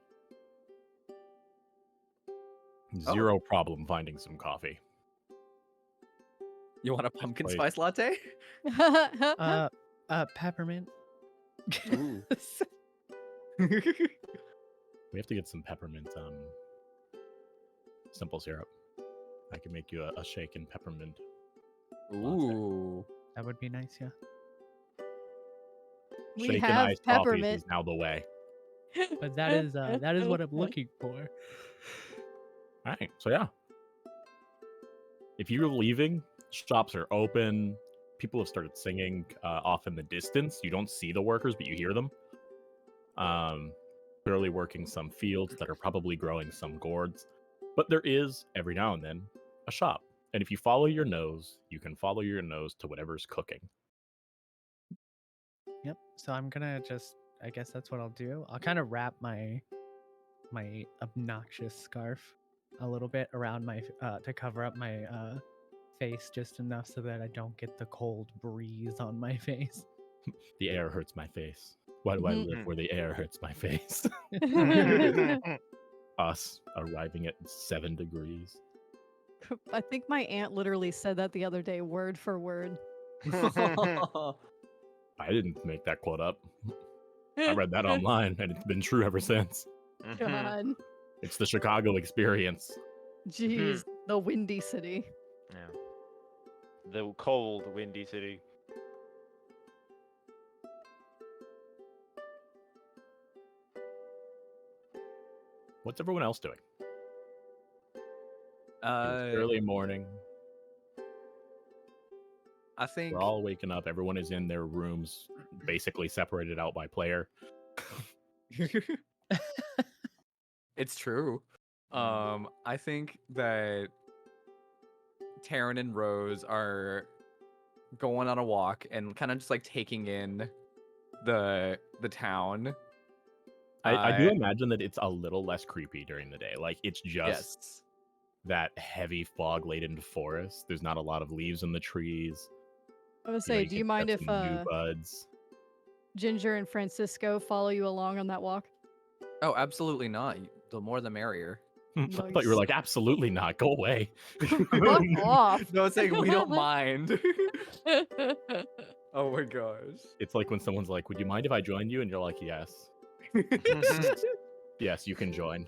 Zero problem finding some coffee. You want a pumpkin Wait. spice latte? Peppermint. Ooh. We have to get some peppermint simple syrup. I can make you a shaken peppermint. Ooh. That would be nice, yeah. We Shaken have iced coffees peppermint. is now the way. But that is what I'm looking for. All right, so yeah. If you're leaving, shops are open. People have started singing off in the distance. You don't see the workers, but you hear them. Clearly working some fields that are probably growing some gourds. But there is, every now and then, a shop. And if you follow your nose, you can follow your nose to whatever's cooking. Yep. So I'm gonna just I guess that's what I'll do. I'll kind of wrap my obnoxious scarf a little bit around my to cover up my face just enough so that I don't get the cold breeze on my face. The air hurts my face. Why do I live where the air hurts my face? Us arriving at 7 degrees. I think my aunt literally said that the other day, word for word. I didn't make that quote up. I read that online, and it's been true ever since. God. It's the Chicago experience. Jeez, the windy city. Yeah. The cold, windy city. What's everyone else doing? It's Uh, early morning. I think We're all waking up. Everyone is in their rooms, basically separated out by player. it's true. I think that Taryn and Rose are going on a walk and kind of just like taking in the town. I do imagine that it's a little less creepy during the day. Like, it's just Yes. that heavy fog-laden forest. There's not a lot of leaves in the trees. I would You know, say, do you can mind get if some new buds? Ginger and Francisco follow you along on that walk? Oh, absolutely not. The more the merrier. I thought you were Nice. like, absolutely not. Go away. Fuck off. No, it's like we don't mind. Oh my gosh. It's like when someone's like, would you mind if I joined you? And you're like, yes. Yes, you can join.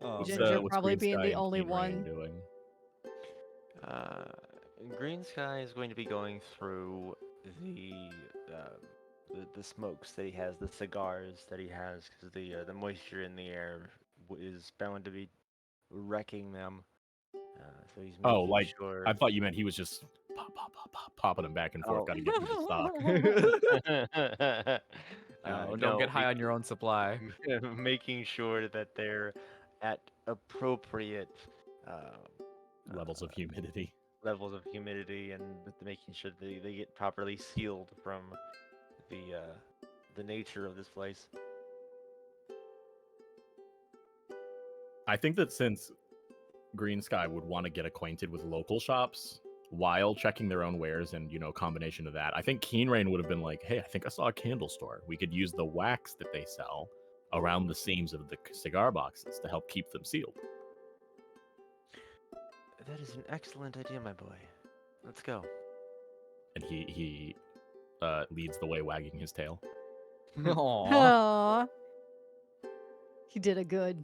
God. Ginger What's probably Green being Sky the and only Keen Rain one. doing? Green Sky is going to be going through the smokes that he has, the cigars that he has, because the moisture in the air is bound to be wrecking them. So he's making Like, sure. I thought you meant he was just popping them back and forth. Oh. Got to get them to stop. No, don't No, get high on your own supply. making sure that they're at appropriate Levels of humidity. levels of humidity and making sure they get properly sealed from the nature of this place. I think that since Green Sky would want to get acquainted with local shops while checking their own wares and, combination of that, I think Keen Rain would have been like, hey, I think I saw a candle store. We could use the wax that they sell around the seams of the cigar boxes to help keep them sealed. That is an excellent idea, my boy. Let's go. And he leads the way, wagging his tail. Aww. Aw. He did a good.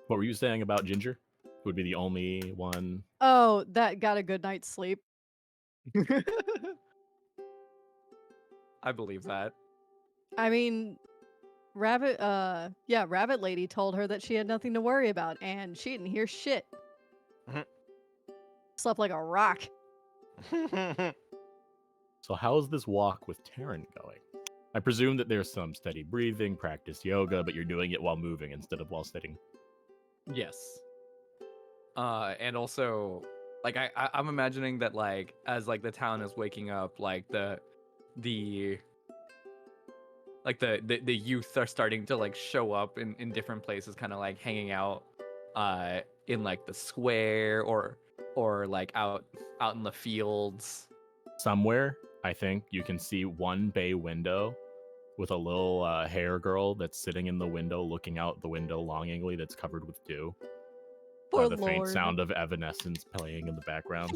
What were you saying about Ginger? Who would be the only one? Oh, that got a good night's sleep. I believe that. I mean, Rabbit Lady told her that she had nothing to worry about, and she didn't hear shit. Mhm. Slept like a rock. So how's this walk with Taryn going? I presume that there's some steady breathing, practice yoga, but you're doing it while moving instead of while sitting. Yes. And also, like I'm imagining that like as like the town is waking up, like the youth are starting to like show up in different places, kind of like hanging out in like the square or like out in the fields. Somewhere, I think, you can see one bay window with a little hair girl that's sitting in the window, looking out the window longingly, that's covered with dew. Poor The faint Lord. sound of Evanescence playing in the background.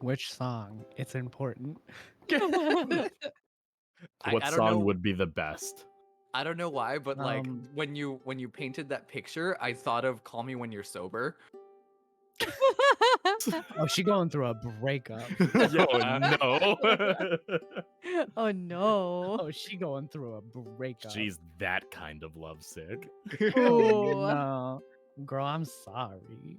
Which song? It's important. What I don't song know. would be the best? I don't know why, but like Um, when you painted that picture, I thought of "Call Me When You're Sober." Oh, she going through a breakup. Oh no. Oh no. Oh, she going through a breakup. She's that kind of lovesick. Oh, Ooh. no. Girl, I'm sorry.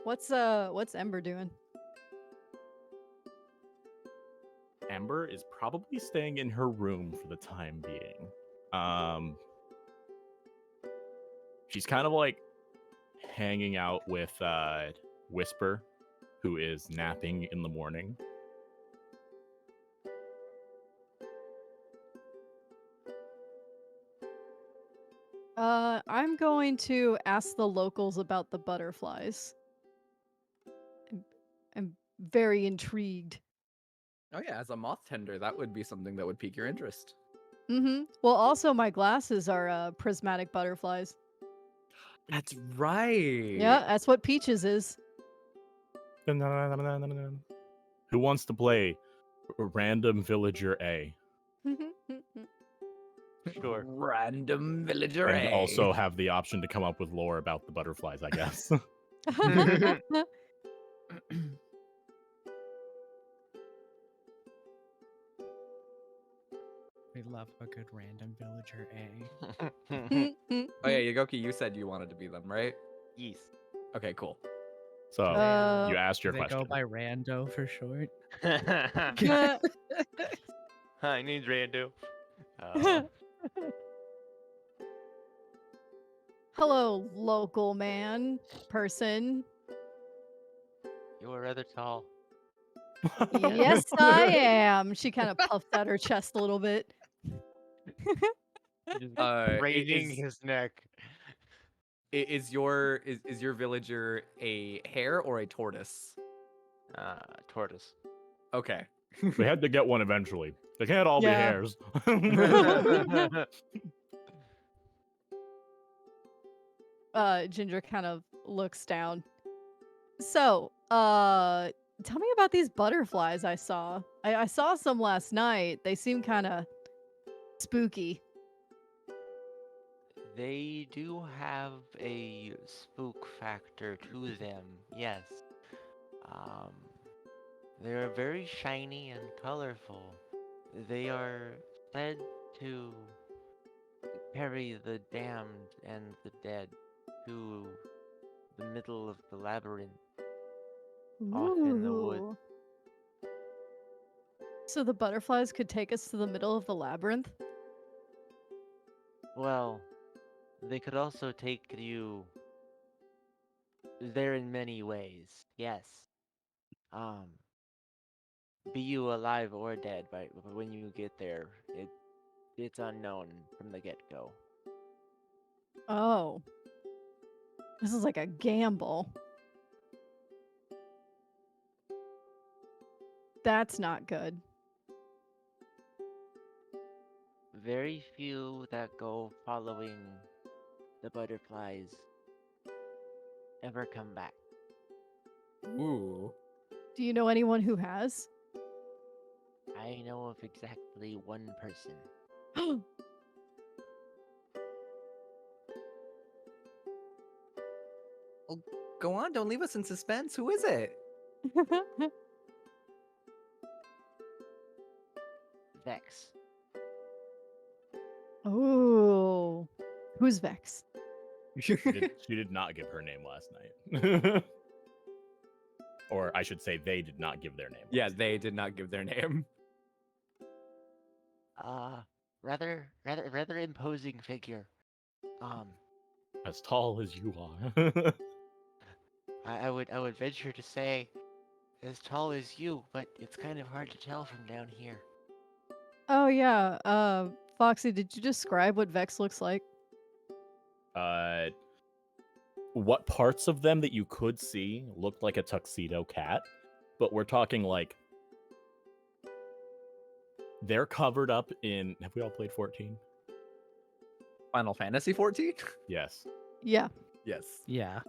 What's Ember doing? Amber is probably staying in her room for the time being. She's kind of like hanging out with Whisper, who is napping in the morning. I'm going to ask the locals about the butterflies. I'm very intrigued. Oh yeah, as a moth tender, that would be something that would pique your interest. Mm-hmm. Well, also my glasses are prismatic butterflies. That's right. Yeah, that's what Peaches is. Who wants to play Random Villager A? Sure. Random villager And A. also have the option to come up with lore about the butterflies, I guess. We love a good random villager A. Oh yeah, Yagoki, you said you wanted to be them, right? Yes. Okay, cool. So Uh, you asked your Do they question. go by Rando for short? I need Rando. Hello, local man, person. You are rather tall. Yes, I am. She kind of puffed out her chest a little bit. Just It craning is- his neck. Is your villager a hare or a tortoise? Tortoise. Okay. We had to get one eventually. They can't all be Yeah. hares. Ginger kind of looks down. So, tell me about these butterflies I saw. I saw some last night. They seem kind of spooky. They do have a spook factor to them, yes. They're very shiny and colorful. They are said to carry the damned and the dead to the middle of the labyrinth. Off in the woods. Ooh. So the butterflies could take us to the middle of the labyrinth? Well, they could also take you there in many ways. Yes. Um, be you alive or dead, but when you get there, it's unknown from the get-go. Oh, this is like a gamble. That's not good. Very few that go following the butterflies ever come back. Ooh. Do you know anyone who has? I know of exactly one person. Well, go on. Don't leave us in suspense. Who is it? Vex. Oh, who's Vex? She did not give her name last night. Or I should say, they did not give their name. Yeah, last they did not give their name. Rather imposing figure. night. As tall as you are. I would venture to say as tall as you, but it's kind of hard to tell from down here. Oh yeah. Foxy, did you describe what Vex looks like? What parts of them that you could see looked like a tuxedo cat, but we're talking like they're covered up in. Have we all played 14? Final Fantasy 14? Yes. Yeah. Yes. Yeah.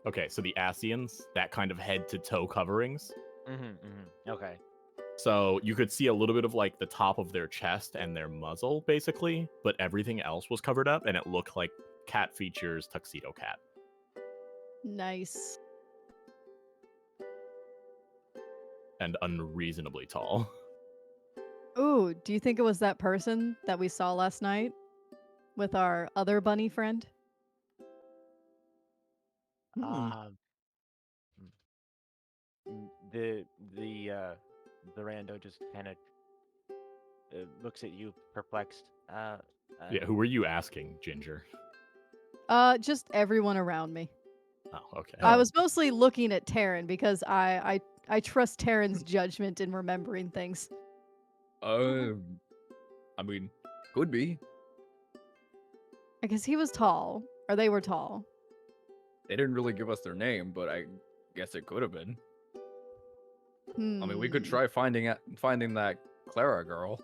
Okay, so the Asians, that kind of head to toe coverings. Okay. So you could see a little bit of like the top of their chest and their muzzle, basically, but everything else was covered up, and it looked like cat features tuxedo cat. Nice. And unreasonably tall. Ooh, do you think it was that person that we saw last night with our other bunny friend? Um, the the rando just kind of looks at you perplexed. Yeah, who were you asking, Ginger? Just everyone around me. Oh, okay. I was mostly looking at Taryn because I trust Taryn's judgment in remembering things. I mean, could be. Because he was tall, or they were tall. They didn't really give us their name, but I guess it could have been. I mean, we could Hmm. try finding that Clara girl.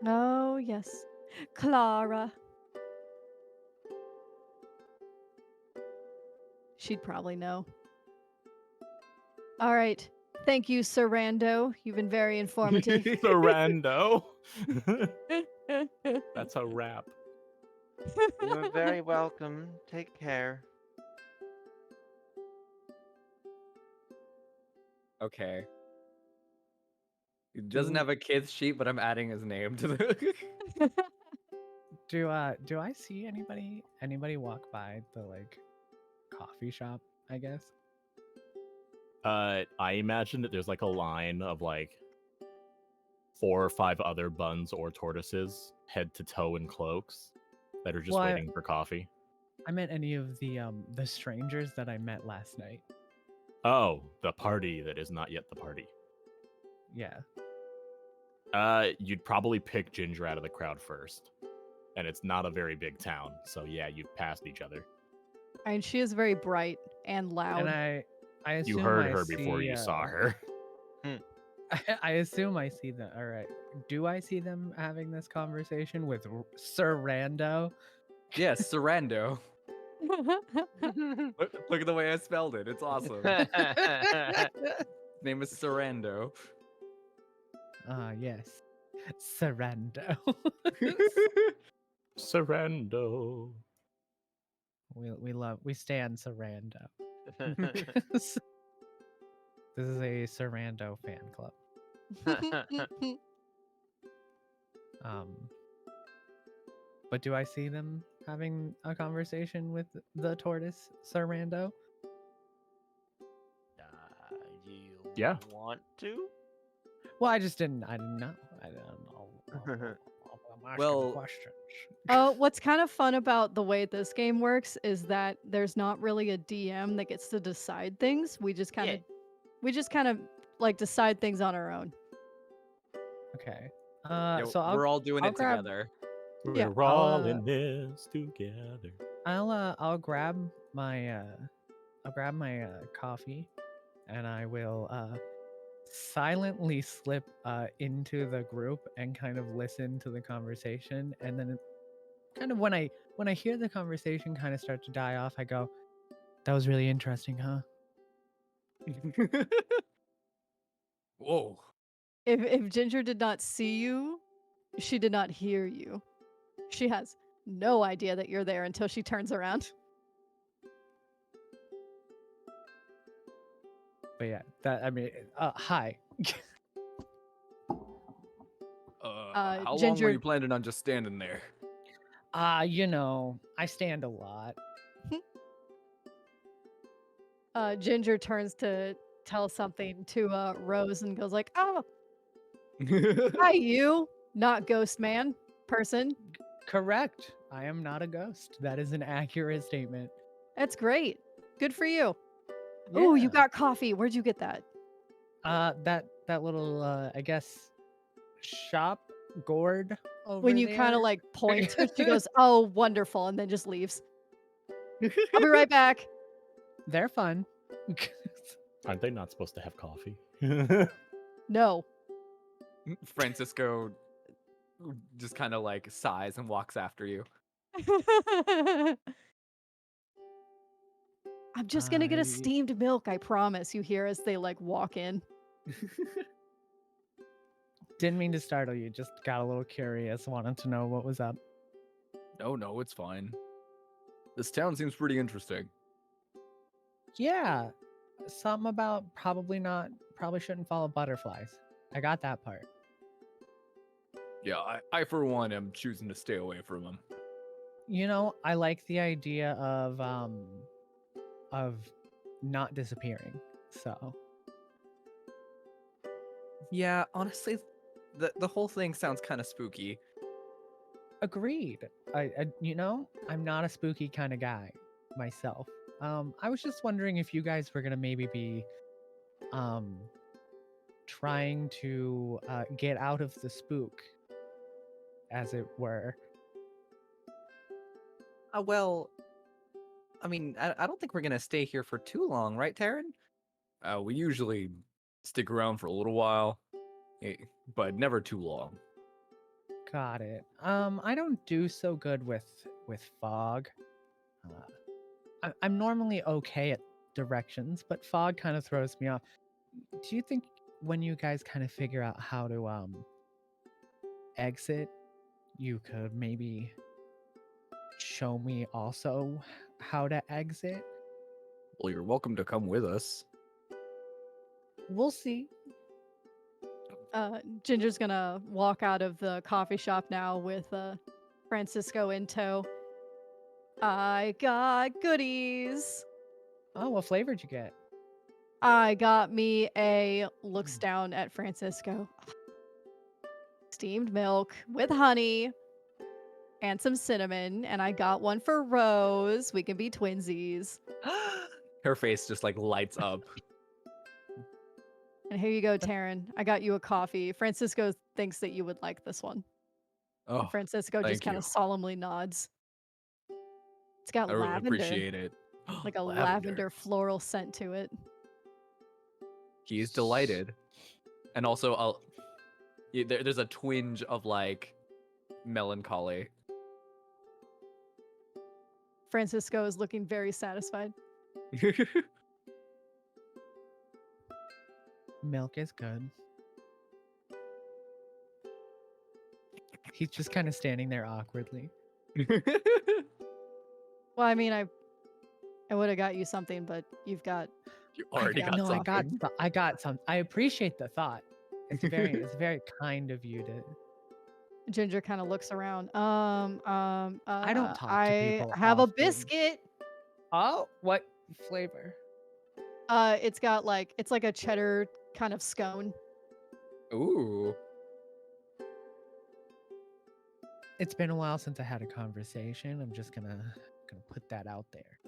Oh yes, Clara. She'd probably know. All right. Thank you, Sir Rando. You've been very informative. Sarando. That's a wrap. You're very welcome. Take care. Okay. He doesn't Do- have a kid's sheet, but I'm adding his name to the. Do I see anybody walk by the like coffee shop, I guess? I imagine that there's like a line of like 4 or 5 other buns or tortoises, head to toe in cloaks, that are just Well, waiting for coffee. I meant any of the strangers that I met last night. Oh, the party that is not yet the party. Yeah. You'd probably pick Ginger out of the crowd first. And it's not a very big town, so yeah, you've passed each other. And she is very bright and loud. And I assume You heard I her before see, you saw her. I assume I see them. All right. Do I see them having this conversation with Sir Rando? Yes, Sarando. Look at the way I spelled it. It's awesome. His name is Sarando. Ah, yes. Sarando. Sarando. we stand Sarando. This is a Sarando fan club. But do I see them having a conversation with the tortoise Sarando? Do you Yeah. want to? Well, I didn't know. I don't know. asking Well- questions. What's kind of fun about the way this game works is that there's not really a DM that gets to decide things. We just kind of like decide things on our own. Okay. Yeah, So we're all doing I'll it grab- together. Yeah. We're all in this together. I'll grab my coffee, and I will silently slip into the group and kind of listen to the conversation, and then kind of when I hear the conversation kind of start to die off, I go, "That was really interesting, huh?" Whoa. If Ginger did not see you, she did not hear you. She has no idea that you're there until she turns around. But yeah, hi. How long were Ginger- you planning on just standing there? I stand a lot. Ginger turns to tell something to Rose and goes like, "Oh, hi you, not ghost man, person. Correct. I am not a ghost. That is an accurate statement. That's great. Good for you. Oh, you Yeah. got coffee. Where'd you get that?" That little I guess shop gourd over When you kind there. of like point, she goes, "Oh, wonderful," and then just leaves. I'll be right back. They're fun. Aren't they not supposed to have coffee? No. Francisco just kind of like sighs and walks after you. I'm just gonna get a I- steamed milk, I promise. You hear as they like walk in. Didn't mean to startle you. Just got a little curious. Wanted to know what was up. No, it's fine. This town seems pretty interesting. Yeah, something about probably shouldn't follow butterflies. I got that part. Yeah, I for one am choosing to stay away from them. I like the idea of not disappearing. So Yeah, honestly, the whole thing sounds kind of spooky. agreed. I'm not a spooky kind of guy myself. I was just wondering if you guys were gonna maybe be trying to get out of the spook, as it were. Well, I mean, I don't think we're gonna stay here for too long, right, Taryn? We usually stick around for a little while, but never too long. Got it. I don't do so good with fog. I'm normally okay at directions, but fog kind of throws me off. Do you think when you guys kind of figure out how to exit, you could maybe show me also how to exit? Well, you're welcome to come with us. We'll see. Ginger's gonna walk out of the coffee shop now with Francisco in tow. I got goodies. Oh, what flavor did you get? I got me looks down at Francisco. Steamed milk with honey and some cinnamon, and I got one for Rose. We can be twinsies. Her face just like lights up. And here you go, Taryn. I got you a coffee. Francisco thinks that you would like this one. Oh, And Francisco just thank kind you. of solemnly nods. It's got I really lavender, appreciate it. like a lavender floral scent to it. He's delighted, and also there's a twinge of like melancholy. Francisco is looking very satisfied. Milk is good. He's just kind of standing there awkwardly. Well, I mean, I would have got you something, but you've got. You already got no, something. I got some. I appreciate the thought. It's very kind of you to. Ginger kind of looks around. I don't talk to I people have a often. biscuit. Oh, what flavor? It's like a cheddar kind of scone. Ooh. It's been a while since I had a conversation. I'm just gonna put that out there.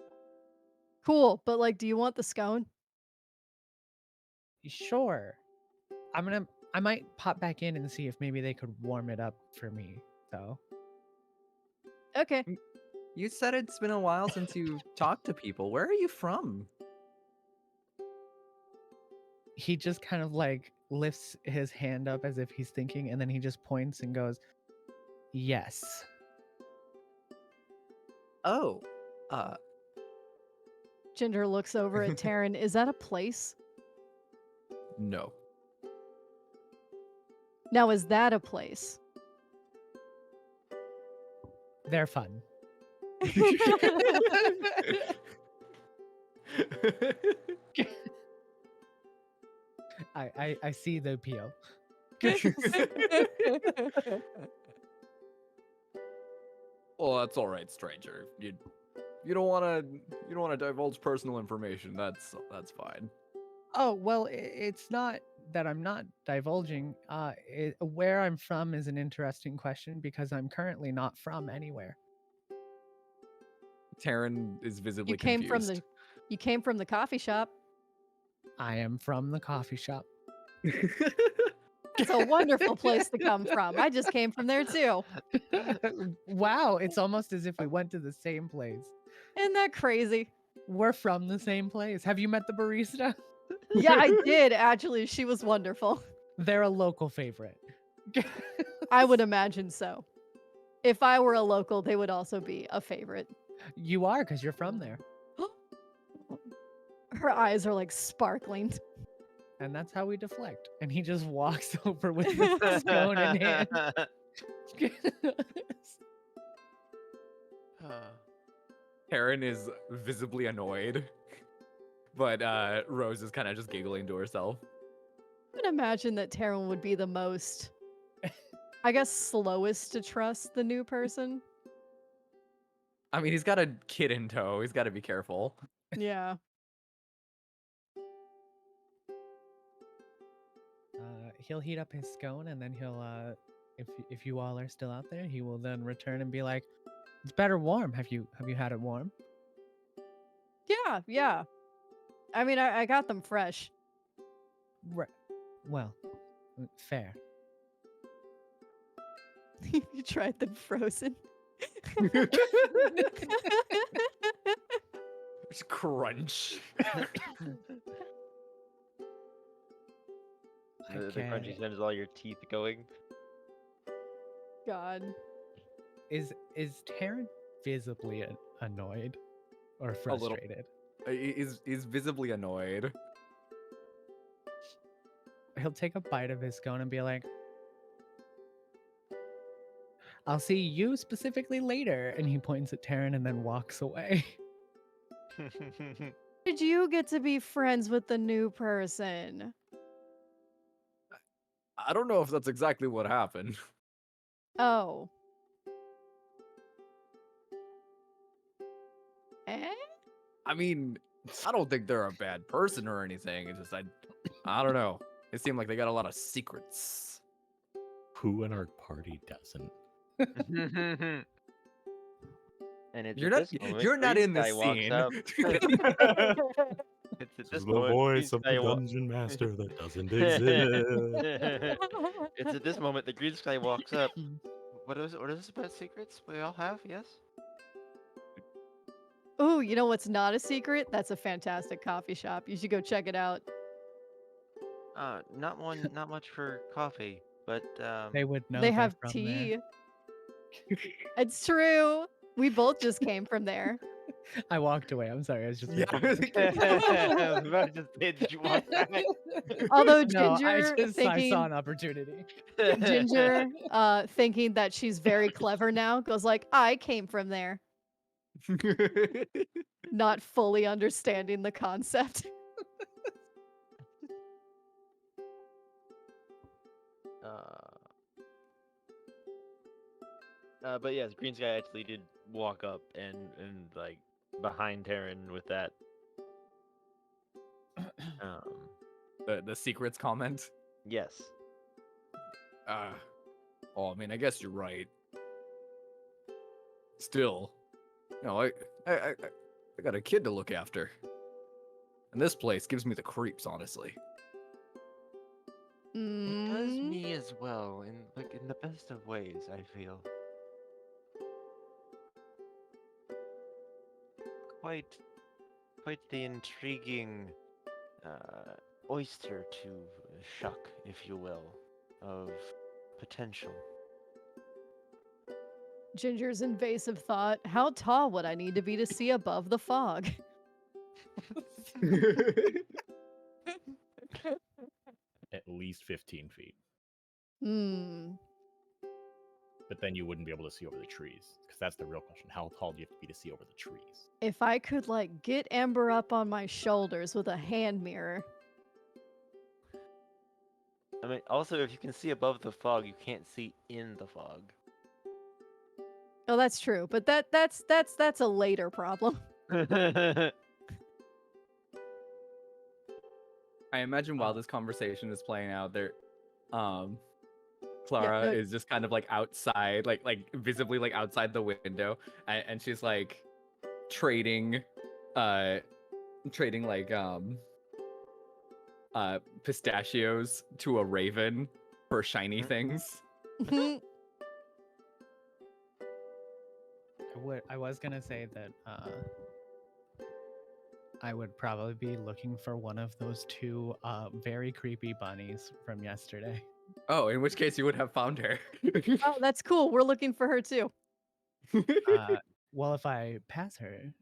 Cool, but like, do you want the scone? Sure. I might pop back in and see if maybe they could warm it up for me, though. Okay. You said it's been a while since you talked to people. Where are you from? He just kind of like lifts his hand up as if he's thinking, and then he just points and goes, "Yes." Oh, uh, Ginger looks over at Taryn. Is that a place? no. Now, is that a place? They're fun. I see the appeal. Well, that's all right, stranger. You don't want to divulge personal information. That's fine. Oh, well, it's not that I'm not divulging. Where I'm from is an interesting question because I'm currently not from anywhere. Taryn is visibly You came from confused. you came from the coffee shop. I am from the coffee shop. It's a wonderful place to come from. I just came from there too. Wow, it's almost as if we went to the same place. Isn't that crazy? We're from the same place. Have you met the barista? Yeah, I did actually. She was wonderful. They're a local favorite. I would imagine so. If I were a local, they would also be a favorite. You are because you're from there. Her eyes are like sparkling. And that's how we deflect. And he just walks over with the scone in hand. Taryn is visibly annoyed, but Rose is kind of just giggling to herself. I would imagine that Taryn would be the most, I guess, slowest to trust the new person. I mean, he's got a kid in tow. He's got to be careful. Yeah. He'll heat up his scone and then he'll, if you all are still out there, he will then return and be like, "It's better warm. Have you had it warm?" Yeah, yeah. I mean, I got them fresh. Right. Well, fair. You tried them frozen. Just crunch. The Okay. crunchy sends all your teeth going. God. Is Taryn visibly annoyed or A little. frustrated? He's visibly annoyed. He'll take a bite of his scone and be like, "I'll see you specifically later." And he points at Taryn and then walks away. Did you get to be friends with the new person? I don't know if that's exactly what happened. Oh. Eh? I mean, I don't think they're a bad person or anything. It's just I don't know. It seemed like they got a lot of secrets. Who in our party doesn't? And it's You're at not. this moment You're not Green in the Sky walks scene. up. It's at This this is the moment voice Green of Sky the wa- dungeon master that doesn't exist. It's at this moment the Green Sky walks up. What is this about secrets we all have? Yes. Ooh, you know what's not a secret? That's a fantastic coffee shop. You should go check it out. Not much for coffee, but They would know They they're have from tea. there. It's true. We both just came from there. I walked away. I'm sorry. I was just Yeah. making- I was about to say, did you walk back? Although No, Ginger I thinking saw an opportunity. Ginger thinking that she's very clever now goes like, I came from there, not fully understanding the concept. But yes, Green Sky actually did walk up and like behind Terran with that. the secrets comment. Yes. Oh, I mean, I guess you're right. Still, I got a kid to look after. And this place gives me the creeps, honestly. It does Mm. me as well, in the best of ways, I feel. Quite the intriguing oyster to shuck, if you will, of potential. Ginger's invasive thought. How tall would I need to be to see above the fog? At least 15 feet. Hmm. But then you wouldn't be able to see over the trees. Because that's the real question. How tall do you have to be to see over the trees? If I could, like, get Ember up on my shoulders with a hand mirror. I mean, also, if you can see above the fog, you can't see in the fog. Oh, that's true. But that's a later problem. I imagine while Oh. this conversation is playing out, Clara no- is just kind of like outside, like visibly like outside the window, and she's like trading, trading like pistachios to a raven for shiny things. I was gonna say that I would probably be looking for one of those two very creepy bunnies from yesterday. Oh, in which case you would have found her. Oh, that's cool. We're looking for her too. Well, if I pass her,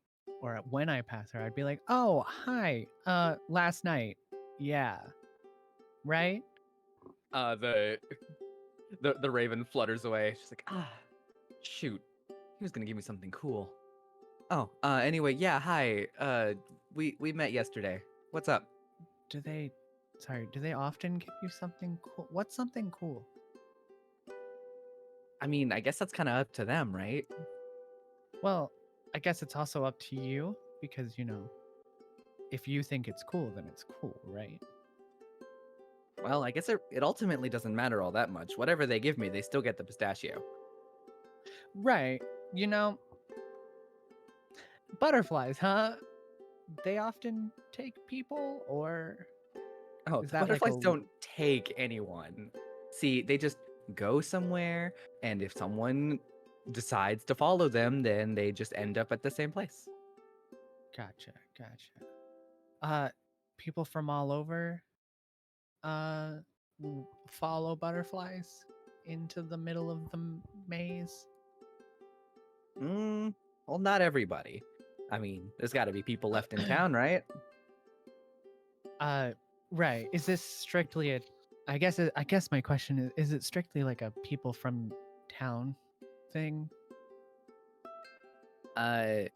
or when I pass her, I'd be like, "Oh, hi. Last night, yeah, right." The raven flutters away. She's like, shoot, he was gonna give me something cool. Oh, anyway, yeah, hi. We met yesterday. What's up? Do they often give you something cool? What's something cool? I mean, I guess that's kind of up to them, right? Well, I guess it's also up to you because, if you think it's cool, then it's cool, right? Well, I guess it ultimately doesn't matter all that much. Whatever they give me, they still get the pistachio. Right. Butterflies, huh? They often take people, or Oh, is the that like butterflies a don't take anyone. See, they just go somewhere, and if someone decides to follow them, then they just end up at the same place. Gotcha. People from all over follow butterflies into the middle of the maze. Well, not everybody. I mean, there's got to be people left in town, right? Right. Is this strictly a I guess my question is it strictly like a people from town thing? I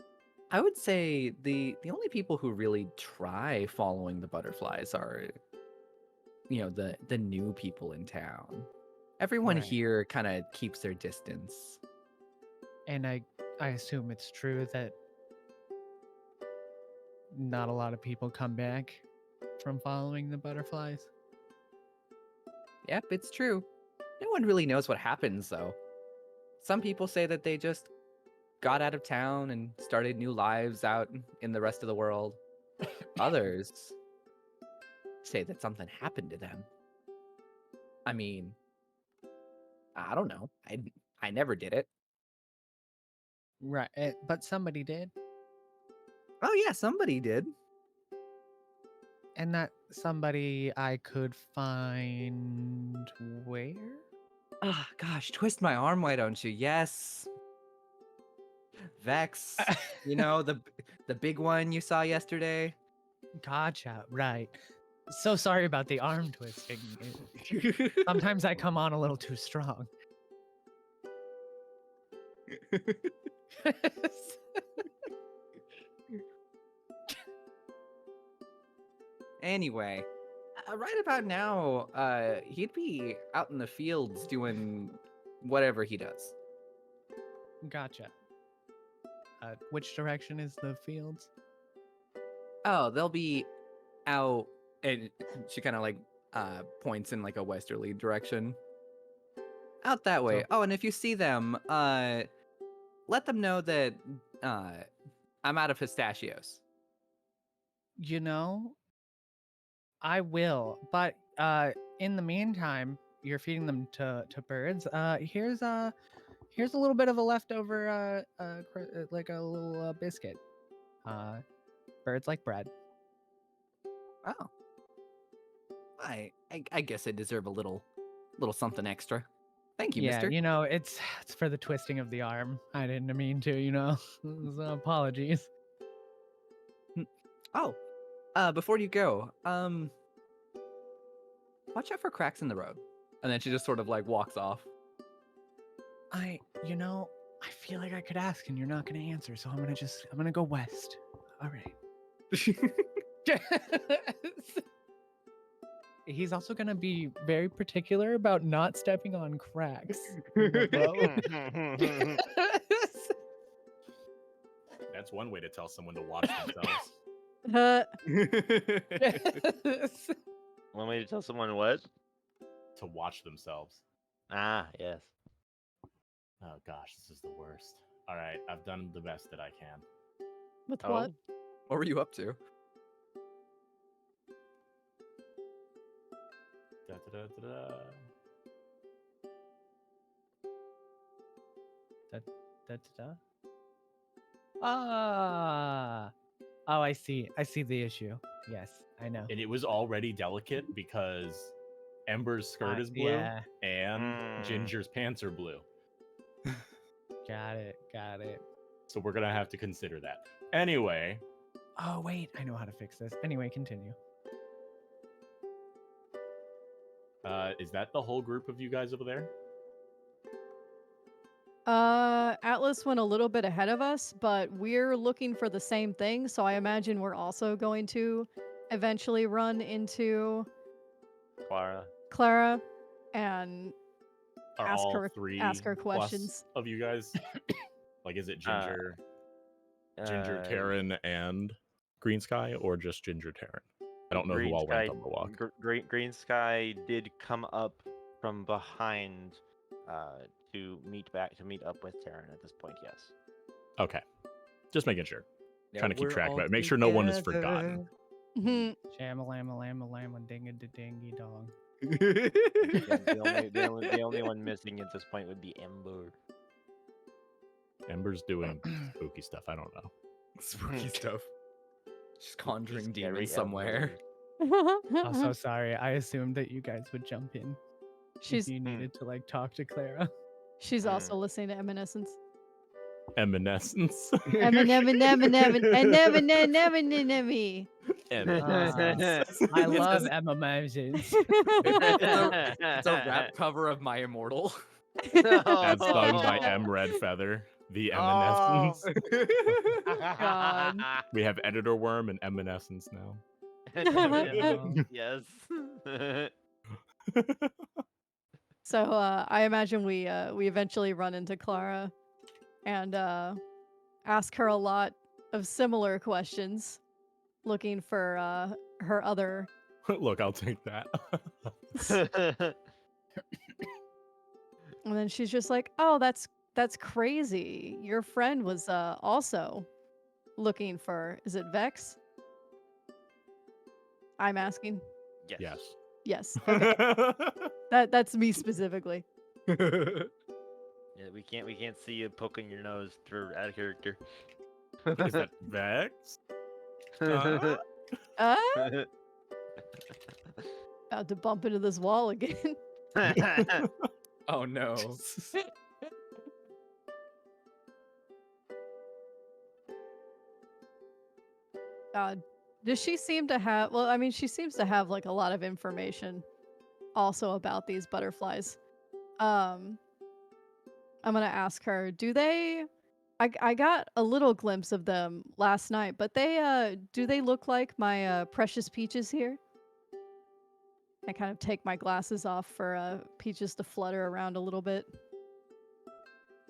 would say the only people who really try following the butterflies are, the new people in town. Everyone Right. here kind of keeps their distance. And I assume it's true that not a lot of people come back from following the butterflies. Yep, it's true. No one really knows what happens, though. Some people say that they just got out of town and started new lives out in the rest of the world. Others say that something happened to them. I mean, I don't know. I never did it. Right. But somebody did. Oh yeah, somebody did. And that somebody I could find where? Ah, gosh, twist my arm, why don't you? Yes. Vex. The big one you saw yesterday. Gotcha. Right. So sorry about the arm twisting. Sometimes I come on a little too strong. Anyway, right about now, he'd be out in the fields doing whatever he does. Gotcha. Which direction is the fields? Oh, they'll be out, and she kind of like points in like a westerly direction. Out that way. So- Oh, and if you see them, let them know that I'm out of pistachios. You know, I will, but in the meantime, you're feeding them to birds. Here's a little bit of a leftover like a little biscuit. Birds like bread. Oh, I guess I deserve a little something extra. Thank you, Yeah, Mister. you know, it's for the twisting of the arm. I didn't mean to, you know. So apologies. Oh, before you go, watch out for cracks in the road. And then she just sort of like walks off. You know, I feel like I could ask and you're not going to answer, so I'm going to go west. All right. He's also going to be very particular about not stepping on cracks. That's one way to tell someone to watch themselves. One way to tell someone what? To watch themselves. Ah, yes. Oh gosh, this is the worst. All right, I've done the best that I can. With Oh. what? What were you up to? Da, da, da, da, da. Ah. Oh, I see. I see the issue. Yes, I know. And it was already delicate because Ember's skirt is blue Yeah. and Ginger's pants are blue. Got it. So we're gonna have to consider that. Anyway, Oh, wait. I know how to fix this. Anyway, continue. is that the whole group of you guys over there? Atlas went a little bit ahead of us, but we're looking for the same thing, so I imagine we're also going to eventually run into Clara and Are ask all her three ask her plus questions. of you guys? Like, is it Ginger, Taryn, and Green Sky, or just Ginger, Taryn? I don't know who all went on the walk. Green Sky did come up from behind to meet up with Taryn at this point. Yes. Okay, just making sure. Yeah, Trying to keep we're track of all it. Make sure no one is together. forgotten. Mhm. Shamalama lama lama dinga da dingy dong. The only one missing at this point would be Ember. Ember's doing spooky stuff. I don't know. Spooky stuff. She's conjuring Scary demons somewhere. I'm so sorry. I assumed that you guys would jump in She's if you needed to like talk to Clara. she's also listening to Eminescence. Eminescence. Eminescence. I love Emma Moses. It's a rap cover of My Immortal. As sung by M. Red Feather, the Eminescence. God. We have Editor Worm and Eminescence now. Yes. So I imagine we eventually run into Clara and ask her a lot of similar questions, looking for her other. Look, I'll take that. And then she's just like, "Oh, that's crazy. Your friend was also looking for. Is it Vex?" I'm asking. Yes. Yes. Okay. That's me specifically. Yeah, we can't see you poking your nose through out of character. Is that Vex? About to bump into this wall again. Oh no. God. Does she seem to have, well, I mean, she seems to have like a lot of information also about these butterflies. I'm gonna ask her, do they, I got a little glimpse of them last night, but they, do they look like my precious peaches here? I kind of take my glasses off for Peaches to flutter around a little bit.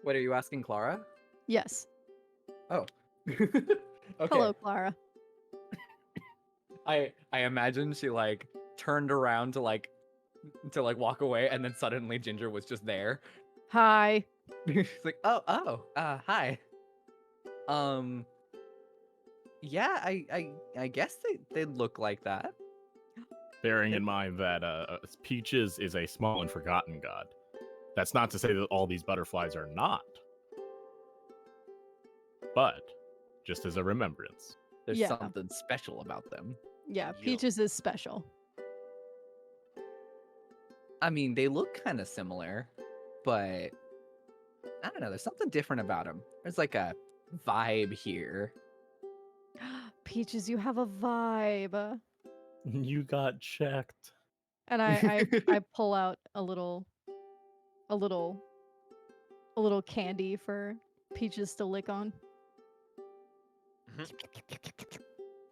What are you asking, Clara? Yes. Oh. Okay. Hello, Clara. I imagine she like turned around to like walk away, and then suddenly Ginger was just there. Hi. He's like, hi. Yeah, I guess they look like that. Bearing in mind that Peaches is a small and forgotten god. That's not to say that all these butterflies are not, but just as a remembrance. There's Yeah. something special about them. Yeah, Yup. Peaches is special. I mean, they look kind of similar, but I don't know. There's something different about them. There's like a vibe here. Peaches, you have a vibe. You got checked. And I pull out a little candy for Peaches to lick on.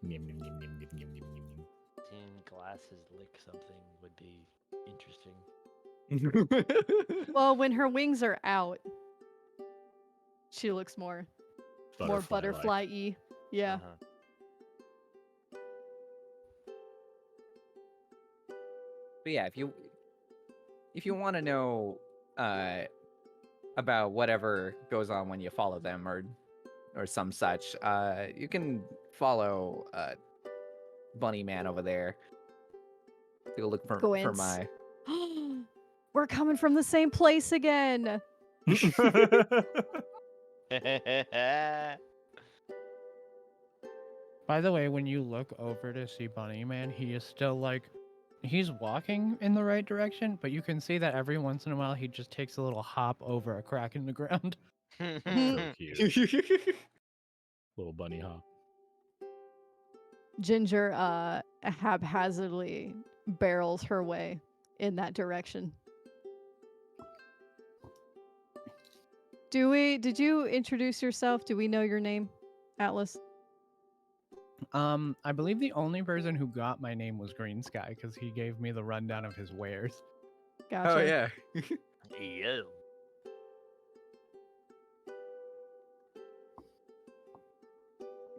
Nim, nim, nim, nim, nim, nim, nim, nim, nim. Seeing glasses lick something would be interesting. Well, when her wings are out, she looks more Butterfly-like. butterfly-y. Yeah. Uh-huh. But yeah, if you want to know about whatever goes on when you follow them or some such, you can follow Bunny Man over there. Take a look for Gwyn's. my. We're coming from the same place again. By the way, when you look over to see Bunny Man, he is still like, he's walking in the right direction, but you can see that every once in a while he just takes a little hop over a crack in the ground. So cute. Little bunny hop. Ginger haphazardly barrels her way in that direction. Did you introduce yourself? Do we know your name, Atlas? I believe the only person who got my name was Green Sky because he gave me the rundown of his wares. Gotcha. Oh yeah. Yeah.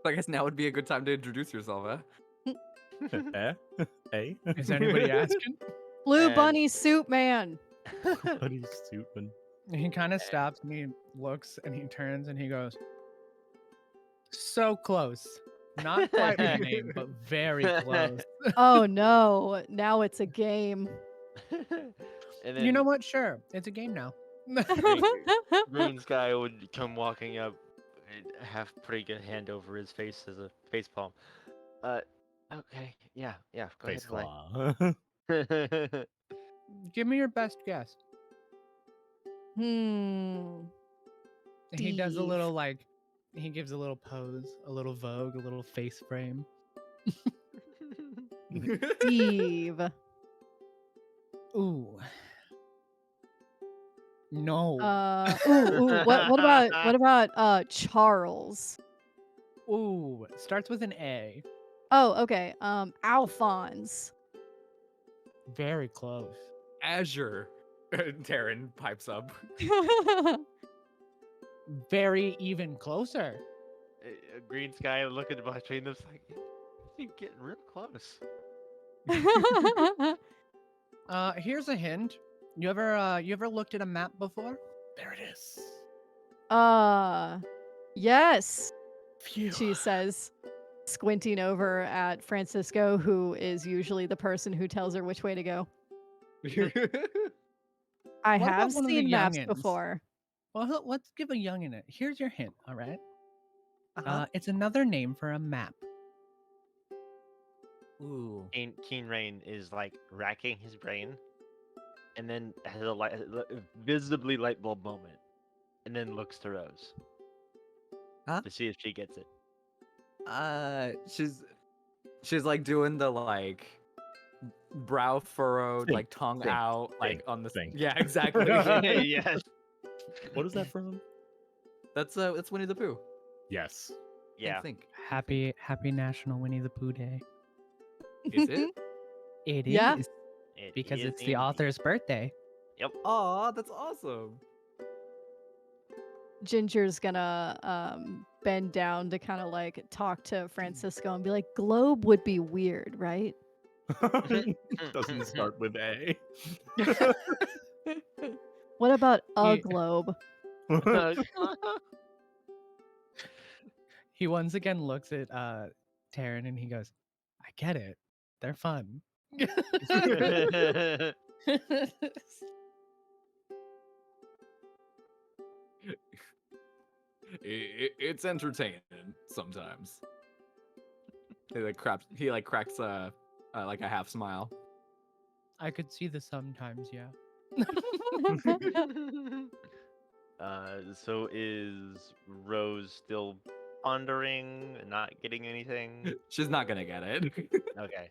I guess now would be a good time to introduce yourself, huh? Eh? Hey? Is anybody asking? Blue And- Bunny Suit Man. Bunny Suitman. He kind of stops and he looks and he turns and he goes, so close. Not quite my name, but very close. Oh no, now it's a game. And then You know what? Sure. It's a game now. Green Sky would come walking up and have putting a hand over his face as a face palm. Okay, yeah, go Face ahead. claw. Play. Give me your best guess. He does a Steve. little like, he gives a little pose, a little vogue, a little face frame. Steve. Ooh. No. What about Charles? Ooh. Starts with an A. Oh, okay. Alphonse. Very close. Azure. Taryn pipes up. Very even closer. Green Sky looking between them, like, you're getting real close. Here's a hint. You ever looked at a map before? There it is. Yes, Phew. she says, squinting over at Francisco, who is usually the person who tells her which way to go. I What about have one of the seen maps youngins? before. Well, let's give a youngin it. Here's your hint, all right? Uh-huh. It's another name for a map. Ooh. Keen Rain is like racking his brain, and then has a visibly light bulb moment, and then looks to Rose. Huh? To see if she gets it. She's like doing the like brow furrowed, Think, like tongue think, out, like think, on the think. Yeah, exactly. Yes. What is that from? That's Winnie the Pooh. Yes. Yeah. Think. Happy National Winnie the Pooh Day. Is it? It is Yeah. because is it's the indeed. author's birthday. Aw, that's awesome. Ginger's gonna bend down to kind of like talk to Francisco and be like, "Globe would be weird, right?" Doesn't start with A. What about a He- globe? He once again looks at Taryn and he goes, I get it. They're fun. It's entertaining sometimes. He like cracks like a half smile. I could see the sometimes, yeah. So is Rose still pondering, not getting anything? She's not gonna get it. Okay.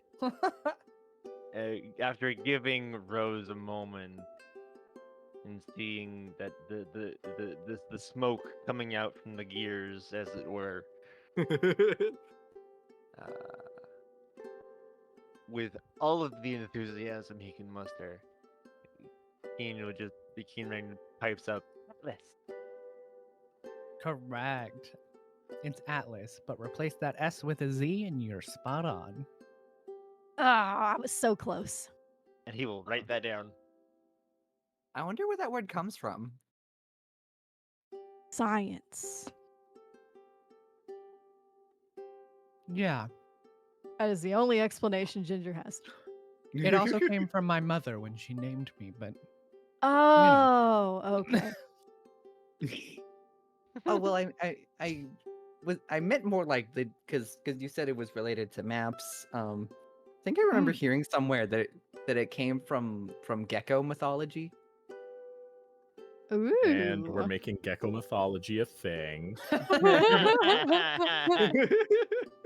After giving Rose a moment and seeing that the smoke coming out from the gears, as it were, with all of the enthusiasm he can muster, the Keen pipes up. Atlas. Correct. It's Atlas, but replace that S with a Z and you're spot on. Ah, I was so close. And he will write that down. I wonder where that word comes from. Science. Yeah. That is the only explanation Ginger has. It also came from my mother when she named me, but Oh, okay. Oh well, I meant more like because you said it was related to maps. I think I remember hearing somewhere that it came from gecko mythology. Ooh. And we're making gecko mythology a thing.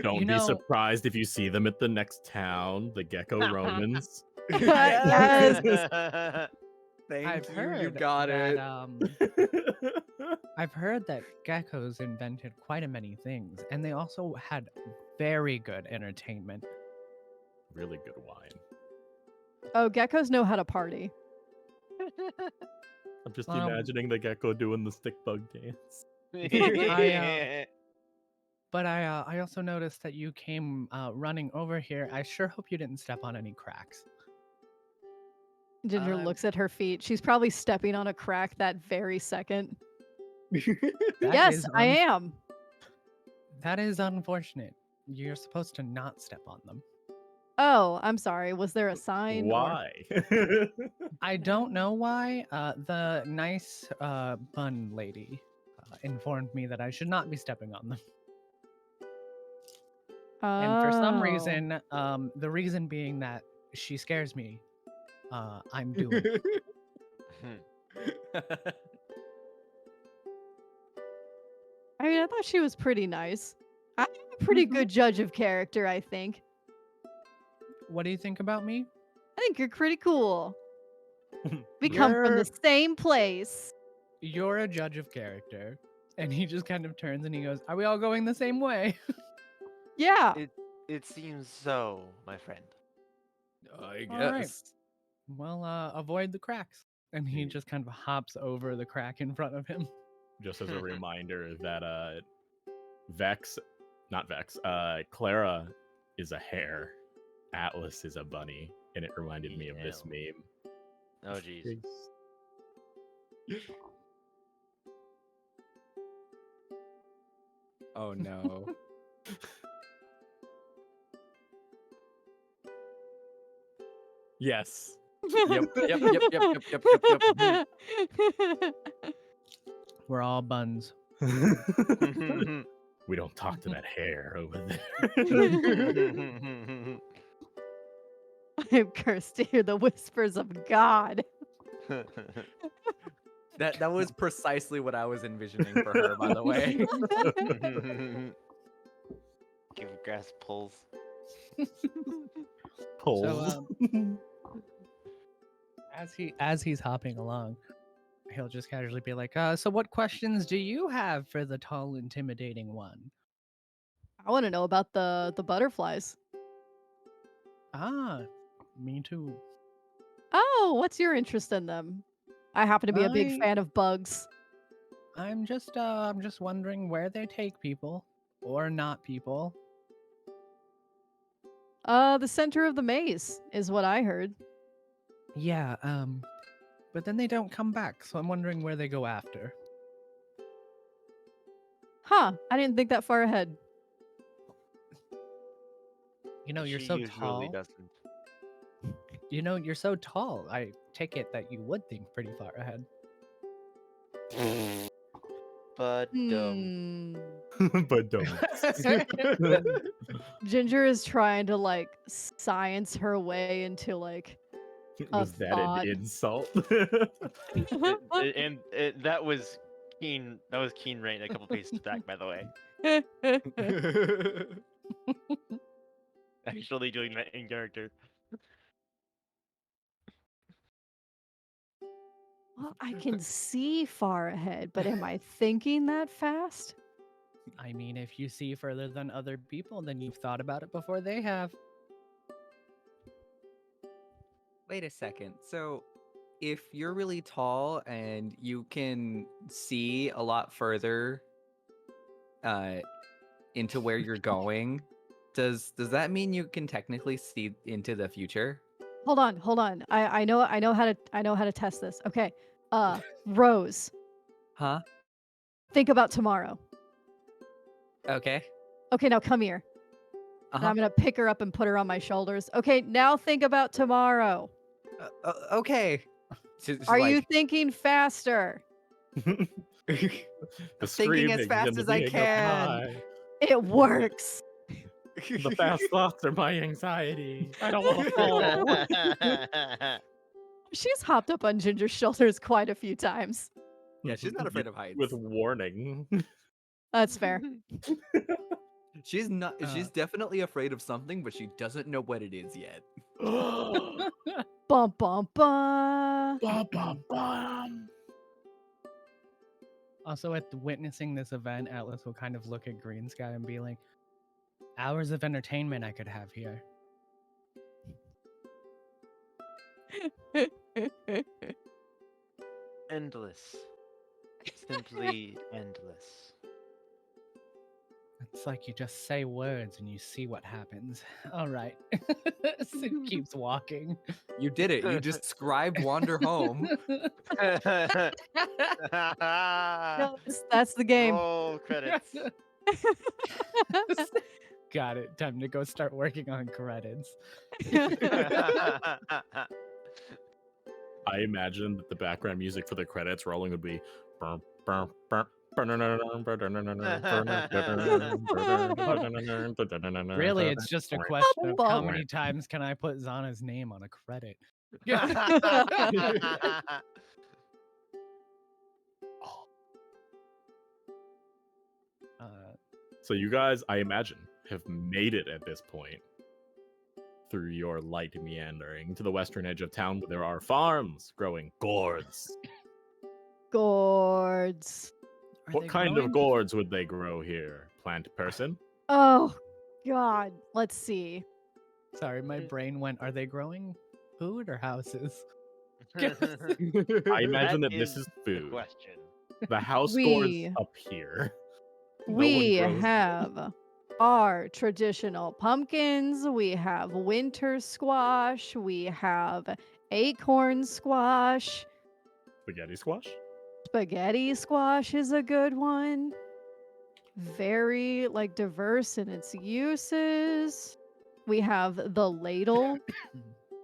Don't You be know- surprised if you see them at the next town, the gecko Romans. Yes. Thank I've you. heard You got that, it. I've heard that geckos invented quite a many things, and they also had very good entertainment. Really good wine. Oh, geckos know how to party. I'm just Um, imagining the gecko doing the stick bug dance. But I also noticed that you came running over here. I sure hope you didn't step on any cracks. Ginger looks at her feet. She's probably stepping on a crack that very second. That Yes, is I am. That is unfortunate. You're supposed to not step on them. Oh, I'm sorry. Was there a sign? Or... Why? I don't know why. The nice bun lady informed me that I should not be stepping on them. And for some Oh. reason, the reason being that she scares me, I'm doing it. I mean, I thought she was pretty nice. I'm a pretty good judge of character, I think. What do you think about me? I think you're pretty cool. We come from the same place. You're a judge of character. And he just kind of turns and he goes, are we all going the same way? Yeah. It seems so, my friend. I All right. guess. Well, avoid the cracks. And he just kind of hops over the crack in front of him. Just as a reminder that Clara is a hare, Atlas is a bunny, and it reminded me of this meme. Oh, jeez. Oh no. Yes. Yep. We're all buns. We don't talk to that hare over there. I am cursed to hear the whispers of God. That was precisely what I was envisioning for her, by the way. Give grass pulls. Pulls. So, as he's hopping along, he'll just casually be like, so what questions do you have for the tall, intimidating one? I want to know about the butterflies. Ah, me too. Oh, what's your interest in them? I happen to be a big fan of bugs. I'm just wondering where they take people or not people. The center of the maze is what I heard. Yeah, but then they don't come back, so I'm wondering where they go after. Huh, I didn't think that far ahead. You know, you're She so usually tall. doesn't. You know, you're so tall. I take it that you would think pretty far ahead. But Hmm. But don't. Ginger is trying to like science her way into like a Was that thought. an insult? that was keen. That was keen rain a couple paces back, by the way. Actually doing that in character. Well, I can see far ahead, but am I thinking that fast? I mean, if you see further than other people, then you've thought about it before they have. Wait a second. So, if you're really tall and you can see a lot further uh into where you're going, does that mean you can technically see into the future? Hold on. I know how to test this. Okay. Rose, Huh? think about tomorrow. Okay. Okay, now come here. And Uh-huh. I'm gonna pick her up and put her on my shoulders. Okay, now think about tomorrow. Okay. She's Are you like, thinking faster? The thinking as screaming fast and the as I being up can. high. It works. The fast thoughts are my anxiety. I don't want to fall. She's hopped up on Ginger's shoulders quite a few times. Yeah, she's not afraid of heights. With warning. That's fair. She's not. Uh. She's definitely afraid of something, but she doesn't know what it is yet. Bum bum bum. Bum, bum, bum. Also, at witnessing this event, Atlas will kind of look at Green Sky and be like, hours of entertainment I could have here. Endless. Simply endless. It's like you just say words and you see what happens. All right. Sid keeps walking. You did it. You described Wander Home. No, that's the game. Roll credits. Got it. Time to go start working on credits. I imagine that the background music for the credits rolling would be. Burp, burp, burp, Really, Really, it's just a question of how Bum. many times can I put Zana's name on a credit? So you guys, I imagine, have made it at this point through your light meandering to the western edge of town where there are farms growing gourds. Gourds. What kind of gourds would they grow here? Plant person? Oh, God. Let's see. Sorry, my brain went, are they growing food or houses? I imagine that this is the food. question. The house We- gourds up here. No one We grows- have our traditional pumpkins. We have winter squash. We have acorn squash. Spaghetti squash? Spaghetti squash is a good one. Very like diverse in its uses. We have the ladle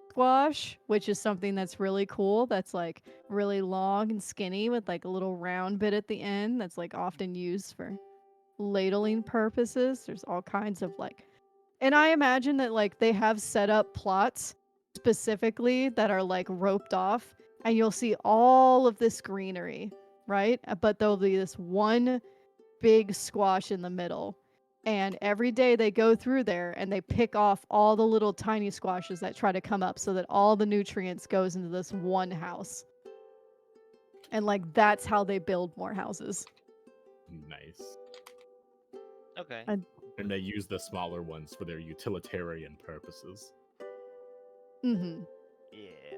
squash, which is something that's really cool. That's like really long and skinny with like a little round bit at the end that's like often used for ladling purposes. There's all kinds of like, and I imagine that like they have set up plots specifically that are like roped off, and you'll see all of this greenery, right? But there'll be this one big squash in the middle. And every day they go through there and they pick off all the little tiny squashes that try to come up so that all the nutrients goes into this one house. And like that's how they build more houses. Nice. Okay. And- And they use the smaller ones for their utilitarian purposes. Mm-hmm. Yeah.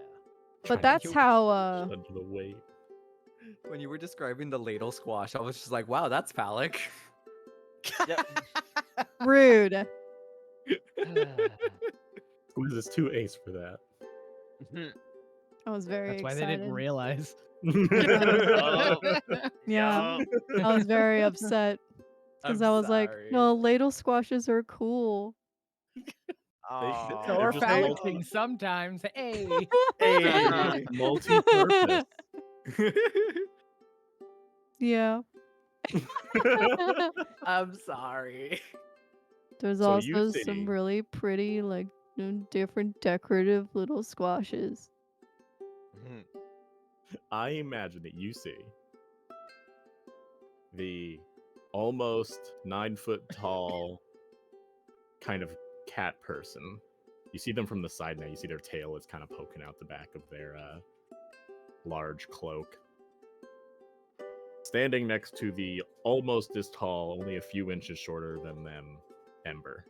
But Trying that's to how under the weight. When you were describing the ladle squash, I was just like, wow, that's phallic. rude. Squeeze is too ace for that. I was very That's why excited. they didn't realize. Oh, Yeah, I was very upset. Because I'm I was like, sorry. no, ladle squashes are cool. Oh. So They're are just phallic multi- things sometimes. Hey. They're just multi-purpose. Yeah. I'm sorry. There's So also City. some really pretty, like, different decorative little squashes. Mhm. I imagine that you see the almost 9 foot tall kind of cat person. You see them from the side now. You see their tail is kind of poking out the back of their large cloak. Standing next to the almost as tall, only a few inches shorter than them, Ember.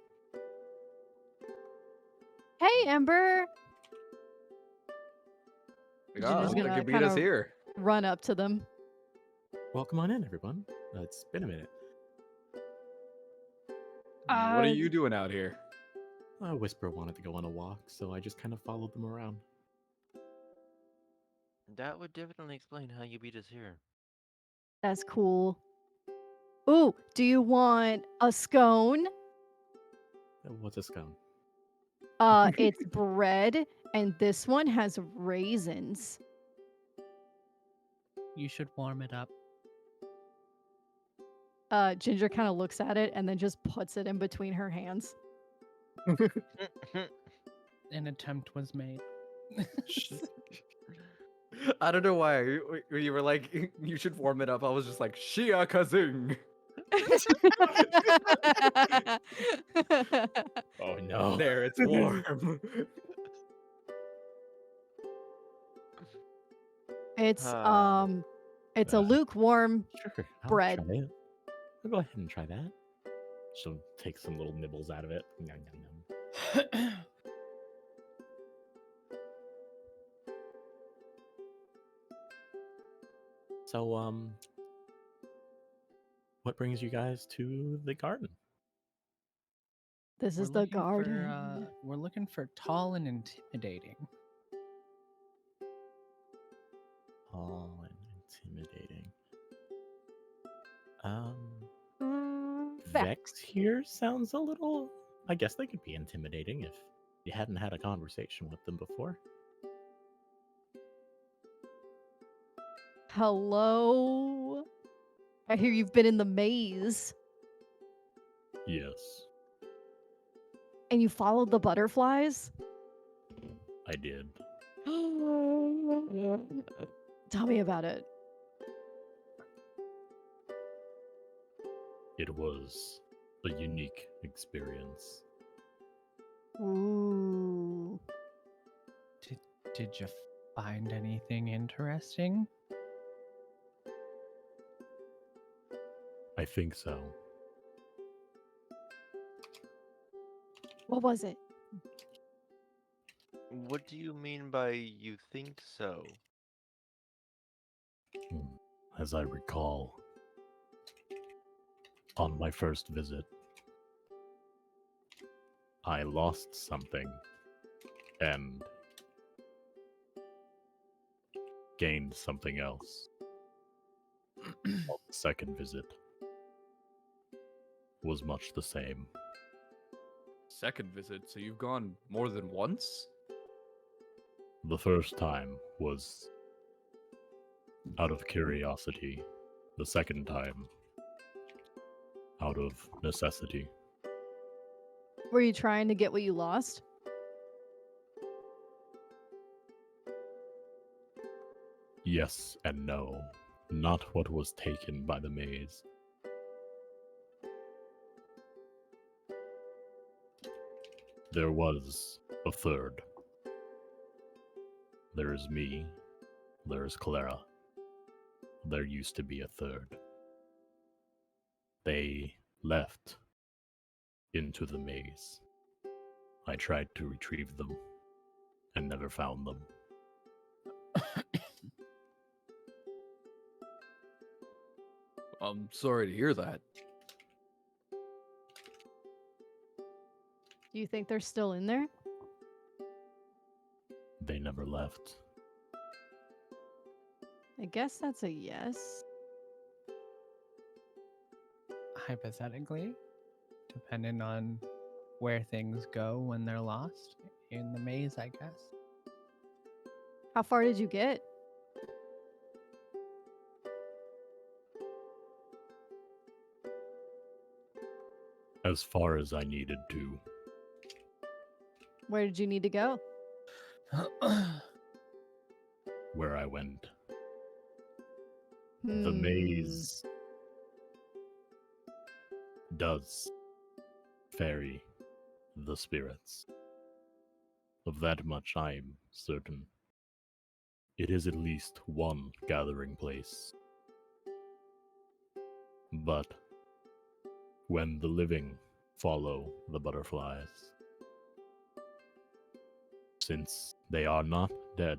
Hey, Ember! Like, You're oh, just look gonna at kind us of here. run up to them. Welcome on in, everyone. It's been a minute. What are you doing out here? Whisper wanted to go on a walk, so I just kind of followed them around. That would definitely explain how you beat us here. That's cool. Ooh, do you want a scone? What's a scone? It's bread, and this one has raisins. You should warm it up. Ginger kind of looks at it and then just puts it in between her hands. An attempt was made. I don't know why. You were like, you should warm it up. I was just like, Shia Kazing. Oh no. There, it's warm. It's Ah. it's a lukewarm Sure, I'll bread. try it. I'll go ahead and try that. She'll take some little nibbles out of it. Yum, yum, yum. So, what brings you guys to the garden? This We're is the looking garden. we're looking for tall and intimidating. Oh, and intimidating. Vex here sounds a little. I guess they could be intimidating if you hadn't had a conversation with them before. Hello. I hear you've been in the maze Yes, and you followed the butterflies. I did. Tell me about it. It was a unique experience. Ooh. Did you find anything interesting? I think so. What was it? What do you mean by you think so? As I recall, on my first visit, I lost something and gained something else. On the second visit was much the same. Second visit, so you've gone more than once? The first time was out of curiosity. The second time, out of necessity. Were you trying to get what you lost? Yes and no. Not what was taken by the maze. There was a third. There is me. There is Clara. There used to be a third. They left into the maze. I tried to retrieve them and never found them. I'm sorry to hear that. Do you think they're still in there? They never left. I guess that's a yes. hypothetically, depending on where things go when they're lost in the maze, I guess. How far did you get? As far as I needed to. Where did you need to go? Where I went. The Hmm. maze does ferry the spirits. Of that much I am certain. It is at least one gathering place. But when the living follow the butterflies, since they are not dead,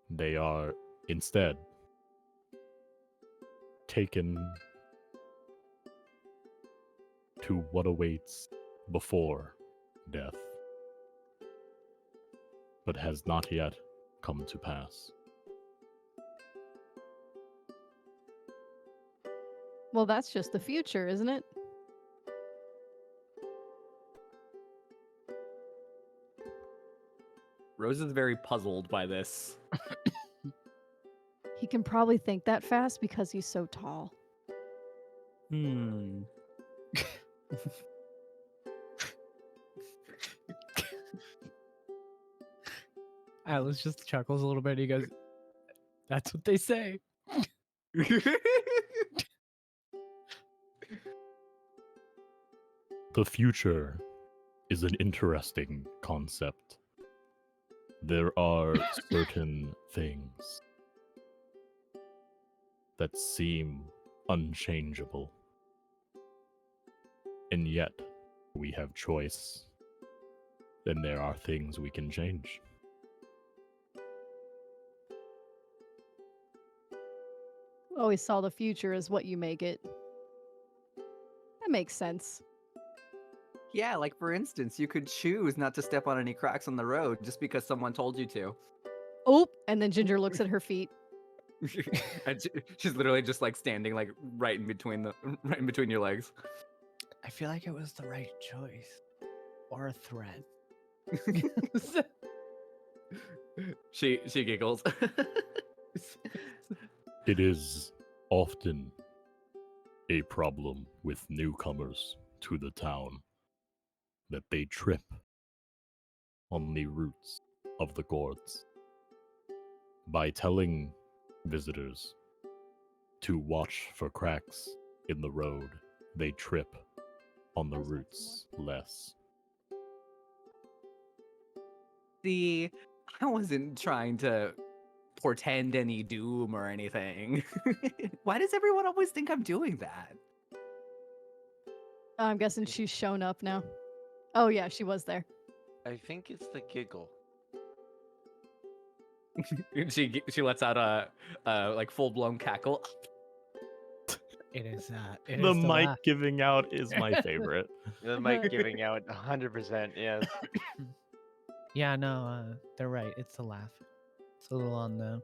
they are instead taken to what awaits before death, but has not yet come to pass. Well, that's just the future, isn't it? Rose is very puzzled by this. He can probably think that fast because he's so tall. Hmm. Atlas just chuckles a little bit. He goes, "That's what they say." The future is an interesting concept. There are certain things that seem unchangeable, and yet we have choice, and there are things we can change. Always saw the future as what you make it. That makes sense. Yeah, like for instance, you could choose not to step on any cracks on the road just because someone told you to. Oh, and then Ginger looks at her feet. And she's literally just like standing like right in between your legs. I feel like it was the right choice, or a threat. She giggles. It is often a problem with newcomers to the town that they trip on the roots of the gourds. By telling visitors to watch for cracks in the road, they trip on the roots less. See, I wasn't trying to portend any doom or anything. Why does everyone always think I'm doing that? I'm guessing she's shown up now. Oh yeah, she was there. I think it's the giggle. she lets out a like full blown cackle. It is. The mic giving out is my favorite. The mic giving out 100%. Yes. Yeah, no, they're right. It's a laugh. It's a little on the.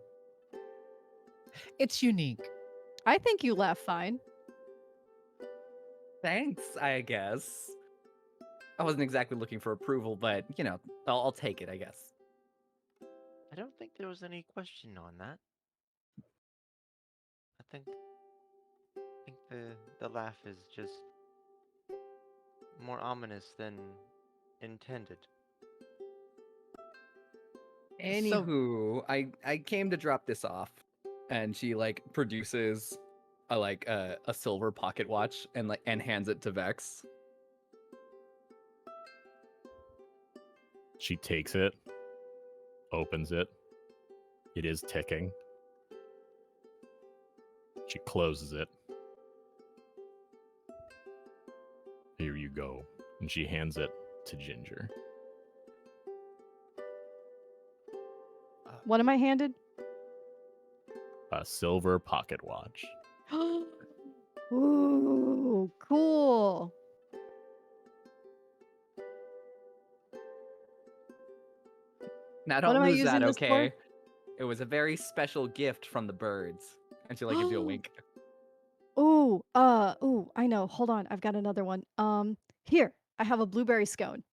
It's unique. I think you laugh fine. Thanks, I guess. I wasn't exactly looking for approval, but you know, I'll take it, I guess. I don't think there was any question on that. I think the laugh is just more ominous than intended. Anywho, I came to drop this off. And she like produces a silver pocket watch and hands it to Vex. She takes it, opens it. It is ticking. She closes it. Here you go. And she hands it to Ginger. What am I handed? A silver pocket watch. Ooh, cool. Now What don't am I lose that, using this for? okay? It was a very special gift from the birds. And she like gives you a wink. ooh, I know. Hold on, I've got another one. Here, I have a blueberry scone.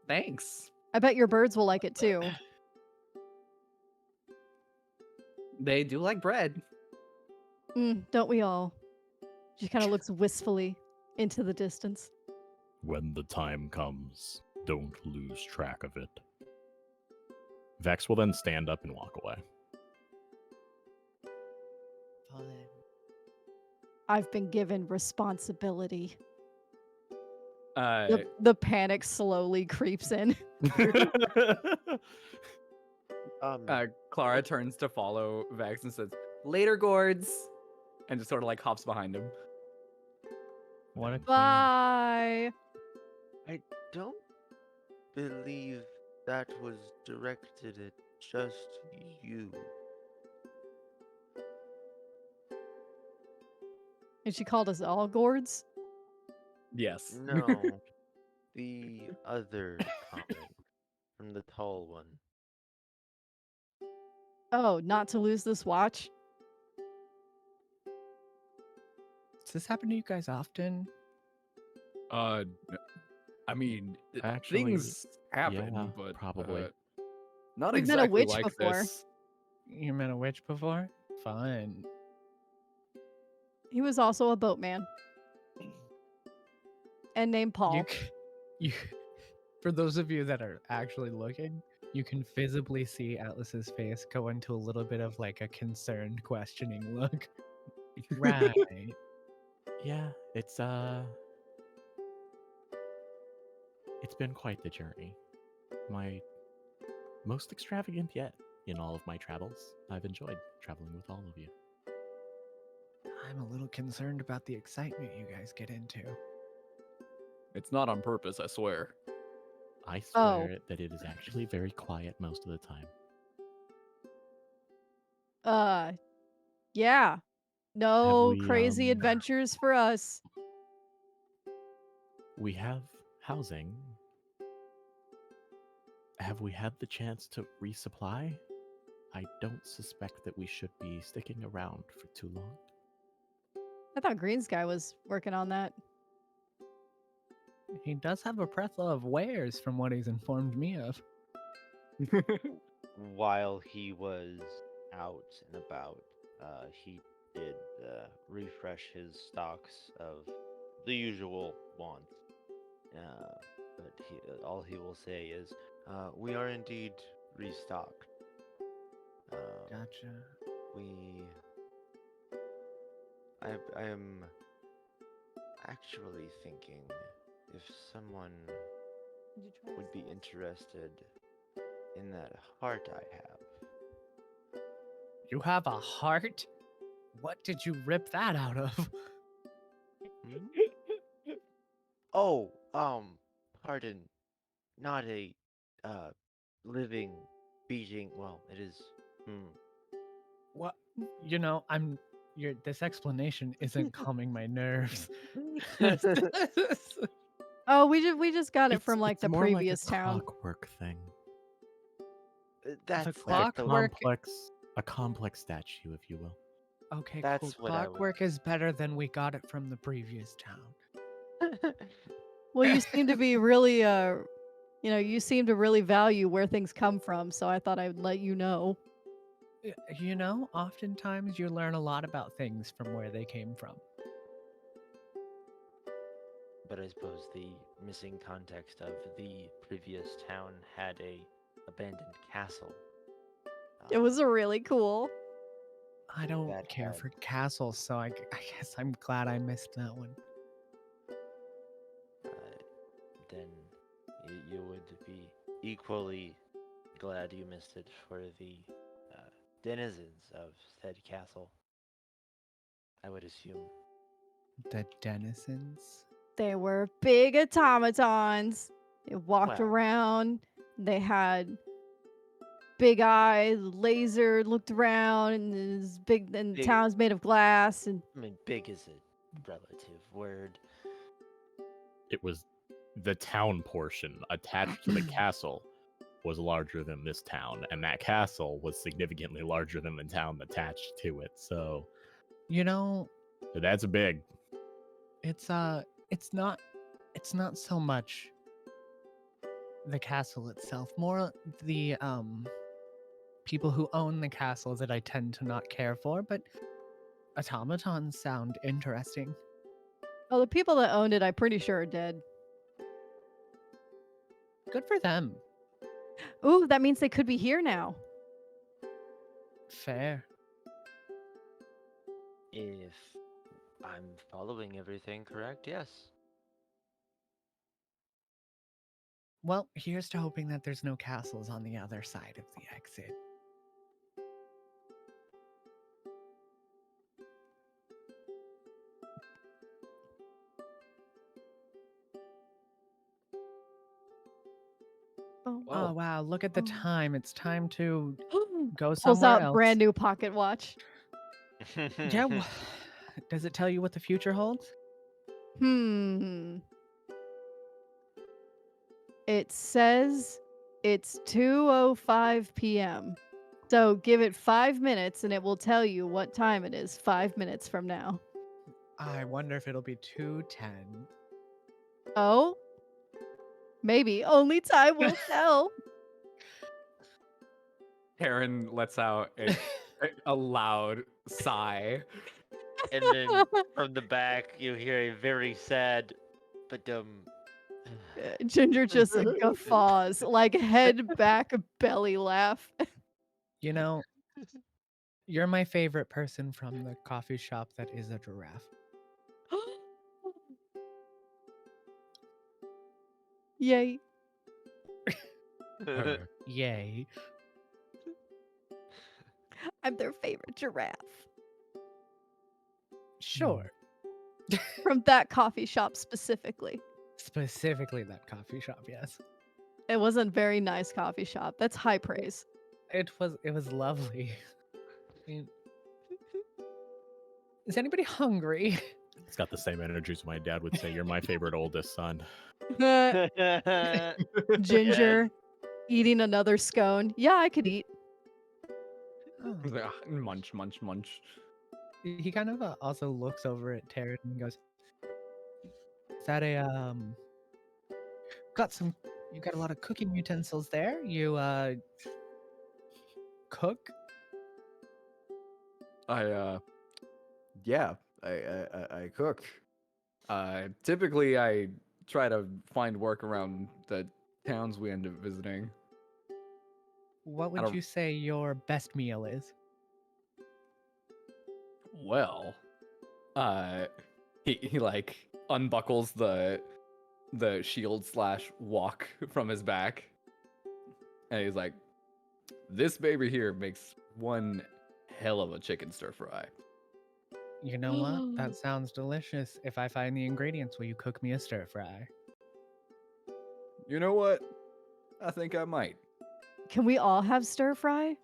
Thanks. I bet your birds will like it too. They do like bread. Don't we all? She kind of looks wistfully into the distance. When the time comes, don't lose track of it. Vex will then stand up and walk away. Fine. I've been given responsibility. Uh, The panic slowly creeps in. Clara turns to follow Vex and says, "Later, Gourds," and just sort of like hops behind him. What a queen. Bye. I don't believe that was directed at just you. And she called us all gourds. Yes. No, the other comment from the tall one. Oh, not to lose this watch. Does this happen to you guys often? I mean, Actually, things happen, yeah, but probably. not We've met a exactly witch like before. this. You met a witch before? Fun. He was also a boatman. And named Paul. You, for those of you that are actually looking, you can visibly see Atlas's face go into a little bit of like a concerned, questioning look. Right. Yeah, it's been quite the journey. My most extravagant yet in all of my travels. I've enjoyed traveling with all of you. I'm a little concerned about the excitement you guys get into. It's not on purpose, I swear. I Oh. swear that it is actually very quiet most of the time. Yeah. No we, crazy adventures for us. We have housing. Have we had the chance to resupply? I don't suspect that we should be sticking around for too long. I thought Green Sky was working on that. He does have a plethora of wares from what he's informed me of. While he was out and about, he did refresh his stocks of the usual wants. But all he will say is, "We are indeed restocked." Gotcha. I am actually thinking if someone would be interested in that heart I have. You have a heart? What did you rip that out of? Hmm? Oh, pardon. Not a living, beating. Well, it is. What? You know, this explanation isn't calming my nerves. Oh, we just got it from like it's the more previous like a town. clockwork thing. That's The It's a clockwork. complex statue, if you will. Okay, That's cool. what I would- Clockwork is better than we got it from the previous town. Well, you seem to be really you seem to really value where things come from, so I thought I would let you know. You know, oftentimes you learn a lot about things from where they came from. But I suppose the missing context of the previous town had a abandoned castle. It was really cool. I don't That care had- for castles, so I guess I'm glad I missed that one. Then you would be equally glad you missed it for the denizens of said castle. I would assume. The denizens? They were big automatons. They walked Well. around. They had big eyes, laser, looked around, and this big. And the Big. town's made of glass. And I mean, big is a relative word. It was the town portion attached to the castle was larger than this town, and that castle was significantly larger than the town attached to it. So You know, that's big. it's not so much the castle itself, more the people who own the castle that I tend to not care for, but automatons sound interesting. Oh, the people that owned it, I'm pretty sure are dead. Good for them. Ooh, that means they could be here now. Fair. If I'm following everything correct, yes. Well, here's to hoping that there's no castles on the other side of the exit. Oh, Oh wow, look at the Oh. time. It's time to go Pulls somewhere out else. brand new pocket watch. Yeah. Does it tell you what the future holds? It says it's 2:05 p.m. So give it 5 minutes and it will tell you what time it is 5 minutes from now. I wonder if it'll be 2:10. Oh? Maybe. Only time will tell. Karen lets out a loud sigh. And then from the back, you hear a very sad, but Ginger just guffaws, like head back belly laugh. You know, you're my favorite person from the coffee shop that is a giraffe. Yay. Yay. I'm their favorite giraffe. Sure. From that coffee shop specifically. Specifically that coffee shop, yes. It wasn't a very nice coffee shop. That's high praise. It was lovely. I mean, is anybody hungry? It's got the same energy as my dad would say, "You're my favorite oldest son." Ginger eating another scone. Yeah, I could eat. Oh. Munch, munch, munch. He kind of also looks over at Taryn and goes, "Is that a you got a lot of cooking utensils there? You cook?" Yeah, I cook. Typically I try to find work around the towns we end up visiting. What I would don't- you say your best meal is? Well, he like unbuckles the shield / walk from his back, and he's like, "This baby here makes one hell of a chicken stir fry." You know what? That sounds delicious. If I find the ingredients, will you cook me a stir fry? You know what? I think I might. Can we all have stir fry?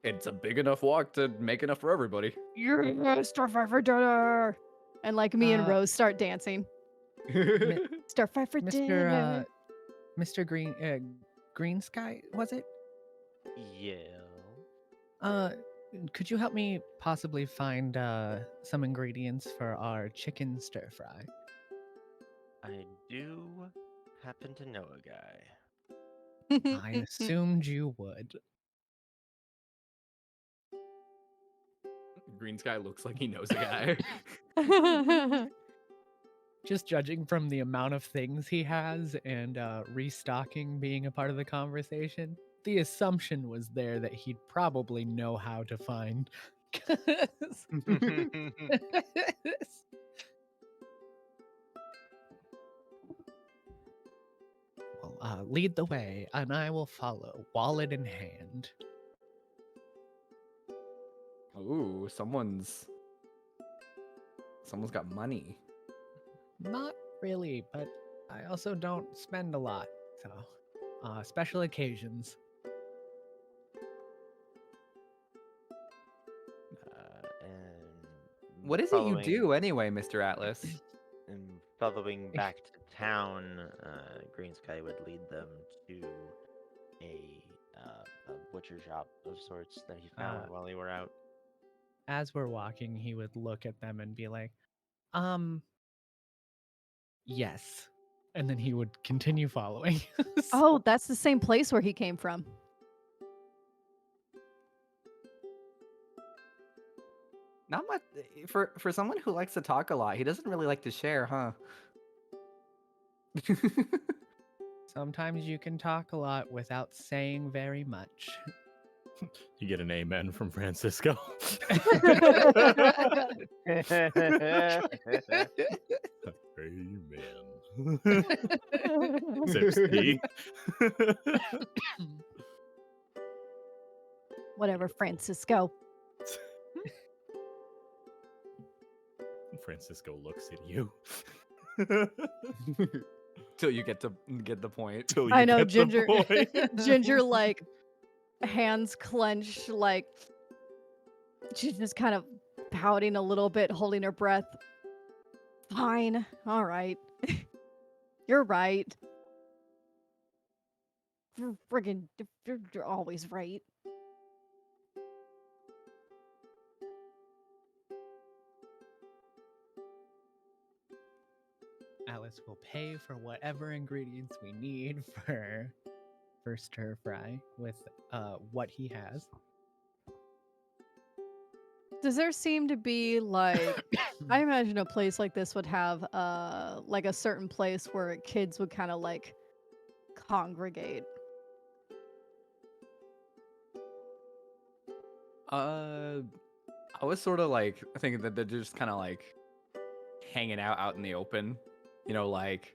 It's a big enough walk to make enough for everybody. Yeah, stir fry for dinner. And like me and Rose start dancing. Stir fry for dinner. Mr. Green Sky, was it? Yeah. Could you help me possibly find some ingredients for our chicken stir fry? I do happen to know a guy. I assumed you would. Green Sky looks like he knows a guy. Just judging from the amount of things he has and restocking being a part of the conversation, the assumption was there that he'd probably know how to find. Well, lead the way, and I will follow, wallet in hand. Ooh, someone's got money. Not really, but I also don't spend a lot, so special occasions. And What is it you do anyway, Mr. Atlas? And following back to town, Green Sky would lead them to a butcher shop of sorts that he found while they were out. As we're walking, he would look at them and be like, yes. And then he would continue following. Oh, that's the same place where he came from. Not much for someone who likes to talk a lot. He doesn't really like to share, huh? Sometimes you can talk a lot without saying very much. You get an amen from Francisco. Amen. Sipsky. Whatever, Francisco. Francisco looks at you. Till you get the point. Till you I know, get the Ginger. point. Ginger, like, hands clenched, like, she's just kind of pouting a little bit, holding her breath. Fine. All right. You're right. You're always right. Alice will pay for whatever ingredients we need for stir fry with what he has. Does there seem to be, like, I imagine a place like this would have like a certain place where kids would kind of like congregate. I was sort of like thinking that they're just kind of like hanging out in the open, you know, like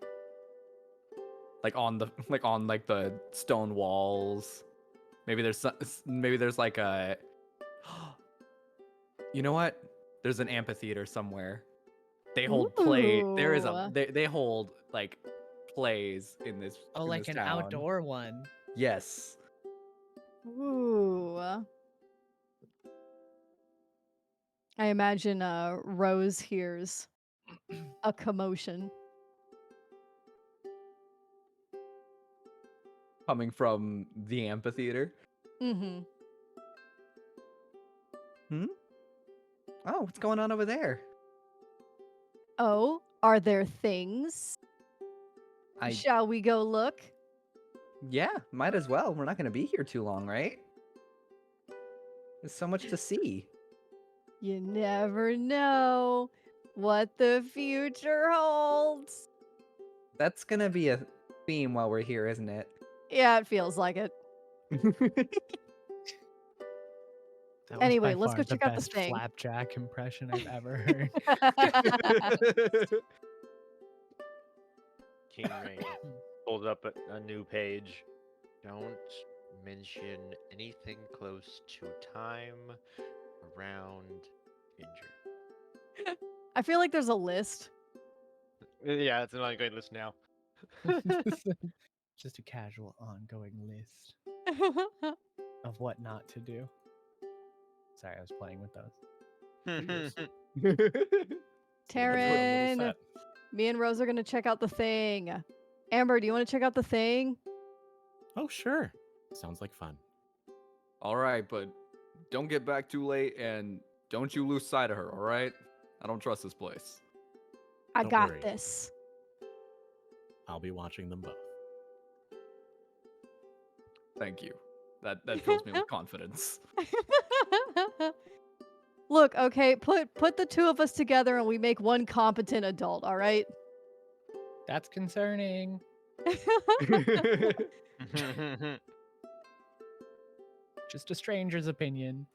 on the the stone walls. Maybe there's like a you know what? There's an amphitheater somewhere. They hold play. There is Ooh. they hold like plays in this. Oh, in like this an town. outdoor one. Yes. Ooh. I imagine Rose hears a commotion. Coming from the amphitheater. Mm-hmm. Oh, what's going on over there? Oh, are there things? Shall we go look? Yeah, might as well. We're not going to be here too long, right? There's so much to see. You never know what the future holds. That's going to be a theme while we're here, isn't it? Yeah, it feels like it. That was Anyway, by let's far go the check out the best thing. flapjack impression I've ever heard. King Rain pulled up a new page. Don't mention anything close to time around Ginger. I feel like there's a list. Yeah, it's an ongoing list now. Just a casual ongoing list of what not to do. Sorry, I was playing with those. Taryn, me and Rose are going to check out the thing. Amber, do you want to check out the thing? Oh, sure. Sounds like fun. All right, but don't get back too late and don't you lose sight of her, all right? I don't trust this place. I Don't got worry. this. I'll be watching them both. Thank you. That fills me with confidence. Look, okay, put the two of us together and we make one competent adult, all right? That's concerning. Just a stranger's opinion.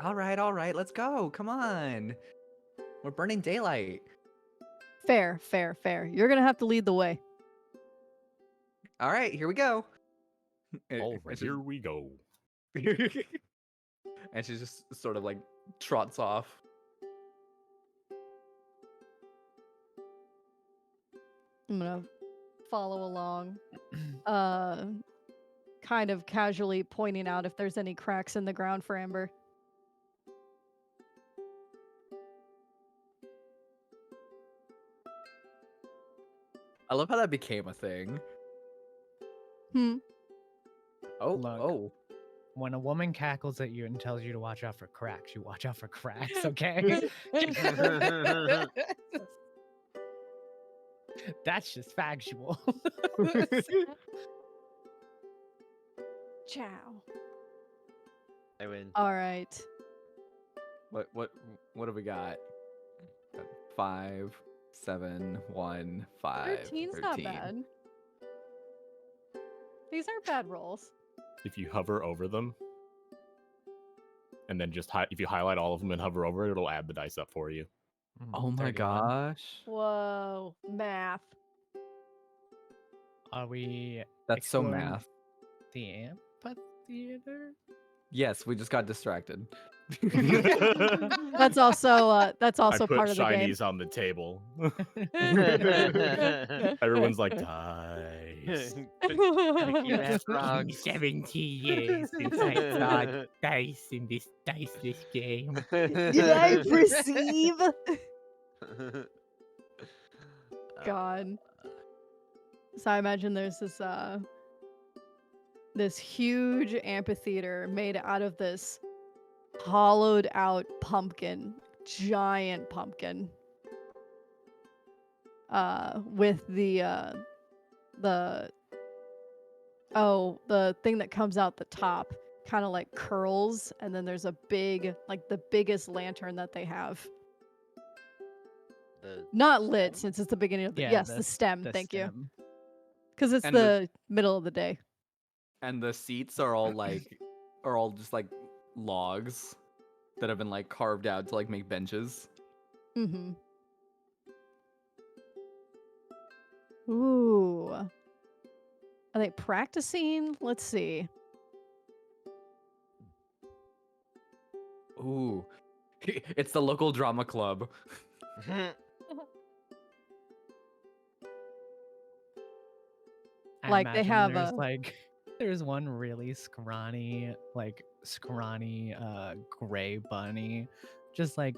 All right, let's go. Come on. We're burning daylight. Fair. You're going to have to lead the way. All right, here we go. All right, here we go. And she just sort of like trots off. I'm going to follow along. Kind of casually pointing out if there's any cracks in the ground for Amber. I love how that became a thing. Hmm. Oh, Look. oh. When a woman cackles at you and tells you to watch out for cracks, you watch out for cracks, okay? That's just factual. Ciao. I win. All right. What do we got? 5, 7, 1, 5. 13's not bad. These aren't bad rolls. If you hover over them, and then just if you highlight all of them and hover over it, it'll add the dice up for you. Oh my 31. gosh. Whoa, math. Are we That's so exploring math. the amphitheater? Yes, we just got distracted. That's also I put part of the game. shinies on the table. Everyone's like, dice. Frog. 70 years since I saw dice in this diceless game. Did I perceive? God. So I imagine there's this huge amphitheater made out of this hollowed out pumpkin, giant pumpkin. With the thing that comes out the top kind of like curls, and then there's a big, like the biggest lantern that they have. Not lit since it's the beginning of the the stem. Thank you. Because it's And the middle of the day. And the seats are all just like logs that have been like carved out to like make benches. Mm-hmm. Ooh. Are they practicing? Let's see. Ooh. It's the local drama club. I Like, they imagine have there's a- like there's one really scrawny gray bunny, just like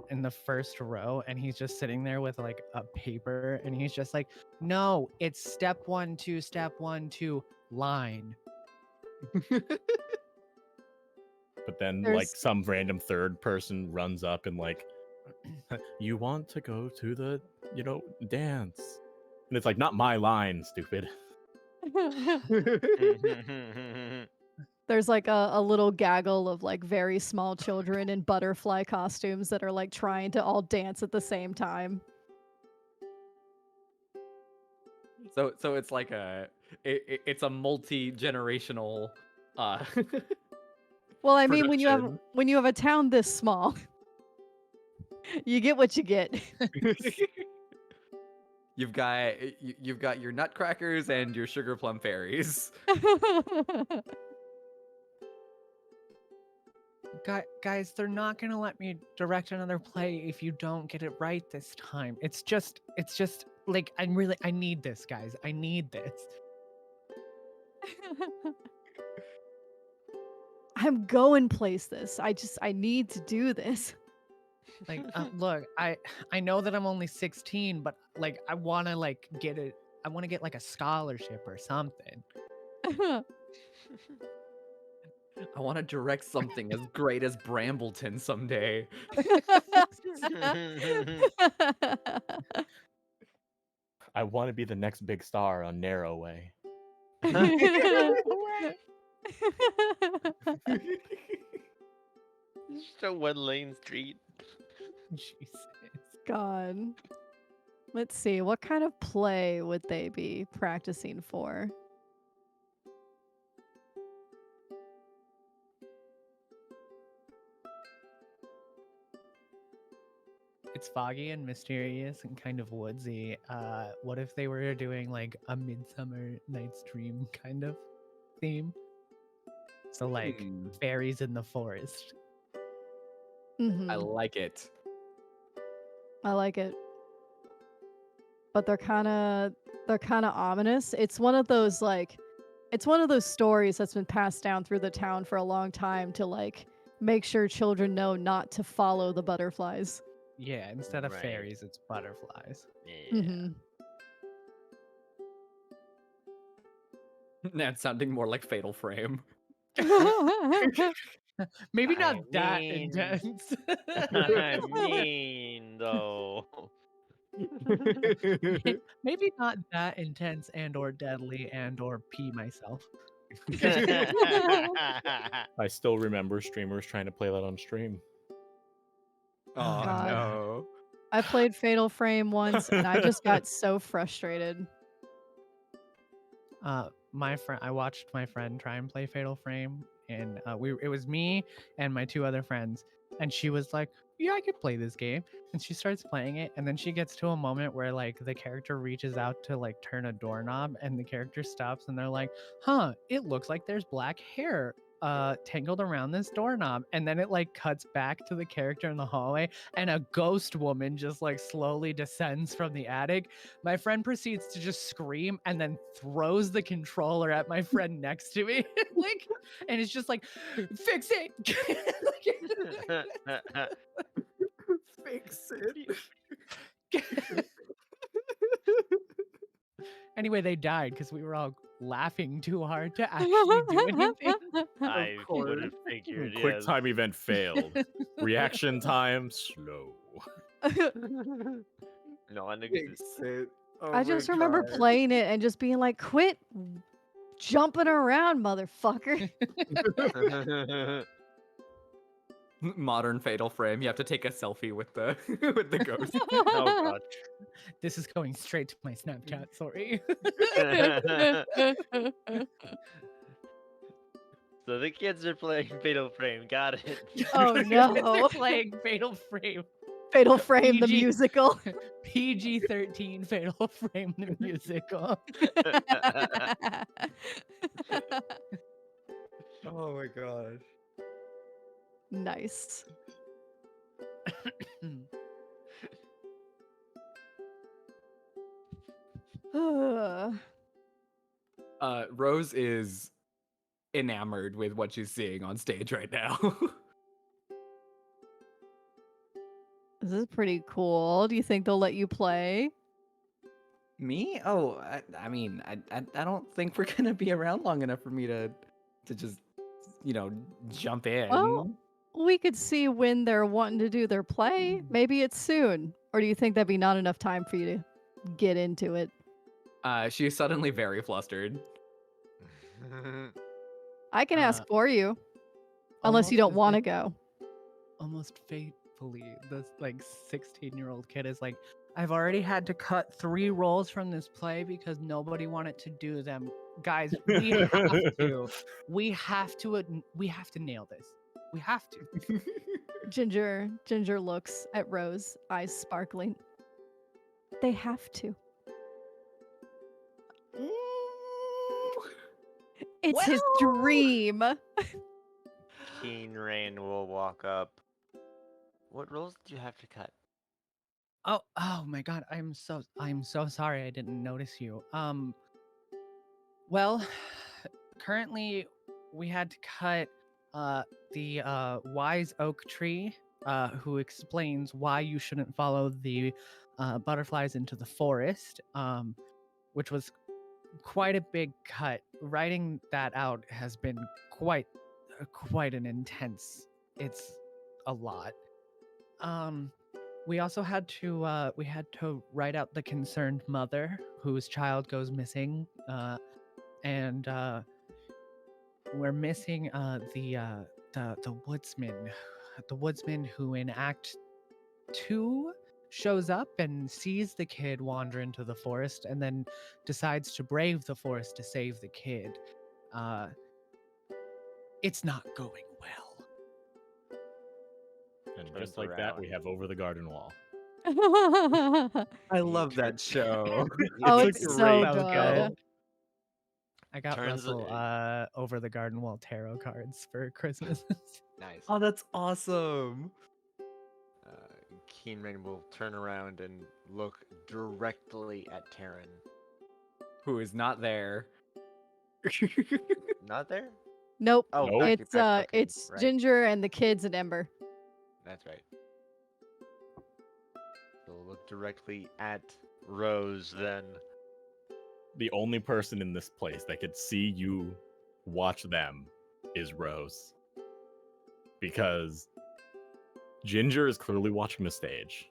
in the first row, and he's just sitting there with like a paper, and he's just like, no, it's step 1, 2, step 1, 2, line. But then, There's- like, some random third person runs up and, like, you want to go to the, dance. And it's like, not my line, stupid. There's like a little gaggle of like very small children in butterfly costumes that are like trying to all dance at the same time. So it's like it's a multi-generational Well, I mean, when you production. have a town this small, you get what you get. You've got your nutcrackers and your sugar plum fairies. Guys, they're not gonna let me direct another play if you don't get it right this time. It's just like I need this, guys. I need this. I'm going place this. I need to do this. Like, look, I know that I'm only 16, but like I want to like get it. I want to get like a scholarship or something. I want to direct something as great as Brambleton someday. I want to be the next big star on Narrow Way. Just a one-lane street. Jesus. God. Let's see. What kind of play would they be practicing for? It's foggy and mysterious and kind of woodsy. What if they were doing like a Midsummer Night's Dream kind of theme? So like fairies in the forest. Mm-hmm. I like it. I like it. But they're kind of ominous. It's one of those stories that's been passed down through the town for a long time to like make sure children know not to follow the butterflies. Yeah, instead of Right. fairies, it's butterflies. Yeah. Mhm. That's sounding more like Fatal Frame. Maybe I not that mean- intense. I mean, though. Maybe not that intense and or deadly and or pee myself. I still remember streamers trying to play that on stream. Oh God. no. I played Fatal Frame once, and I just got so frustrated. My friend, I watched my friend try and play Fatal Frame, and it was me and my two other friends, and she was like, "Yeah, I could play this game," and she starts playing it, and then she gets to a moment where like the character reaches out to like turn a doorknob, and the character stops, and they're like, "Huh, it looks like there's black hair tangled around this doorknob," and then it like cuts back to the character in the hallway, and a ghost woman just like slowly descends from the attic. My friend proceeds to just scream and then throws the controller at my friend next to me, like, and it's just like, "Fix it!" Fix it. Anyway, they died because we were all laughing too hard to actually do anything. I course. would have figured, Quick yes. time event failed. Reaction time slow. Non-existent. Fix it. Oh I my just remember God. playing it and just being like, "Quit jumping around, motherfucker!" Modern Fatal Frame. You have to take a selfie with the with the ghost. Oh god. This is going straight to my Snapchat. Sorry. So the kids are playing Fatal Frame. Got it. Oh no! They're playing Fatal Frame. Fatal Frame the PG. musical. PG-13 Fatal Frame the musical. Oh my gosh. Nice. Rose is enamored with what she's seeing on stage right now. This is pretty cool. Do you think they'll let you play? Me? Oh, I mean, I don't think we're gonna be around long enough for me to just, jump in. Well, we could see when they're wanting to do their play. Maybe it's soon. Or do you think that'd be not enough time for you to get into it? She is suddenly very flustered. I can ask for you. Unless you don't Almost as want to if- go. Almost fatefully, this like 16-year-old kid is like, "I've already had to cut 3 roles from this play because nobody wanted to do them. Guys, we have to. We have to nail this. We have to." Ginger looks at Rose, eyes sparkling. They have to. It's his dream. Keen Rain will walk up. What roles do you have to cut? Oh my god, I'm so sorry I didn't notice you. Well, currently we had to cut the wise oak tree who explains why you shouldn't follow the butterflies into the forest, which was quite a big cut. Writing that out has been quite an intense. It's a lot. We also had to write out the concerned mother whose child goes missing, and we're missing the woodsman who in Act 2 shows up and sees the kid wander into the forest and then decides to brave the forest to save the kid. It's not going well. And Turns just like that, we around. have Over the Garden Wall. I love that show. Oh, a it's so great good. show. I got Turns- Russell Over the Garden Wall tarot cards for Christmas. Nice. Oh, that's awesome. Keen Rain will turn around and look directly at Taryn. Who is not there? Not there? Nope. Oh, Nope. back- It's back- okay, it's right. Ginger and the kids and Ember. That's right. look directly at Rose then. The only person in this place that could see you watch them is Rose. Because Ginger is clearly watching the stage.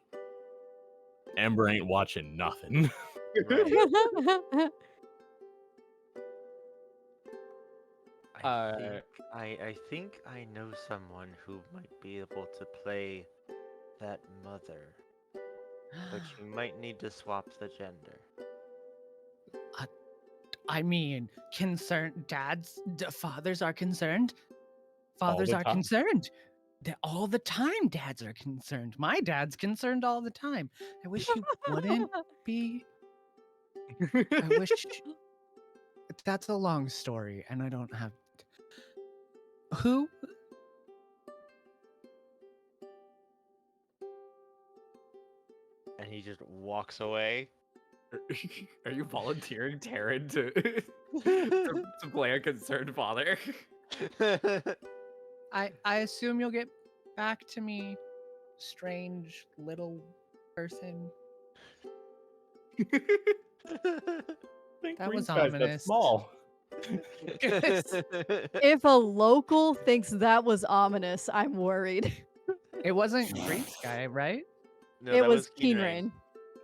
Amber ain't watching nothing. Right. Uh, I think I know someone who might be able to play that mother. But you might need to swap the gender. I mean, fathers are concerned. Fathers the are time. concerned. All the time, dads are concerned. My dad's concerned all the time. I wish he wouldn't be. I wish. That's a long story, and I don't have. Who? And he just walks away. Are you volunteering Taryn to play a concerned father? I assume you'll get back to me, strange little person. Think That green was skies that ominous. small. If a local thinks that was ominous, I'm worried. It wasn't Green Sky, right? No, It that was Keen Keen Rain. Rain.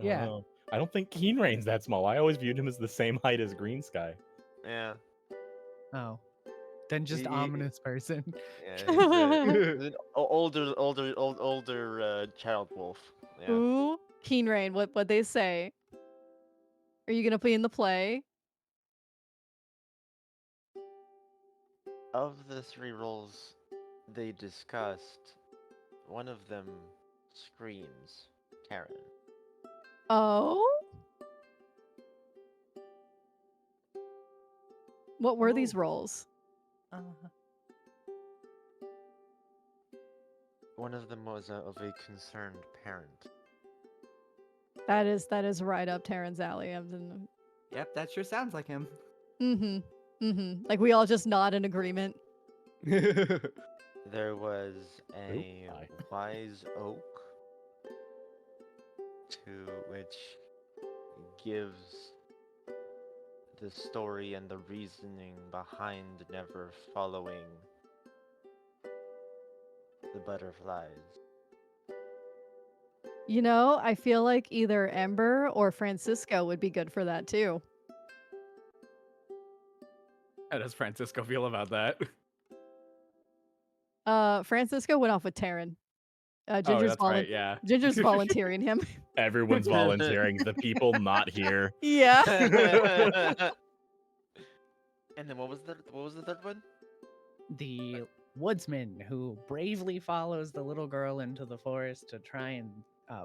Yeah. Oh, I don't think Keen Rain's that small. I always viewed him as the same height as Green Sky. Yeah. Oh, then just He- ominous person. Yeah, he's an older child wolf. Yeah. Ooh, Keen Rain. What they say? Are you gonna play in the play? Of the 3 roles they discussed, one of them screams Karen. Oh. What were these roles? One of them was of a concerned parent. That is right up Taryn's alley. Yep, that sure sounds like him. Mm-hmm. Mm-hmm. Like we all just nod in agreement. There was a Aye. wise oak to which gives the story and the reasoning behind never following the butterflies. You know, I feel like either Ember or Francisco would be good for that too. How does Francisco feel about that? Francisco went off with Taryn. Oh, Ginger's that's right. Yeah. Ginger's volunteering him. Everyone's volunteering. The people not here. Yeah. And then what was the third one? The woodsman who bravely follows the little girl into the forest to try and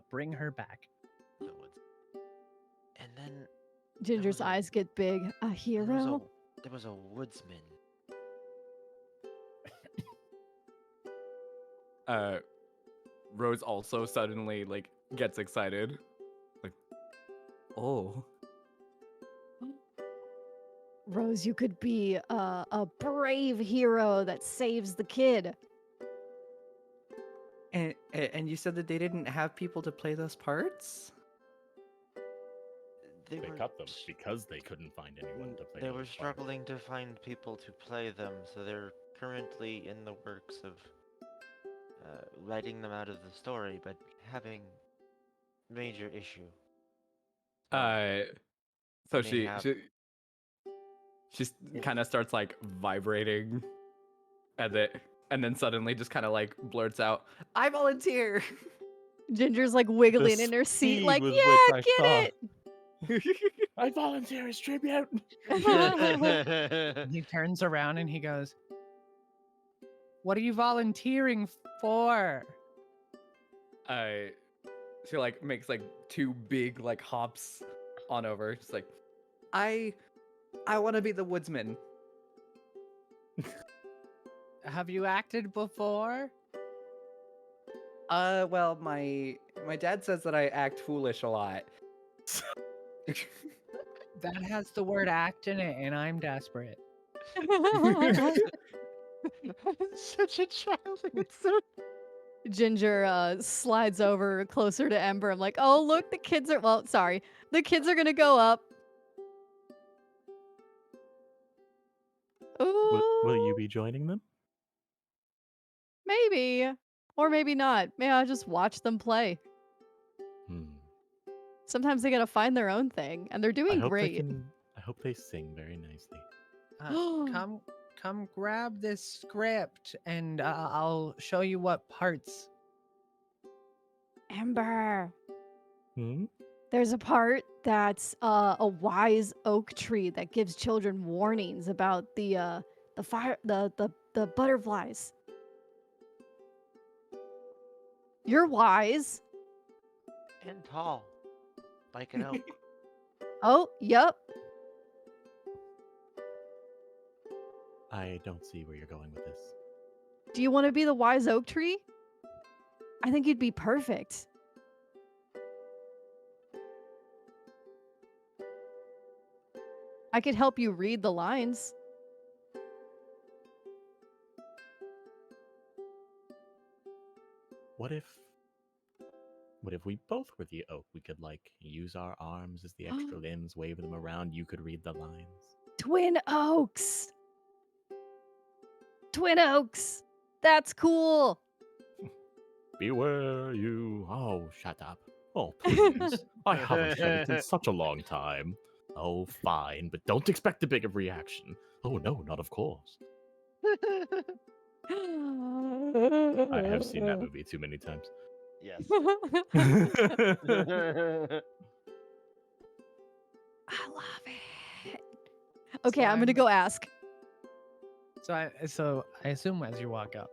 bring her back. The woods. And then Ginger's was a- eyes get big. A hero? there was a woodsman. Rose also suddenly like gets excited. Like, oh. Rose, you could be a brave hero that saves the kid. And you said that they didn't have people to play those parts? They cut them because they couldn't find anyone to play. They those were parts. struggling to find people to play them, so they're currently in the works of writing them out of the story, but having major issue. So They have- she kind of starts like vibrating at it, and then suddenly just kind of like blurts out, "I volunteer." Ginger's like wiggling in her seat, speed like, with yeah, which I get it. I volunteer as tribute. He turns around and he goes, "What are you volunteering for?" She like makes like 2 big like hops on over. She's like, I want to be the woodsman. Have you acted before? Well, my dad says that I act foolish a lot. That has the word act in it, and I'm desperate. Such a child answer. Ginger slides over closer to Ember. I'm like, oh look, the kids are the kids are gonna go up. Will you Ooh, be joining them? maybe. Or maybe not. Maybe I'll just watch them play. Hmm. Sometimes they gotta find their own thing, and they're doing great. I hope they sing very nicely. Come grab this script and I'll show you what parts. Ember, Hmm? there's a part that's a wise oak tree that gives children warnings about the fire the butterflies. You're wise. And tall, like an oak. Oh, yep. I don't see where you're going with this. Do you want to be the wise oak tree? I think you'd be perfect. I could help you read the lines. What if we both were the oak? We could like use our arms as the extra limbs, wave them around. You could read the lines. Twin oaks. Twin oaks. That's cool. Beware you. Oh, shut up. Oh, please. I haven't said it in such a long time. Oh, fine, but don't expect a big of reaction. Oh, no, not of course. I have seen that movie too many times. Yes. I love it. Okay, So I'm gonna I'm- go ask. So I assume as you walk up,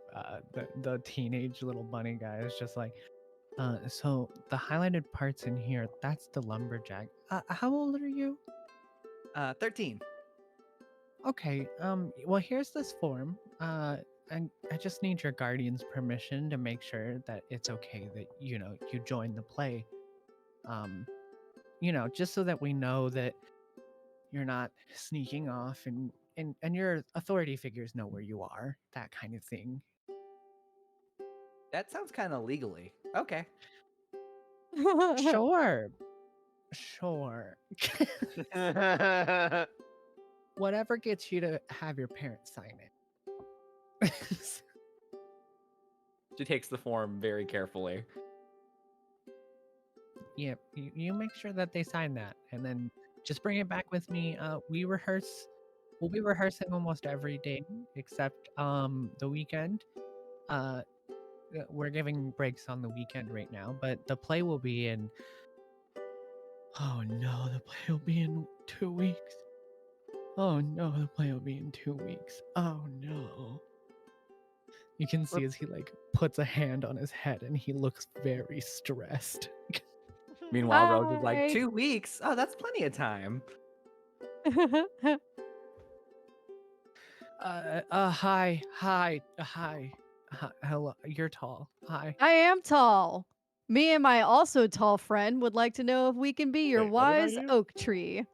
the teenage little bunny guy is just like, so the highlighted parts in here, that's the lumberjack. How old are you? 13. Okay. Well, here's this form. And I just need your guardian's permission to make sure that it's okay that you join the play. Just so that we know that you're not sneaking off and your authority figures know where you are, that kind of thing. That sounds kind of legally. Okay. Sure. Whatever gets you to have your parents sign it. She takes the form very carefully. Yeah, you make sure that they sign that, and then just bring it back with me. We'll be rehearsing almost every day except the weekend. We're giving breaks on the weekend right now, but the play will be in. Oh no, the play will be in 2 weeks. Oh no, the play will be in 2 weeks. Oh no. You can see as he like puts a hand on his head and he looks very stressed. Meanwhile, Rose is like, Hi. 2 weeks? Oh, that's plenty of time. Hi. Hello, you're tall. Hi. I am tall. Me and my also tall friend would like to know if we can be your Wait, what did I wise do? oak tree.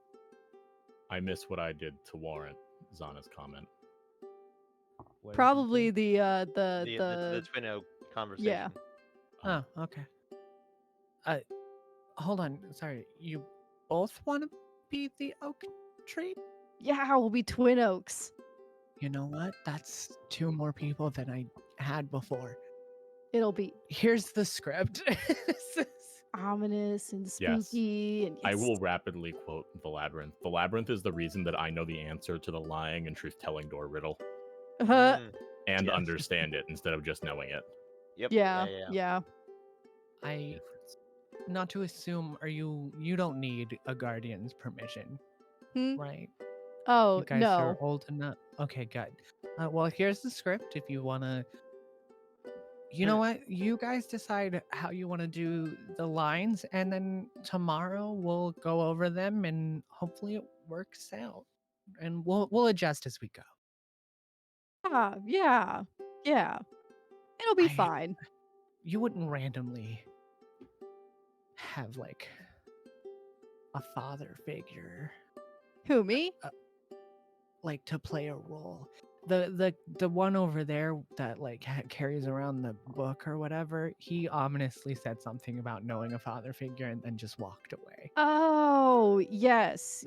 I missed what I did to warrant Zana's comment. What did you Probably do? The twin oak conversation. yeah. Oh, okay. Hold on. Sorry, you both want to be the oak tree? Yeah, we'll be twin oaks. You know what? That's 2 more people than I had before. It'll be Here's the script. ominous and Yes. spooky and I will rapidly quote The Labyrinth. The Labyrinth is the reason that I know the answer to the lying and truth-telling door riddle Mm, and Yes. understand it instead of just knowing it. Yep. yeah. I Difference. not to assume you don't need a guardian's permission, Hmm? right? Oh, You guys no. are old enough. Okay, good. Well, here's the script if you want to. You know what? You guys decide how you want to do the lines, and then tomorrow we'll go over them, and hopefully it works out. And we'll adjust as we go. Yeah. It'll be I- fine. You wouldn't randomly have like a father figure Who, me? like to play a role. the one over there that like carries around the book or whatever, he ominously said something about knowing a father figure and then just walked away. Oh, yes.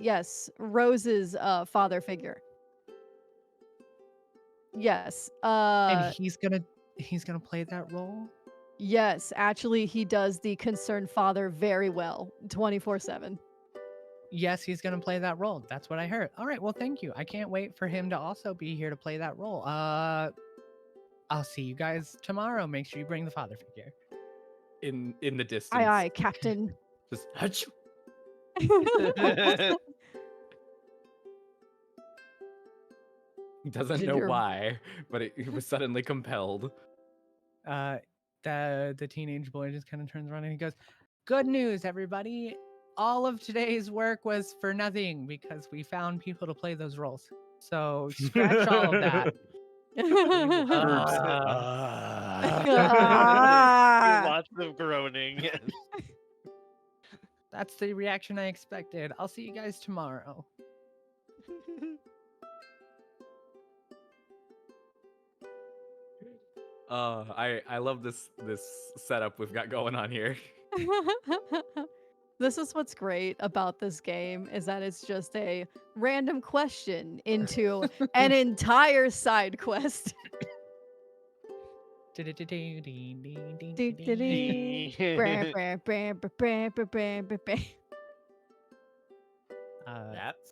Rose's father figure. Yes. And he's gonna play that role. Yes, actually he does the concerned father very well, 24/7. Yes, he's gonna play that role. That's what I heard. All right, well, thank you. I can't wait for him to also be here to play that role. I'll see you guys tomorrow. Make sure you bring the father figure. In the distance. Aye, Captain. Just achoo. He doesn't know Ginger. why, but he was suddenly compelled. The teenage boy just kind of turns around and he goes, "Good news, everybody! All of today's work was for nothing because we found people to play those roles. So scratch all of that." Ah. Lots of groaning. Yes. That's the reaction I expected. I'll see you guys tomorrow. I love this setup we've got going on here. This is what's great about this game is that it's just a random question into an entire side quest. That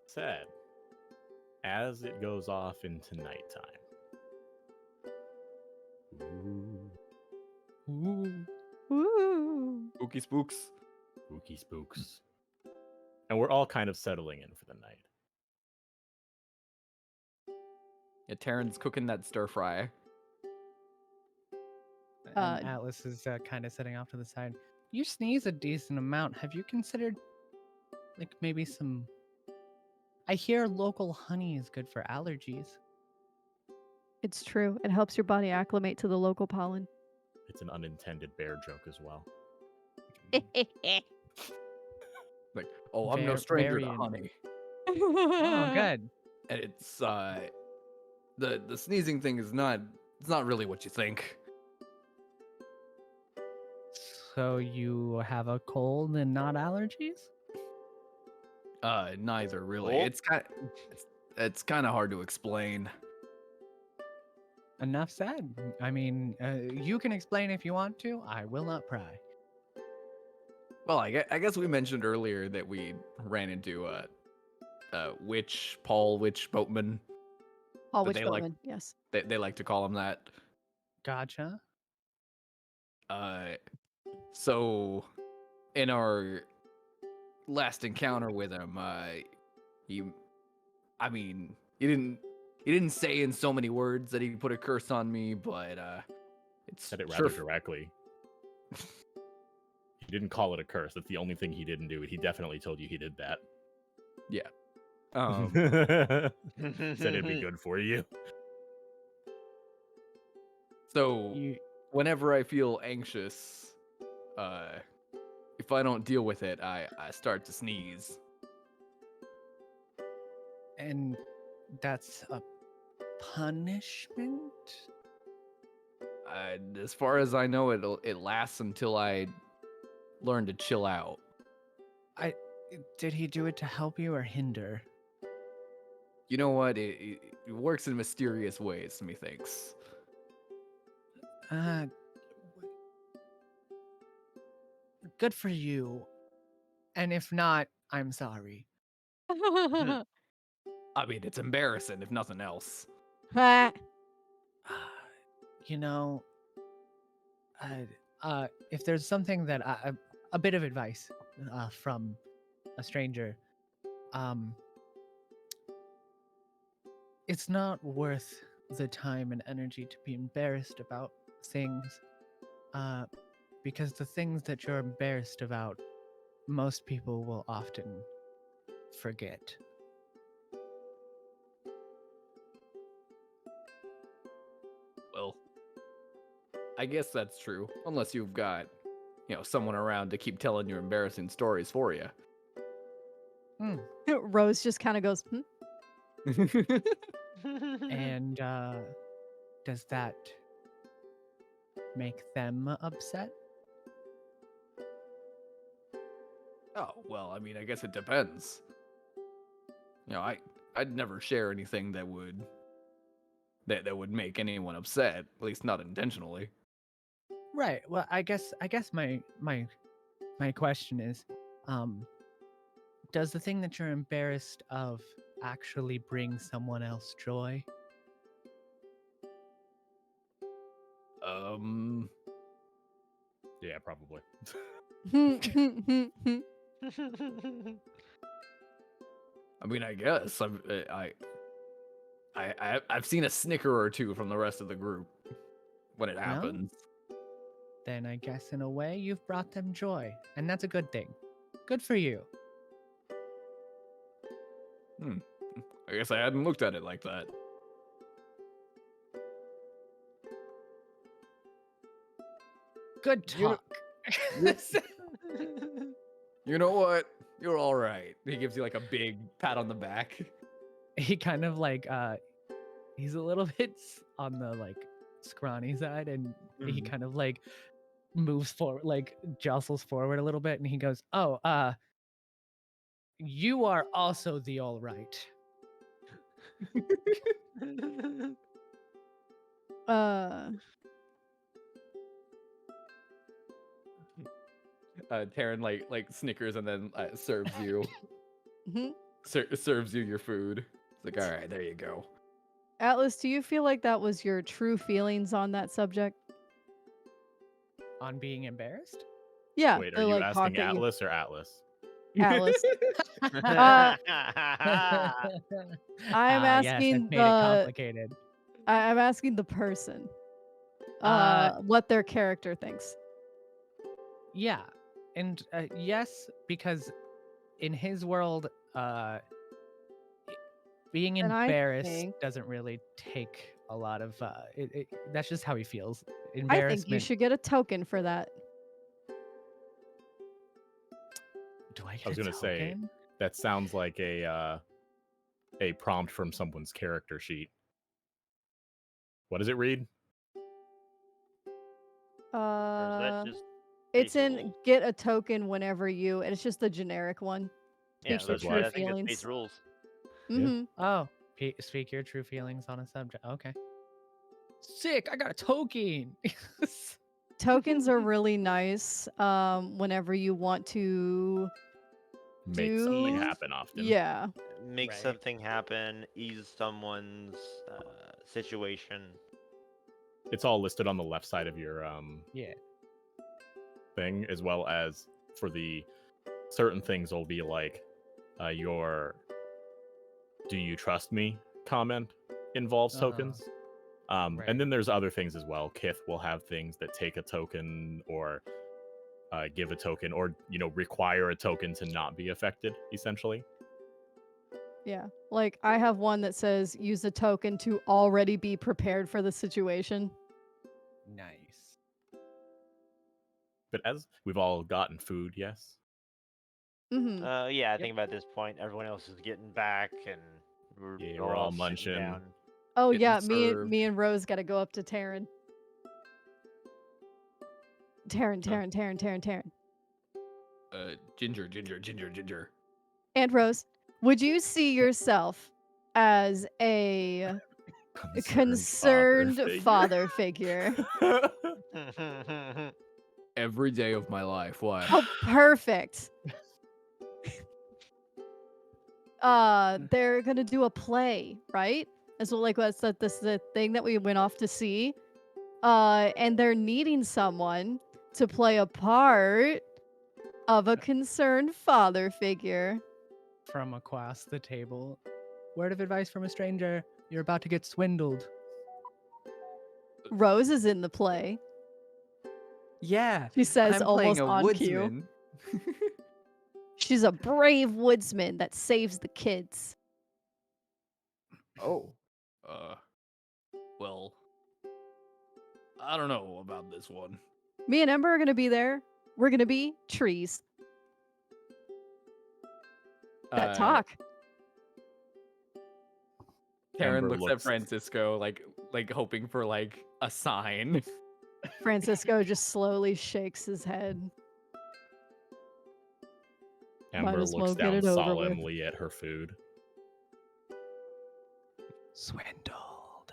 said, as it goes off into nighttime. Ooh. Spooky spooks. Spooky spooks. And we're all kind of settling in for the night. Yeah, Taryn's cooking that stir fry. And Atlas is kind of sitting off to the side. You sneeze a decent amount. Have you considered, like, maybe some? I hear local honey is good for allergies. It's true. It helps your body acclimate to the local pollen. It's an unintended bear joke as well. Like, oh, I'm no stranger to very honey. Oh, good. And it's the sneezing thing is not really what you think. So you have a cold and not allergies? Neither really. Oh. It's kind of hard to explain. Enough said. I mean, you can explain if you want to. I will not pry. Well, I guess we mentioned earlier that we ran into Paul Witch Boatman. Paul But Witch Boatman, yes. They like to call him that. Gotcha. So in our last encounter with him, he didn't say in so many words that he put a curse on me, but it's Said it rather directly. He didn't call it a curse. That's the only thing he didn't do. He definitely told you he did that. Yeah. Said it'd be good for you. So whenever I feel anxious, if I don't deal with it, I start to sneeze. And that's a punishment? As far as I know, it lasts until I learn to chill out. Did he do it to help you or hinder? You know what? It works in mysterious ways, methinks. Good for you. And if not, I'm sorry. I mean, it's embarrassing, if nothing else. You know, if there's something that a bit of advice from a stranger, it's not worth the time and energy to be embarrassed about things, because the things that you're embarrassed about, most people will often forget. Well, I guess that's true, unless you've got, someone around to keep telling your embarrassing stories for you. Rose just kind of goes, And And does that make them upset? Oh, well, I mean, I guess it depends. I'd never share anything that would make anyone upset, at least not intentionally. Right. Well, I guess my question is, does the thing that you're embarrassed of actually bring someone else joy? Yeah, probably. I mean, I guess I've seen a snicker or two from the rest of the group when it No? happens. Then I guess in a way you've brought them joy, and that's a good thing. Good for you. I guess I hadn't looked at it like that. Good You- talk. You know what? You're all right. He gives you like a big pat on the back. He kind of like he's a little bit on the like scrawny side, and he Mhm. kind of like moves forward, like jostles forward a little bit, and he goes, "Oh, you are also the all right." Uh, Taryn like snickers and then serves you mhm. serves you your food. It's like, all right, there you go. Atlas, do you feel like that was your true feelings on that subject? On being embarrassed? Yeah, Wait, are the you like talk asking that you Atlas or Atlas? Atlas. Ah, I'm yes, I've asking made it complicated. I'm asking the person. Uh, What their character thinks. Yeah, and yes, because in his world, being And I embarrassed think doesn't really take a lot of. That's just how he feels. I think you Embarrassment. should get a token for that. Do I get I was a gonna say token? that sounds like a prompt from someone's character sheet. What does it read? Or is that Uh, just it's base in rules? get a token whenever you, and it's just the generic one. Yeah, Speak your Says true what? I think it's base feelings. rules. Mm-hmm. Oh, speak your true feelings on a subject. Okay. Sick! I got a token. Tokens are really nice. Whenever you want to Make something do, happen often. yeah. Make Right. something happen, ease someone's situation. It's all listed on the left side of your Yeah. thing, as well as for the certain things will be like your "Do you trust me?" comment involves Uh-huh. tokens. Right. And then there's other things as well. Kith will have things that take a token or give a token, or require a token to not be affected. Essentially, Yeah. Like I have one that says use a token to already be prepared for the situation. Nice. but as we've all gotten food, yes. Mm-hmm. Yeah, I Yep. think about this point, everyone else is getting back, and Yeah, we're we're all sitting munching. down. Oh Getting yeah, served. me and Rose got to go up to Taryn. Taryn. Ginger. And Rose, would you see yourself as a concerned father figure? Every day of my life. What? Oh, perfect. They're gonna do a play, right? That's what that's the thing that we went off to see. And they're needing someone to play a part of a concerned father figure. From across the table. Word of advice from a stranger. You're about to get swindled. Rose is in the play. Yeah, She says I'm playing almost a on cue. woodsman. She's a brave woodsman that saves the kids. Oh, Well, I don't know about this one. Me and Ember are gonna be there. We're gonna be trees that talk. Karen Ember looks at looks- Francisco like hoping for like a sign. Francisco just slowly shakes his head. Ember as well looks get down it over with. solemnly at her food. Swindled.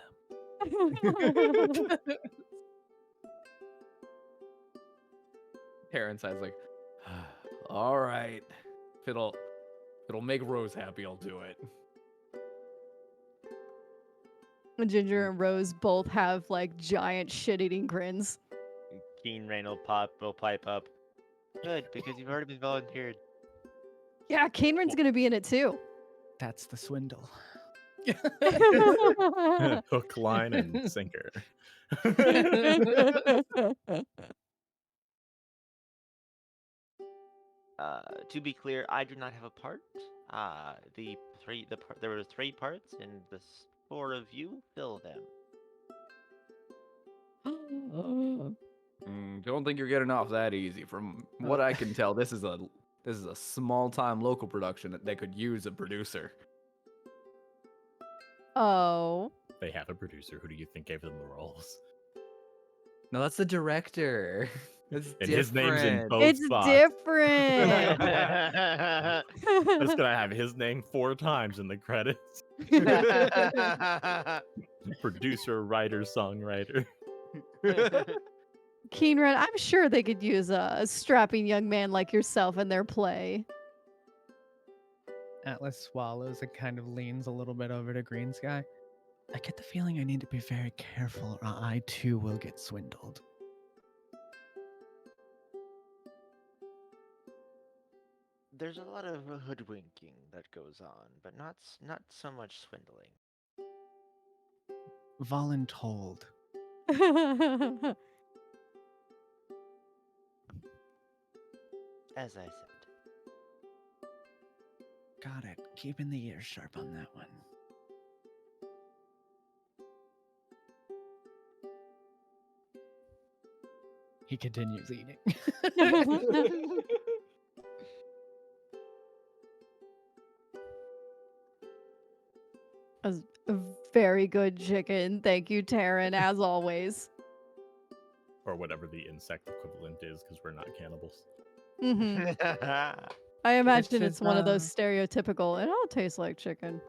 Karen says like, all right, if it'll make Rose happy, I'll do it. Ginger and Rose both have like giant shit-eating grins. Keen Rain will pipe up. Good, because you've already been volunteered. Yeah, Kaneren's gonna be in it too. That's the swindle. Hook, line, and sinker. To be clear, I do not have a part. There were 3 parts, and the 4 of you fill them. Don't think you're getting off that easy. From what I can tell, this is a small time local production that they could use a producer. Oh. They have a producer. Who do you think gave them the roles? No, that's the director. It's And his name's in different. both It's spots. different. That's gonna have his name 4 times in the credits. Producer, writer, songwriter. Keenran, I'm sure they could use a strapping young man like yourself in their play. Atlas swallows and kind of leans a little bit over to Green Sky. I get the feeling I need to be very careful or I too will get swindled. There's a lot of hoodwinking that goes on, but not so much swindling. Voluntold. As I said. Got it. Keeping the ears sharp on that one. He continues eating. A very good chicken. Thank you, Taryn, as always. Or whatever the insect equivalent is, because we're not cannibals. Hmm I imagine is, it's one of those stereotypical, it all tastes like chicken.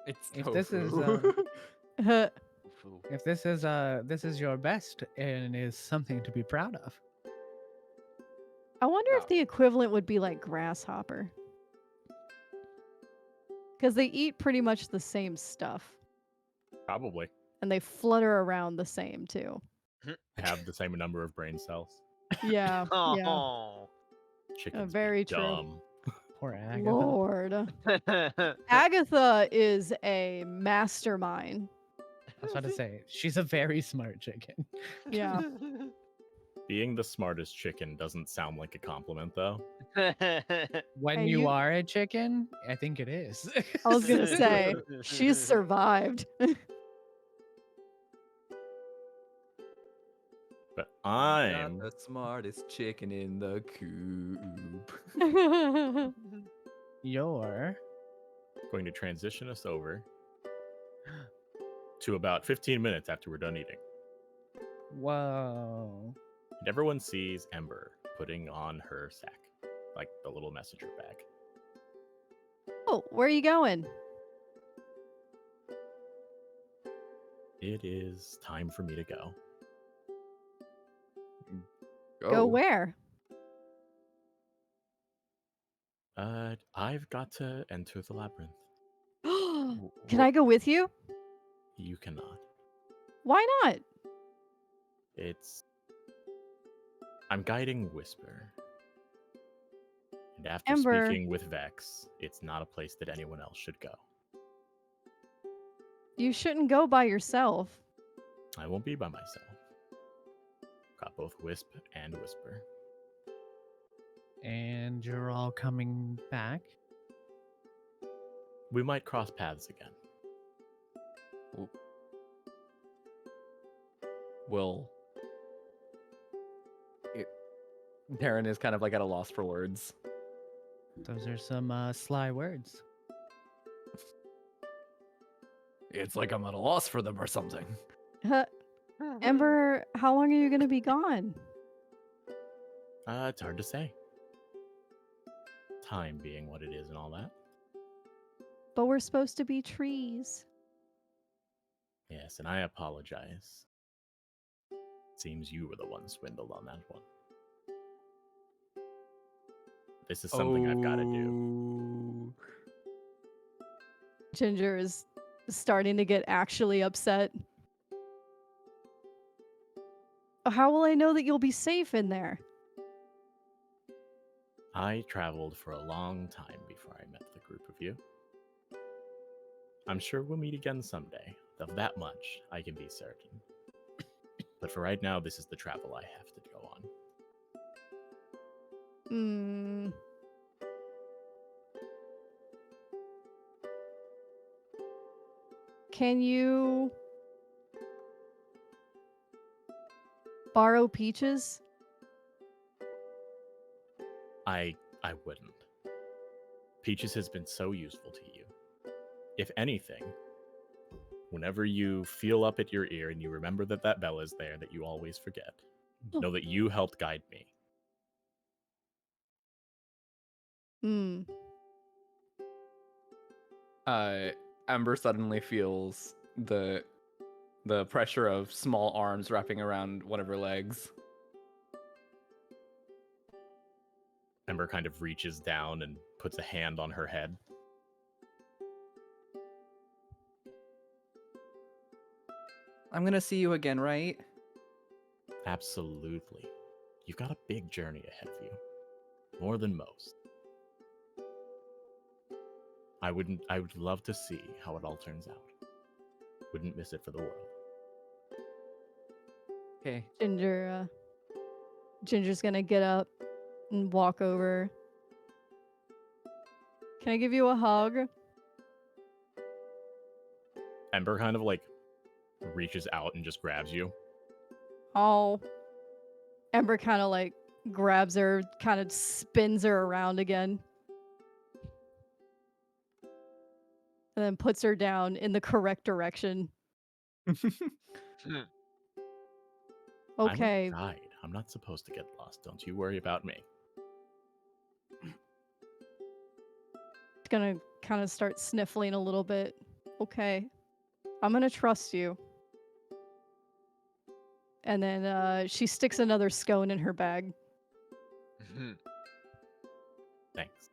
It's If this is, tofu. if this is your best and is something to be proud of. I wonder Oh. if the equivalent would be like grasshopper. Because they eat pretty much the same stuff. Probably And they flutter around the same, too. have the same number of brain cells. Yeah, yeah. Oh. Chickens very be true. dumb. Poor Agatha. Lord. Agatha is a mastermind. I was about to say, she's a very smart chicken. Yeah. Being the smartest chicken doesn't sound like a compliment, though. When Hey, you you- are a chicken, I think it is. I was going to say, she's survived. But Not I'm the smartest chicken in the coop. You're going to transition us over to about 15 minutes after we're done eating. whoa. And everyone sees Ember putting on her sack, like the little messenger bag. Oh, where are you going? It is time for me to go. Go where? I've got to enter the labyrinth. Can I go with you? You cannot. Why not? I'm guiding Whisper. And after Ember. speaking with Vex, it's not a place that anyone else should go. You shouldn't go by yourself. I won't be by myself. Got both Wisp and Whisper. And you're all coming back? We might cross paths again. Will. Taryn is kind of like at a loss for words. Those are some sly words. It's like I'm at a loss for them or something. Ember, how long are you gonna be gone? It's hard to say. Time being what it is and all that. But we're supposed to be trees. Yes, and I apologize. Seems you were the one swindled on that one. This is something I've got to do. Ginger is starting to get actually upset. How will I know that you'll be safe in there? I traveled for a long time before I met the group of you. I'm sure we'll meet again someday. Of that much, I can be certain. But for right now, this is the travel I have to go on. Hmm. Can you borrow Peaches? I wouldn't. Peaches has been so useful to you. If anything, whenever you feel up at your ear and you remember that that bell is there that you always forget, know that you helped guide me. Hmm. Ember suddenly feels the pressure of small arms wrapping around one of her legs. Ember kind of reaches down and puts a hand on her head. I'm gonna see you again, right? Absolutely. You've got a big journey ahead of you. More than most. I would love to see how it all turns out. Wouldn't miss it for the world. Okay. Ginger's gonna get up and walk over. Can I give you a hug? Ember kind of like reaches out and just grabs you. Oh. Ember kind of like grabs her, kind of spins her around again. And then puts her down in the correct direction. Okay. I'm a guide. I'm not supposed to get lost. Don't you worry about me. Gonna kind of start sniffling a little bit. Okay. I'm gonna trust you. And then she sticks another scone in her bag. Thanks.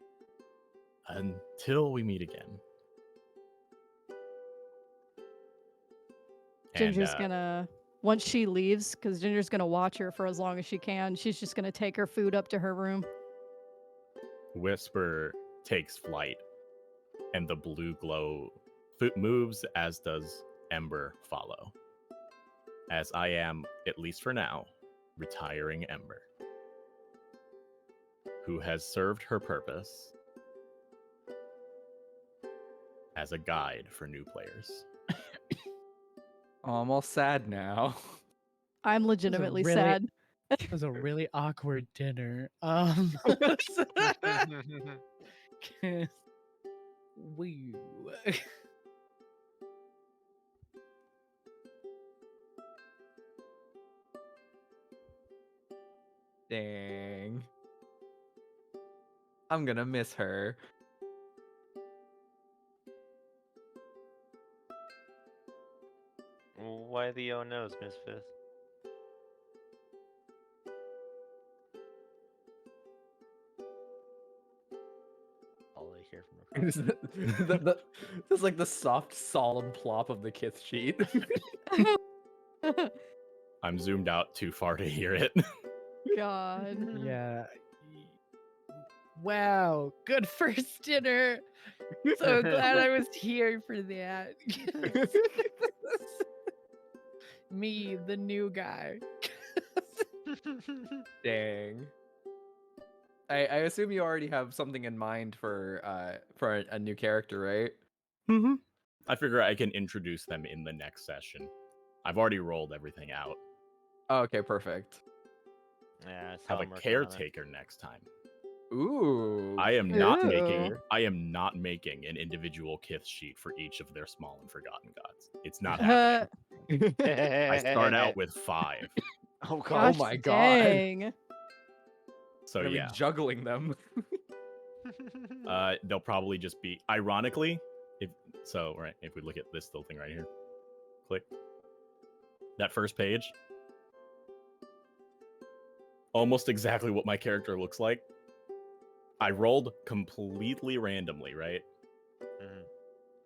Until we meet again. Ginger's gonna, once she leaves, because Ginger's gonna watch her for as long as she can, she's just gonna take her food up to her room. Whisper takes flight, and the blue glow moves, as does Ember follow. As I am, at least for now, retiring Ember, who has served her purpose as a guide for new players. Oh, I'm all sad now. I'm legitimately really- sad. It was a really awkward dinner. Woo. Dang. I'm gonna miss her. Why the oh no's, Misfits? All I hear from her. There's like the soft, solemn plop of the kiss sheet. I'm zoomed out too far to hear it. God. Yeah. Wow. Good first dinner. So glad I was here for that. Me, the new guy. Dang. I assume you already have something in mind for a new character, right? Mm-hmm. I figure I can introduce them in the next session. I've already rolled everything out. Oh, okay, perfect. Yeah, that's Have how a I'm working on it. caretaker next time. Ooh. I am not Ooh. making an individual kith sheet for each of their small and forgotten gods. It's not happening. I start out with 5. Oh Oh god. my god. Dang. So Gonna be yeah, juggling them. they'll probably just be ironically, if we look at this little thing right here, click that first page, almost exactly what my character looks like. I rolled completely randomly, right? Mhm.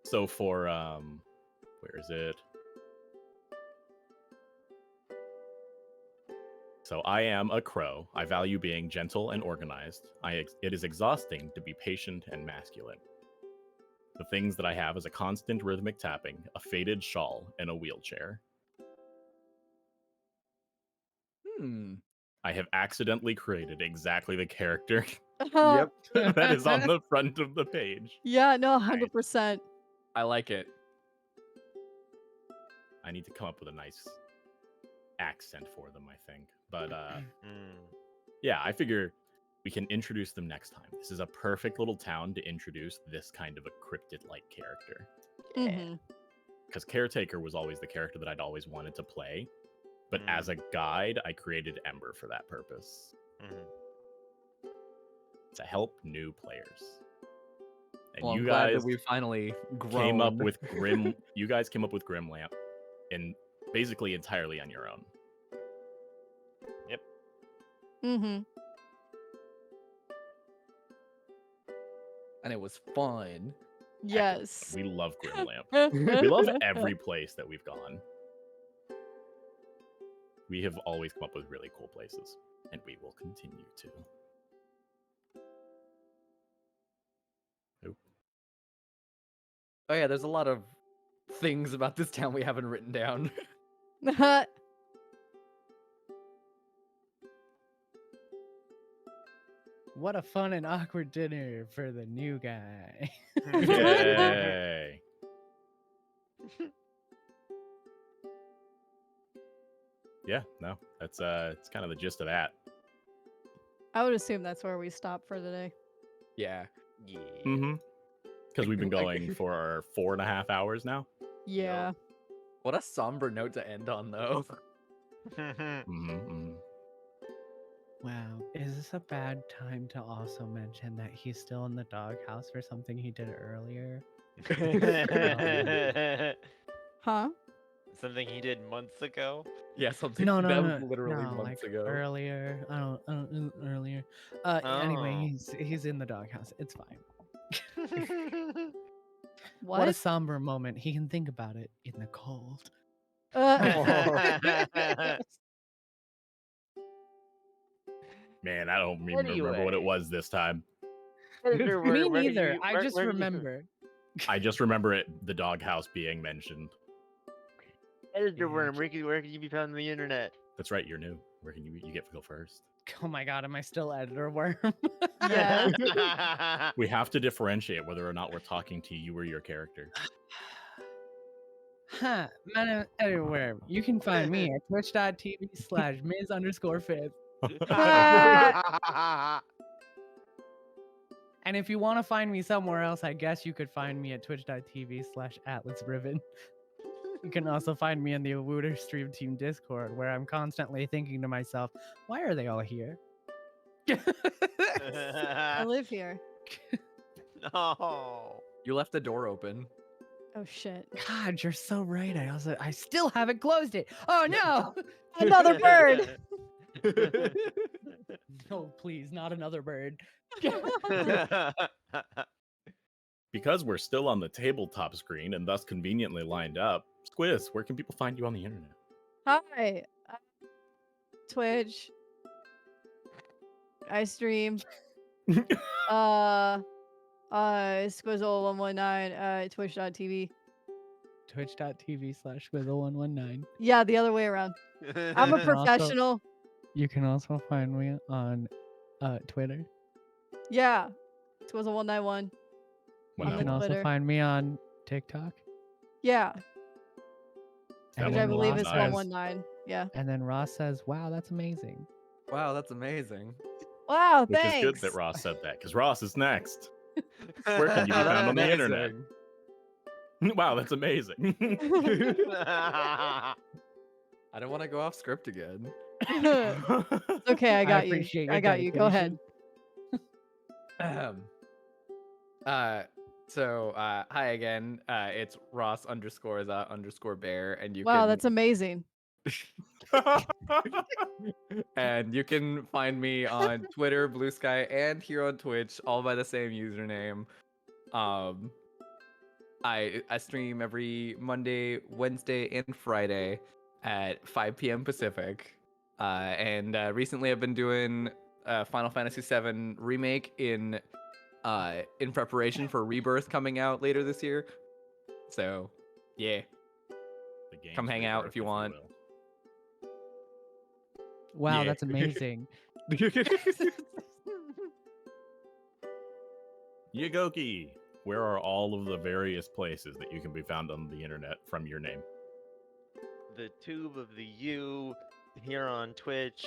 So for where is it? So I am a crow. I value being gentle and organized. It is exhausting to be patient and masculine. The things that I have is a constant rhythmic tapping, a faded shawl, and a wheelchair. I have accidentally created exactly the character Yep. that is on the front of the page. Yeah, no, 100%. I like it. I need to come up with a nice accent for them, I think. But yeah, I figure we can introduce them next time. This is a perfect little town to introduce this kind of a cryptid-like character. Mhm. Because Caretaker was always the character that I'd always wanted to play. But as a guide, I created Ember for that purpose. To help new players. And Well, I'm you glad guys that we finally grown. came up with Grim. You guys came up with Grimlamp, and basically entirely on your own. Mhm. And it was fun. Yes. We love Grimlamp. We love every place that we've gone. We have always come up with really cool places, and we will continue to. Nope. Oh yeah, there's a lot of things about this town we haven't written down. What a fun and awkward dinner for the new guy. Yay! Yeah, no, that's it's kind of the gist of that. I would assume that's where we stop for the day. Yeah. Yeah. Mm-hmm. Because we've been Like- going for 4.5 hours now. Yeah. What a somber note to end on, though. Mm-hmm. Wow, is this a bad time to also mention that he's still in the doghouse for something he did earlier? Huh? Something he did months ago. Yeah, something No, that no, was literally no, months like ago. earlier. I don't earlier. Anyway, Oh. he's in the doghouse. It's fine. What? What a somber moment. He can think about it in the cold. Man, I don't even remember what it Anyway. was this time. Editor, Me where can neither. you- I where- just where can you- remembered. I just remember the doghouse being mentioned. Editor Yeah, worm, where can you be found on the internet? That's right, you're new. Where can you get to go first? Oh my god, am I still editor worm? Yeah. We have to differentiate whether or not we're talking to you or your character. Huh, my name is Editor Worm. You can find me at twitch.tv/Ms_5th. And if you want to find me somewhere else, I guess you could find me at twitch.tv/AtlasRibbon. You can also find me in the Awooters Stream Team Discord, where I'm constantly thinking to myself, why are they all here? I live here. No. You left the door open. Oh shit. God, you're so right. I still haven't closed it. Oh no! Another bird. No, please, not another bird. Because we're still on the tabletop screen and thus conveniently lined up, Squiz, where can people find you on the internet? Hi. Twitch. I stream. Squizzle119 twitch.tv. Twitch.tv/Squizzle119. Yeah, the other way around. I'm a And also- professional. You can also find me on Twitter. Yeah. Squizzle191. Well, On You the can also Twitter. find me on TikTok. Yeah. That Which one I believe was is nice. 119. Yeah. And then Ross says, wow, that's amazing. Wow, that's amazing. Wow, Which thanks. is good that Ross said that, because Ross is next. Where can you be found on the internet? Wow, that's amazing. I don't want to go off script again. It's okay, I got you. appreciate your I got you. Go ahead. Hi again. It's Ross _ bear, and you Wow, can that's amazing. and you can find me on Twitter, Blue Sky, and here on Twitch, all by the same username. I stream every Monday, Wednesday, and Friday at 5 p.m. Pacific. And recently I've been doing Final Fantasy VII Remake in preparation for Rebirth coming out later this year. So, yeah. The game's Come hang out if you want. will. Wow, Yeah. that's amazing. Yagoki, where are all of the various places that you can be found on the internet from your name? The tube of the U here on Twitch,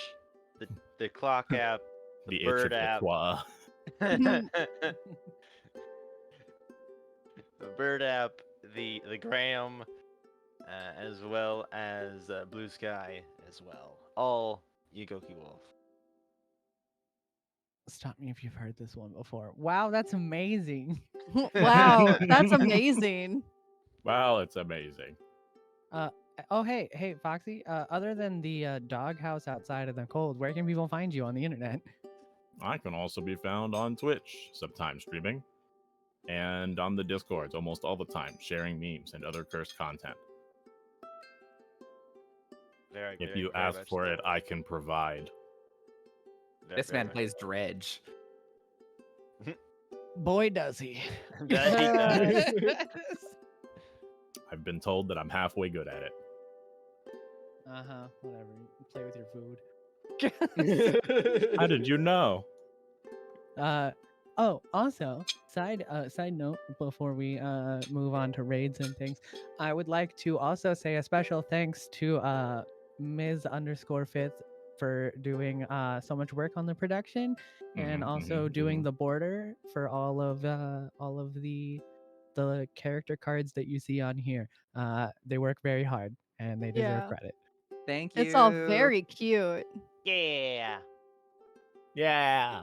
the clock app, The itch bird of the app. qua. the bird app, the gram, as well as Blue Sky as well. All Yagoki Wolf. Stop me if you've heard this one before. Wow, that's amazing. Wow, that's amazing. Wow, it's amazing. Oh, hey, Foxy. Other than the doghouse outside in the cold, where can people find you on the internet? I can also be found on Twitch, sometimes streaming, and on the Discords almost all the time, sharing memes and other cursed content. If you ask for it, I can provide. This man plays Dredge. Boy, does he. I've been told that I'm halfway good at it. Whatever. Play with your food. How did you know? Also, side note before we move on to raids and things, I would like to also say a special thanks to Ms_5th for doing so much work on the production, and also doing the border for all of the character cards that you see on here. They work very hard and they deserve Yeah. credit. Thank you. It's all very cute. Yeah. Yeah.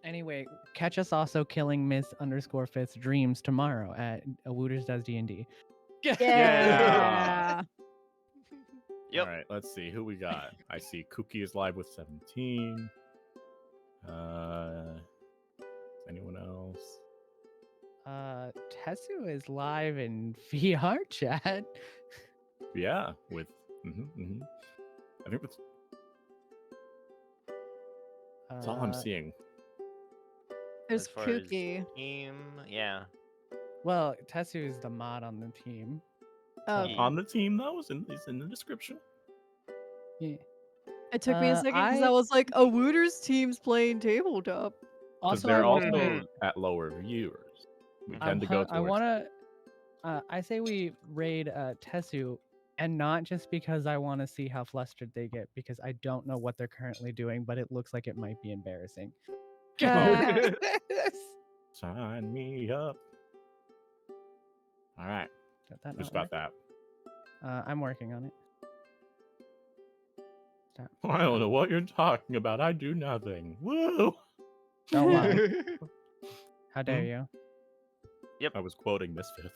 Anyway, catch us also killing Ms_5th's dreams tomorrow at Awooters Does D&D. Yeah. Yep. All right, let's see who we got. I see Kuki is live with 17. Anyone else? Tessu is live in VR chat. Yeah, with. I think that's all I'm seeing. There's As far as Kooky. team, yeah. Well, Tessu is the mod on the team. Oh, Yeah. On the team, though, is in the description. Yeah. it took me a second because I I- was like, a Wooters team's playing tabletop. Because Also, they're I also wanna, at lower viewers. We I, tend to go wa- towards. I wanna, I say we raid Tessu, and not just because I want to see how flustered they get, because I don't know what they're currently doing, but it looks like it might be embarrassing. Sign me up. All right, Did that just not got that. work? I'm working on it. Stop. I don't know what you're talking about. I do nothing. Woo! Don't lie. How dare Hmm? you? I was quoting Misfit.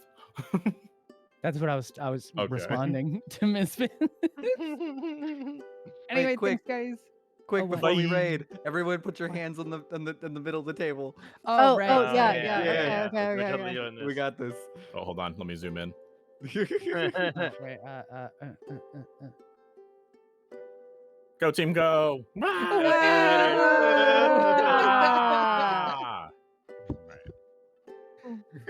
That's what I was Okay. responding to Misfit. Anyway, quick. thanks, guys. Quick Oh, what? before we Bye. raid, everyone put your What? hands on the middle of the table. Oh, right. yeah, Oh, yeah. yeah. Okay. We're totally doing this. We got this. Oh, hold on. Let me zoom in. Wait, Go team, go! Ah! Ah!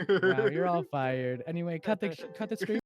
wow, you're all fired. Anyway, cut the screen.